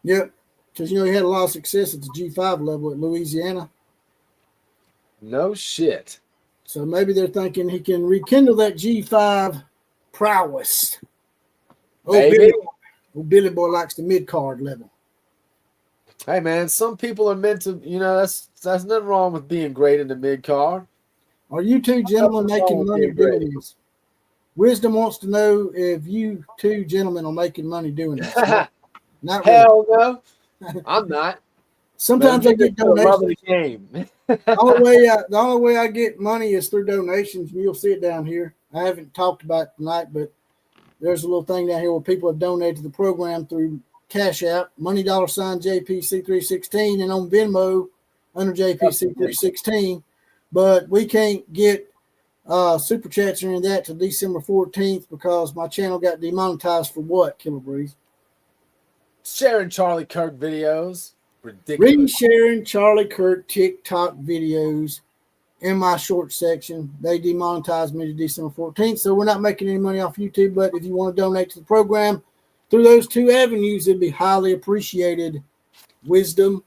Yep. Because, he had a lot of success at the G5 level at Louisiana. No shit. So maybe they're thinking he can rekindle that G5 prowess. Billy Boy likes the mid-card level. Hey, man, some people are meant to, that's nothing wrong with being great in the mid-card. Are you two gentlemen making money doing this? Wisdom wants to know if you two gentlemen are making money doing this. Not really. Hell no. I'm not. Sometimes I get donations. Game. The only way I get money is through donations, and you'll see it down here. I haven't talked about it tonight, but there's a little thing down here where people have donated to the program through Cash App, money $JPC316, and on Venmo under JPC316. But we can't get super chats or any of that till December 14th because my channel got demonetized for what, Killer Breeze? Sharing Charlie Kirk videos. Ridiculous. Resharing Charlie Kirk TikTok videos in my short section. They demonetized me to December 14th, so we're not making any money off YouTube. But if you want to donate to the program through those two avenues, it'd be highly appreciated. Wisdom.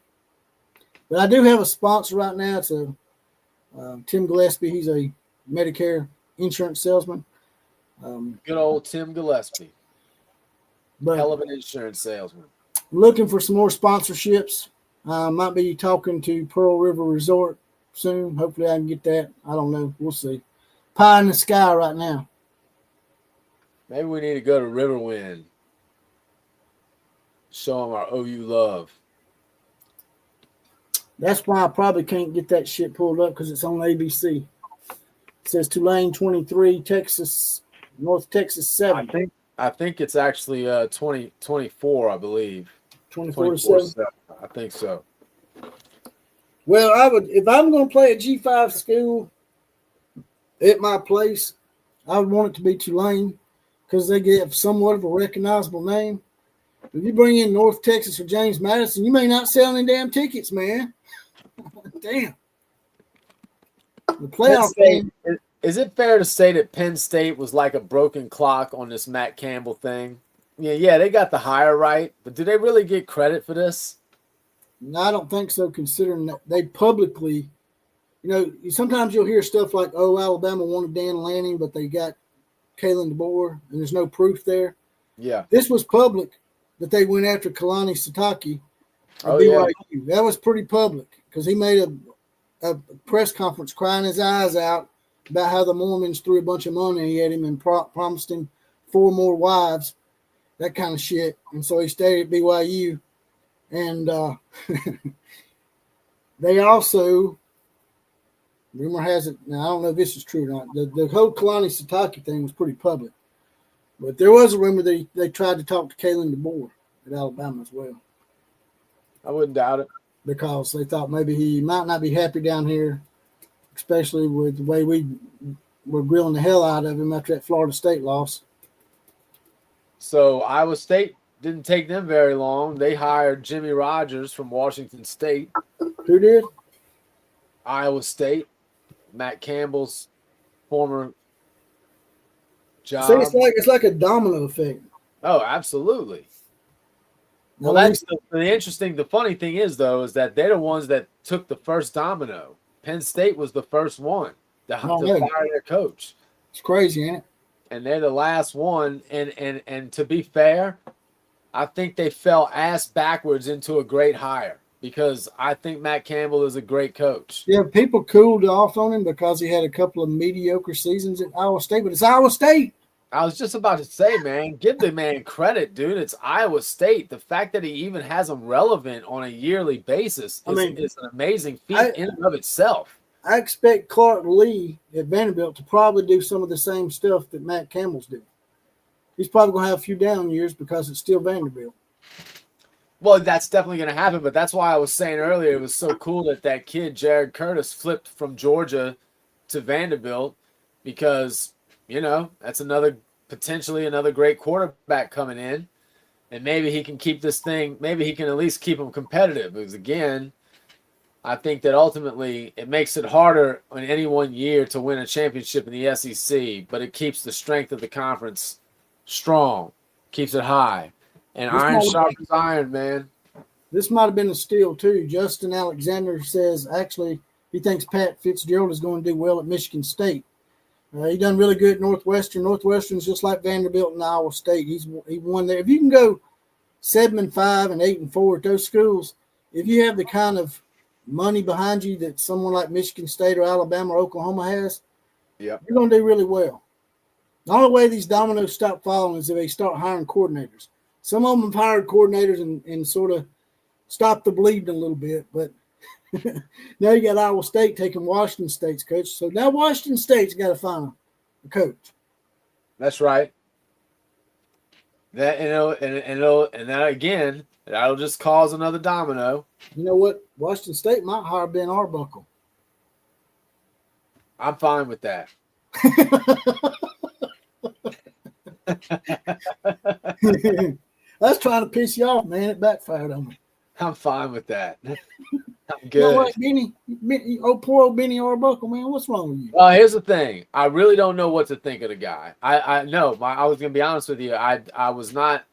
But I do have a sponsor right now. It's Tim Gillespie. He's a Medicare insurance salesman. Good old Tim Gillespie. Hell of an insurance salesman. Looking for some more sponsorships. Might be talking to Pearl River Resort soon. Hopefully I can get that. I don't know. We'll see. Pie in the sky right now. Maybe we need to go to Riverwind. Show them our OU love. That's why I probably can't get that shit pulled up because it's on ABC. It says Tulane 23, Texas, North Texas 7. I think it's actually 2024, I believe. 24/7. I think so. Well, if I'm going to play a G5 school, at my place, I would want it to be Tulane because they give somewhat of a recognizable name. If you bring in North Texas or James Madison, you may not sell any damn tickets, man. Damn. The playoff game. Is it fair to say that Penn State was like a broken clock on this Matt Campbell thing? Yeah, they got the hire right, but do they really get credit for this? No, I don't think so, considering that they publicly, sometimes you'll hear stuff like, oh, Alabama wanted Dan Lanning, but they got Kalen DeBoer, and there's no proof there. Yeah. This was public that they went after Kalani Sitake at BYU. Yeah. That was pretty public because he made a press conference crying his eyes out about how the Mormons threw a bunch of money at him and promised him 4 more wives, that kind of shit. And so he stayed at BYU. And they also, rumor has it, now I don't know if this is true or not, the whole Kalani Sitake thing was pretty public. But there was a rumor that they tried to talk to Kalen DeBoer at Alabama as well. I wouldn't doubt it. Because they thought maybe he might not be happy down here, especially with the way we were grilling the hell out of him after that Florida State loss. So Iowa State didn't take them very long. They hired Jimmy Rogers from Washington State. Who did? Iowa State. Matt Campbell's former job. See, it's like a domino effect. Oh, absolutely. Well, that's the funny thing is, though, is that they're the ones that took the first domino. Penn State was the first one to fire their coach. It's crazy, ain't it? And they're the last one. And to be fair, I think they fell ass backwards into a great hire because I think Matt Campbell is a great coach. Yeah, people cooled off on him because he had a couple of mediocre seasons at Iowa State, but it's Iowa State. I was just about to say, man, give the man credit, dude. It's Iowa State. The fact that he even has them relevant on a yearly basis is an amazing feat in and of itself. I expect Clark Lee at Vanderbilt to probably do some of the same stuff that Matt Campbell's doing. He's probably going to have a few down years because it's still Vanderbilt. Well, that's definitely going to happen, but that's why I was saying earlier it was so cool that kid, Jared Curtis, flipped from Georgia to Vanderbilt because – that's potentially another great quarterback coming in. And maybe he can keep this thing, maybe he can at least keep them competitive. Because, again, I think that ultimately it makes it harder in any one year to win a championship in the SEC, but it keeps the strength of the conference strong, keeps it high. And iron sharpens iron, man. This might have been a steal, too. Justin Alexander says, actually, he thinks Pat Fitzgerald is going to do well at Michigan State. He done really good at Northwestern. Northwestern's just like Vanderbilt and Iowa State. He won there. If you can go 7-5 and 8-4 at those schools, if you have the kind of money behind you that someone like Michigan State or Alabama or Oklahoma has, you're going to do really well. The only way these dominoes stop falling is if they start hiring coordinators. Some of them have hired coordinators and sort of stopped the bleeding a little bit, but now you got Iowa State taking Washington State's coach. So now Washington State's got to find a coach. That's right. That and that again, that'll just cause another domino. You know what? Washington State might hire Ben Arbuckle. I'm fine with that. I was trying to piss you off, man. It backfired on me. I'm fine with that. I'm good. You know what, Benny? Poor old Benny Arbuckle, man. What's wrong with you? Well, here's the thing. I really don't know what to think of the guy. I was gonna be honest with you. I was not.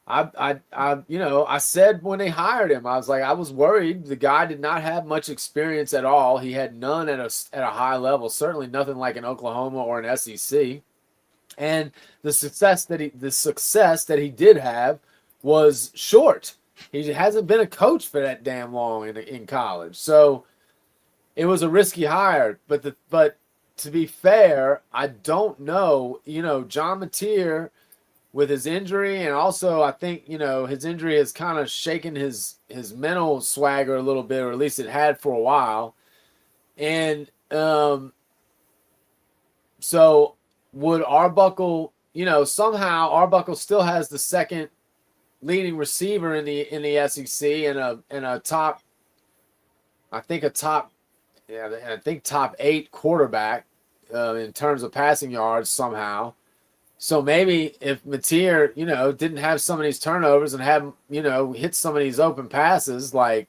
I said when they hired him, I was like, I was worried. The guy did not have much experience at all. He had none at a high level. Certainly nothing like an Oklahoma or an SEC. And the success that he did have was short. He hasn't been a coach for that damn long in college. So it was a risky hire. But to be fair, I don't know. John Mateer with his injury, and also I think, his injury has kind of shaken his mental swagger a little bit, or at least it had for a while. And so would Arbuckle, somehow Arbuckle still has the second leading receiver in the SEC and a top 8 quarterback. in terms of passing yards somehow. So maybe if Mateer, didn't have some of these turnovers and had, hit some of these open passes, like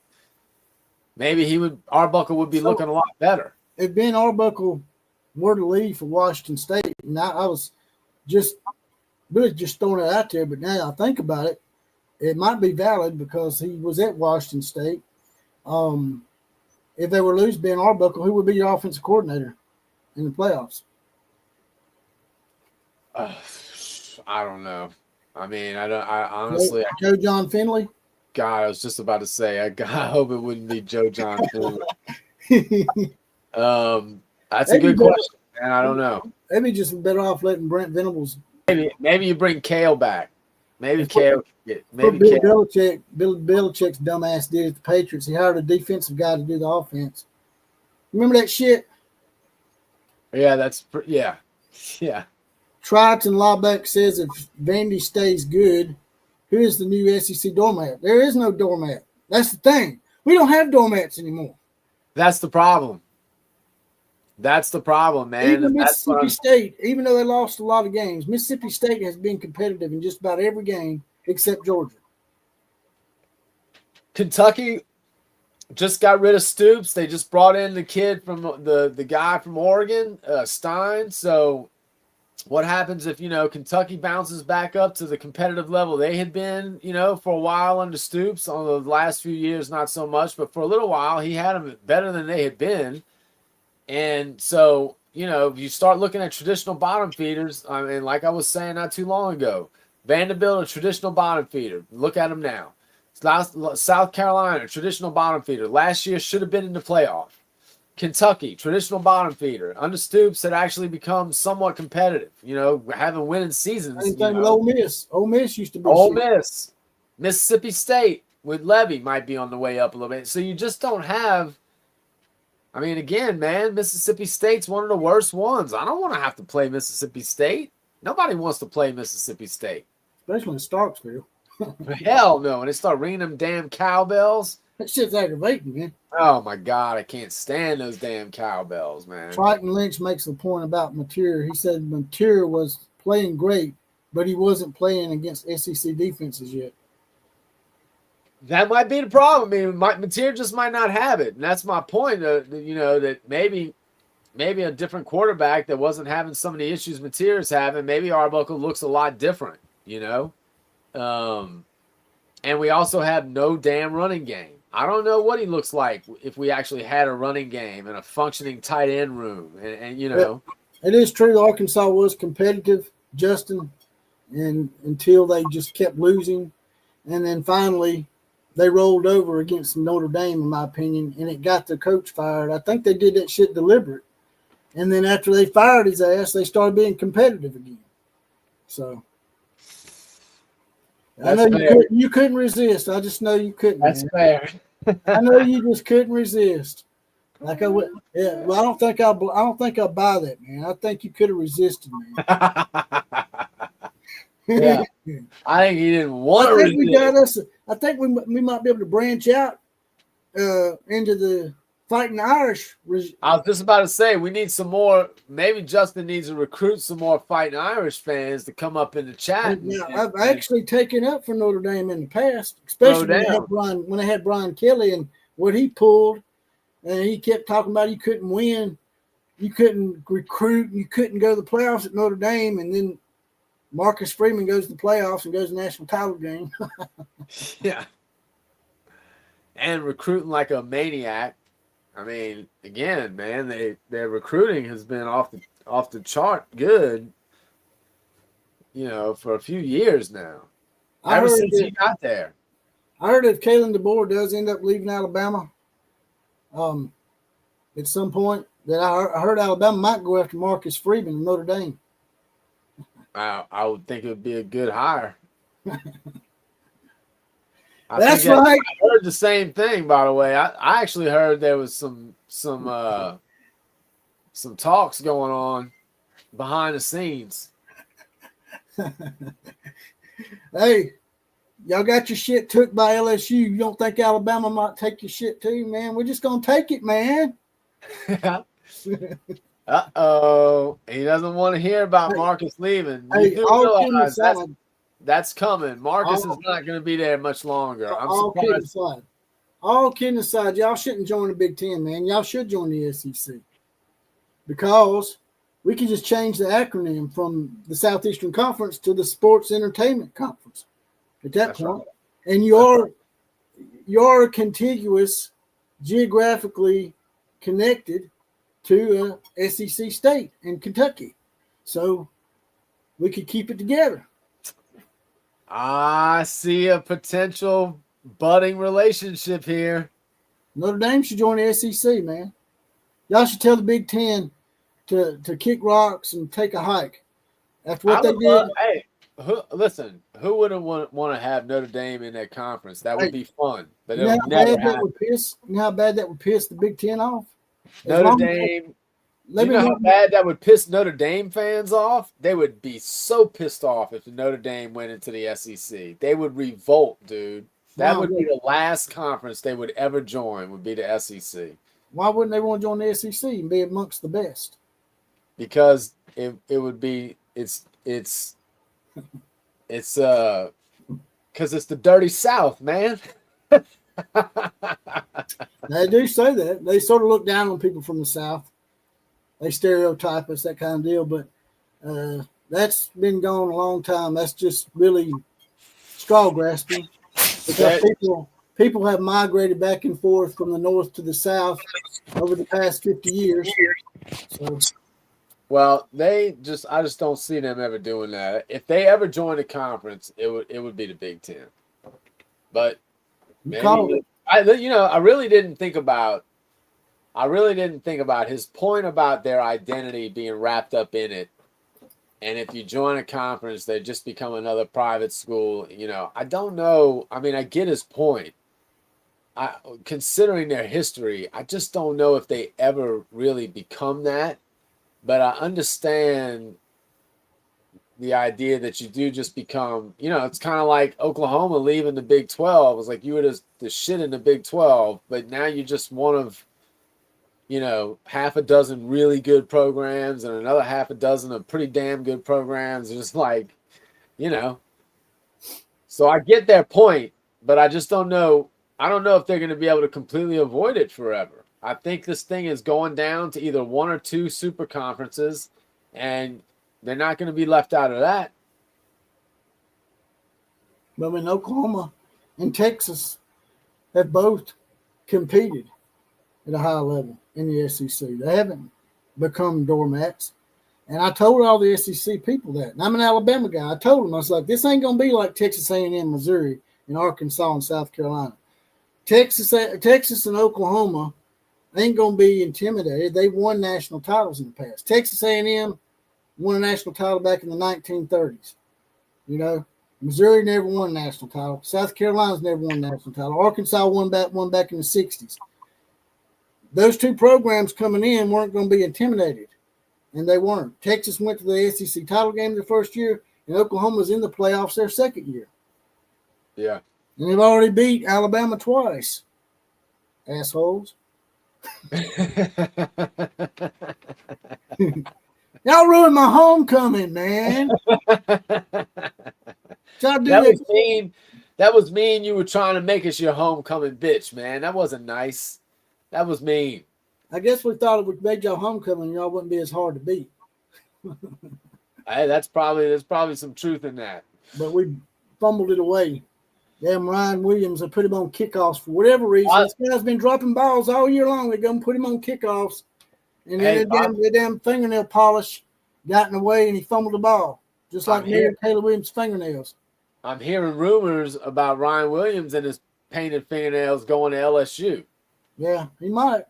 maybe Arbuckle would be looking a lot better. If Ben Arbuckle were to leave for Washington State, and I was just really just throwing it out there, but now I think about it, it might be valid because he was at Washington State. If they were to lose Ben Arbuckle, who would be your offensive coordinator in the playoffs? I don't know. I mean, I honestly. Joe John Finley? God, I was just about to say, I hope it wouldn't be Joe John Finley. That's a good question, man. I don't know. Maybe just better off letting Brent Venables. Maybe you bring Kale back. Maybe Kale. Maybe Bill Belichick's dumbass did at the Patriots. He hired a defensive guy to do the offense. Remember that shit? Yeah, yeah. Triton Laubeck says if Vandy stays good, who is the new SEC doormat? There is no doormat. That's the thing. We don't have doormats anymore. That's the problem. That's the problem, man. Even Mississippi State, even though they lost a lot of games, Mississippi State has been competitive in just about every game except Georgia. Kentucky just got rid of Stoops. They just brought in the kid from the guy from Oregon, Stein. So what happens if, Kentucky bounces back up to the competitive level they had been, for a while under Stoops? On the last few years, not so much, but for a little while, he had them better than they had been. And so, if you start looking at traditional bottom feeders, I mean, like I was saying not too long ago, Vanderbilt, a traditional bottom feeder. Look at them now. South Carolina, traditional bottom feeder. Last year should have been in the playoff. Kentucky, traditional bottom feeder. Under Stoops had actually become somewhat competitive, having winning seasons. Same thing with Ole Miss. Ole Miss used to be Ole Miss. Mississippi State with Levy might be on the way up a little bit. So you just don't have, I mean, again, man, Mississippi State's one of the worst ones. I don't want to have to play Mississippi State. Nobody wants to play Mississippi State. Especially in Starksville. Hell no. And they start ringing them damn cowbells. That shit's aggravating, man. Oh, my God. I can't stand those damn cowbells, man. Triton Lynch makes a point about Mateer. He said Mateer was playing great, but he wasn't playing against SEC defenses yet. That might be the problem. I mean, Mateer just might not have it. And that's my point, that maybe a different quarterback that wasn't having some of the issues Mateer is having, maybe Arbuckle looks a lot different, And we also have no damn running game. I don't know what he looks like if we actually had a running game and a functioning tight end room. And It is true Arkansas was competitive, Justin, and until they just kept losing. And then finally they rolled over against Notre Dame, in my opinion, and it got the coach fired. I think they did that shit deliberate. And then after they fired his ass, they started being competitive again. So that's I know you couldn't resist. I just know you couldn't. That's man. fair. I know you just couldn't resist. Like I would, yeah. Well, I don't think I'll buy that, man. I think you could have resisted, man. Yeah. I think he didn't want to resist. I think we might be able to branch out into the Fighting Irish. I was just about to say we need some more. Maybe Justin needs to recruit some more Fighting Irish fans to come up in the chat. Now, I've actually taken up for Notre Dame in the past, especially when they had Brian Kelly and what he pulled, and he kept talking about you couldn't win, you couldn't recruit, you couldn't go to the playoffs at Notre Dame, and then Marcus Freeman goes to the playoffs and goes to the national title game. Yeah, and recruiting like a maniac. I mean, again, man, their recruiting has been off the chart good, for a few years now. Ever since he got there. I heard if Kalen DeBoer does end up leaving Alabama, at some point, that I heard Alabama might go after Marcus Freeman in Notre Dame. I would think it would be a good hire. That's right. I heard the same thing, by the way. I actually heard there was some talks going on behind the scenes. Hey, y'all got your shit took by LSU. You don't think Alabama might take your shit too, man? We're just gonna take it, man. Uh-oh. He doesn't want to hear about Hey, Marcus leaving. hey, You do all kidding realize aside, that's coming. Marcus is all, not going to be there much longer. I'm all kidding surprised. aside, all kidding aside, y'all shouldn't join the Big Ten, man. Y'all should join the SEC because we can just change the acronym from the Southeastern Conference to the Sports Entertainment Conference at that That's point. right. And you're contiguous, geographically connected to SEC state in Kentucky. So we could keep it together. I see a potential budding relationship here. Notre Dame should join the SEC, man. Y'all should tell the Big Ten to kick rocks and take a hike. After what they did. Hey, who wouldn't want to have Notre Dame in that conference? That would be fun, but You know it'll never happen. you know how bad that would piss the Big Ten off? Notre Dame. You know how bad that would piss Notre Dame fans off? They would be so pissed off if Notre Dame went into the SEC. They would revolt, dude. That would be the last conference they would ever join, would be the SEC. Why wouldn't they want to join the SEC and be amongst the best? Because it would be it's because it's the dirty South, man. They do say that. They sort of look down on people from the South. They stereotype us, that kind of deal. But that's been going a long time. That's just really straw grasping. Because people have migrated back and forth from the north to the south over the past 50 years. So, well, I just don't see them ever doing that. If they ever join a conference, it would be the Big Ten. But maybe I really didn't think about his point about their identity being wrapped up in it. And if you join a conference, they just become another private school. I don't know. I mean, I get his point. Considering their history, I just don't know if they ever really become that. But I understand the idea that you do just become, it's kind of like Oklahoma leaving the Big 12. It was like you were the shit in the Big 12, but now you're just one of, half a dozen really good programs and another half a dozen of pretty damn good programs. It's just like, So I get their point, but I just don't know. I don't know if they're going to be able to completely avoid it forever. I think this thing is going down to either one or two super conferences, and they're not going to be left out of that. But I mean, Oklahoma and Texas have both competed at a high level in the SEC. They haven't become doormats. And I told all the SEC people that. And I'm an Alabama guy. I told them, I was like, this ain't going to be like Texas A&M, Missouri, and Arkansas and South Carolina. Texas and Oklahoma ain't going to be intimidated. They won national titles in the past. Texas A&M won a national title back in the 1930s. Missouri never won a national title. South Carolina's never won a national title. Arkansas won back in the 60s. Those two programs coming in weren't going to be intimidated, and they weren't. Texas went to the SEC title game their first year, and Oklahoma's in the playoffs their second year. Yeah. And they've already beat Alabama twice. Assholes. Y'all ruined my homecoming, man. That was mean. You were trying to make us your homecoming bitch, man. That wasn't nice. That was mean. I guess we thought if we made y'all homecoming, y'all wouldn't be as hard to beat. Hey, there's probably some truth in that. But we fumbled it away. Damn, Ryan Williams, I put him on kickoffs for whatever reason. This guy's been dropping balls all year long. They're going to put him on kickoffs. And then the damn fingernail polish got in the way and he fumbled the ball. Just like me and Caleb Williams' fingernails. I'm hearing rumors about Ryan Williams and his painted fingernails going to LSU. Yeah, he might.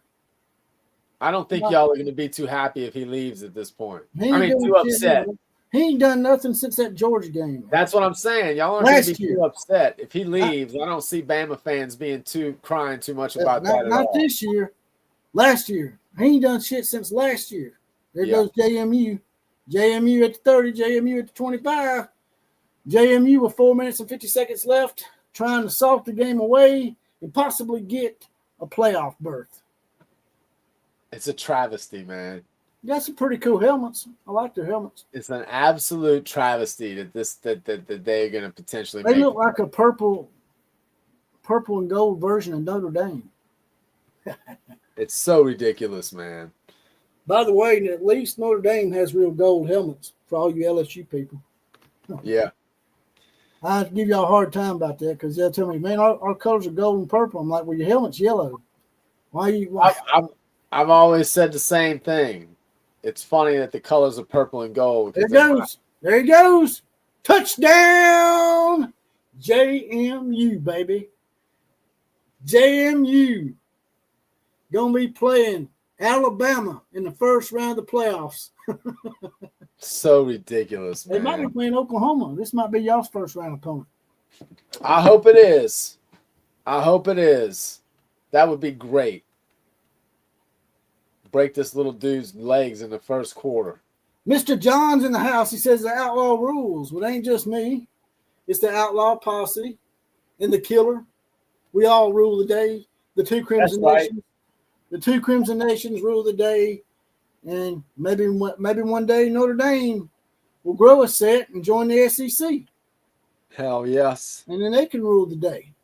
I don't think y'all are going to be too happy if he leaves at this point. Too upset. He ain't done nothing since that Georgia game. That's what I'm saying. Y'all aren't going to be too upset. If he leaves, I don't see Bama fans being crying too much about that. Not this year. Last year. He ain't done shit since last year. There goes JMU. JMU at the 30, JMU at the 25. JMU with 4 minutes and 50 seconds left, trying to salt the game away and possibly get a playoff berth. It's a travesty, man. You got some pretty cool helmets. I like their helmets. It's an absolute travesty that they're going to potentially They make. look like a purple and gold version of Notre Dame. It's so ridiculous, man. By the way, at least Notre Dame has real gold helmets for all you LSU people. Yeah. I have to give y'all a hard time about that because they'll tell me, man, our colors are gold and purple. I'm like, well, your helmet's yellow. Why? I've always said the same thing. It's funny that the colors are purple and gold. There it goes. There he goes. Touchdown. JMU, baby. JMU. Going to be playing Alabama in the first round of the playoffs. So ridiculous, man. They might be playing Oklahoma. This might be y'all's first round opponent. I hope it is. I hope it is. That would be great. Break this little dude's legs in the first quarter. Mr. John's in the house. He says the outlaw rules. Well, it ain't just me. It's the outlaw posse and the killer. We all rule the day. The two Crimson Nations. The two Crimson Nations rule the day. And maybe one day Notre Dame will grow a set and join the SEC. Hell yes. And then they can rule the day.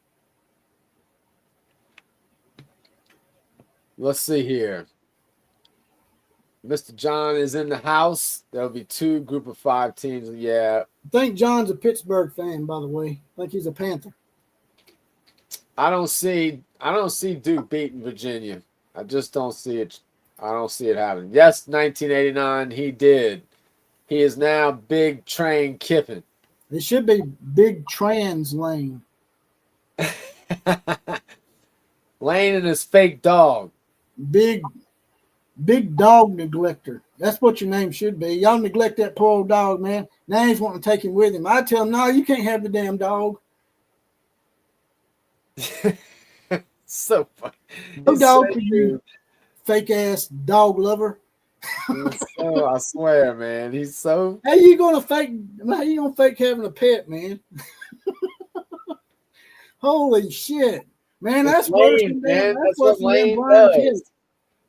Let's see here. Mr. John is in the house. There'll be 2 group of 5 teams. Yeah. I think John's a Pittsburgh fan, by the way. I think he's a Panther. I don't see Duke beating Virginia. I just don't see it. I don't see it happening. Yes, 1989, he did. He is now Big Train Kiffin. It should be Big Trans Lane. Lane and his fake dog. Big dog neglector. That's what your name should be. Y'all neglect that poor old dog, man. Now he's wanting to take him with him. I tell him, no, you can't have the damn dog. So funny. No dog for you, fake ass dog lover. So, I swear, man. He's so. How you gonna fake having a pet, man? Holy shit, man! That's worse than man. That's worse than Lane Brian Kelly. does.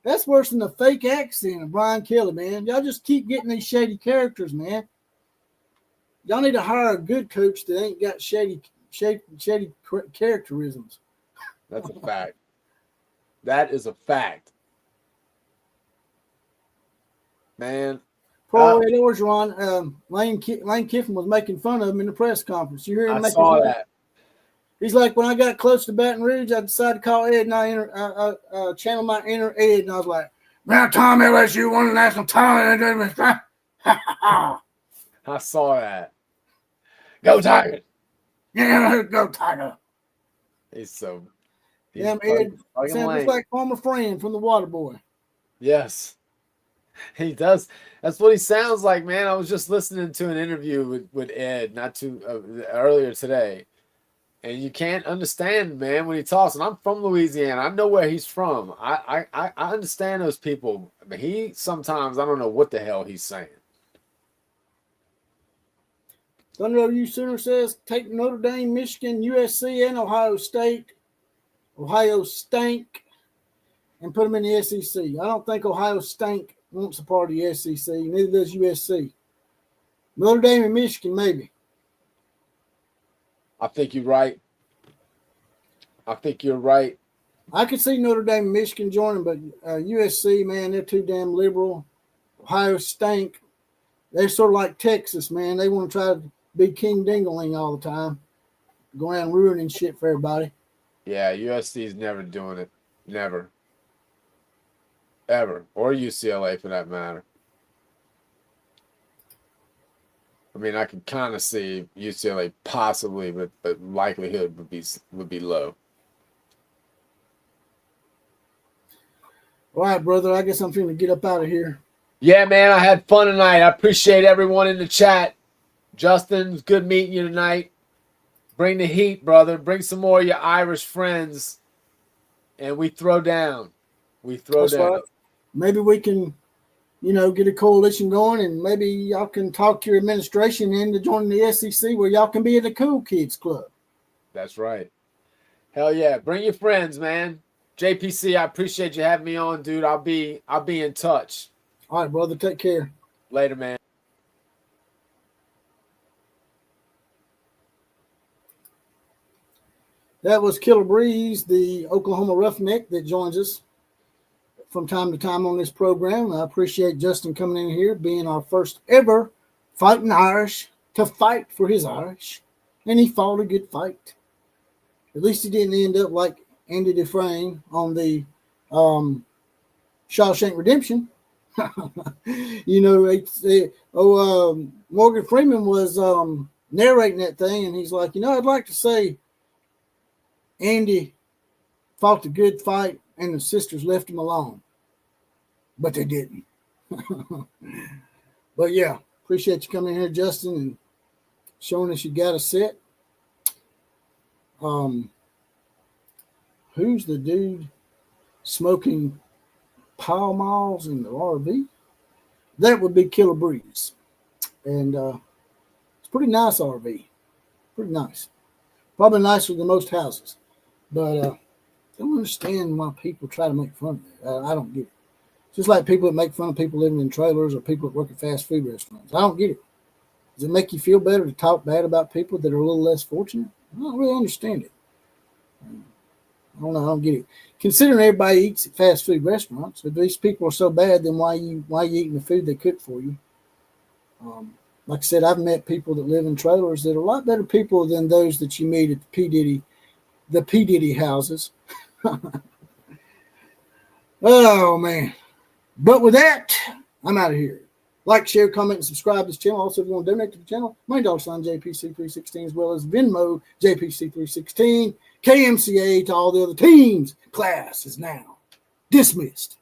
That's worse than the fake accent of Brian Kelly, man. Y'all just keep getting these shady characters, man. Y'all need to hire a good coach that ain't got shady characterisms. That's a fact. That is a fact. Man. Poor Ed Orgeron, Lane Kiffin was making fun of him in the press conference. You hear him I making saw fun? that. He's like, when I got close to Baton Rouge, I decided to call Ed, and I channeled my inner Ed, and I was like, "Now, Tom LSU won the national title." I saw that. Go Tigers! Yeah, go Tiger. He's Damn, Ed sounds just like former friend from the Water Boy. Yes, he does. That's what he sounds like, man. I was just listening to an interview with Ed earlier today. And you can't understand, man, when he talks. And I'm from Louisiana. I know where he's from. I understand those people. But sometimes, I don't know what the hell he's saying. Thunder U Sooner says, take Notre Dame, Michigan, USC, and Ohio State. Ohio stank. And put them in the SEC. I don't think Ohio stank wants a part of the SEC. Neither does USC. Notre Dame and Michigan, maybe. I think you're right. I could see Notre Dame and Michigan joining, but USC, man, they're too damn liberal. Ohio stank. They're sort of like Texas, man. They want to try to be King Dingaling all the time. Go around ruining shit for everybody. Yeah, USC's never doing it. Never. Ever. Or UCLA for that matter. I mean, I can kind of see UCLA possibly, but likelihood would be low. All right, brother. I guess I'm finna get up out of here. Yeah, man. I had fun tonight. I appreciate everyone in the chat. Justin, it's good meeting you tonight. Bring the heat, brother. Bring some more of your Irish friends, and we throw down. That's down. Right. Maybe we can, get a coalition going, and maybe y'all can talk your administration into joining the SEC where y'all can be in the cool kids club. That's right. Hell yeah. Bring your friends, man. JPC, I appreciate you having me on, dude. I'll be in touch. All right, brother. Take care. Later, man. That was Killer Breeze, the Oklahoma Roughneck that joins us from time to time on this program. I appreciate Justin coming in here, being our first ever fighting Irish to fight for his Irish. And he fought a good fight. At least he didn't end up like Andy Dufresne on the Shawshank Redemption. Morgan Freeman was narrating that thing, and he's like, I'd like to say Andy fought a good fight and the sisters left him alone. But they didn't. But yeah, appreciate you coming in here, Justin, and showing us you got a set. Who's the dude smoking Pall Malls in the RV? That would be Killer Breeze. And it's a pretty nice RV. Pretty nice. Probably nicer than most houses. But I don't understand why people try to make fun of it. I don't get it. Just like people that make fun of people living in trailers or people that work at fast food restaurants. I don't get it. Does it make you feel better to talk bad about people that are a little less fortunate? I don't really understand it. I don't know. I don't get it. Considering everybody eats at fast food restaurants, if these people are so bad, then why you eating the food they cook for you? Like I said, I've met people that live in trailers that are a lot better people than those that you meet at the P. Diddy houses. Oh, man. But with that, I'm out of here. Like, share, comment, and subscribe to this channel. Also, if you want to donate to the channel, my $sign JPC316, as well as Venmo JPC316, KMCA to all the other teams. Class is now dismissed.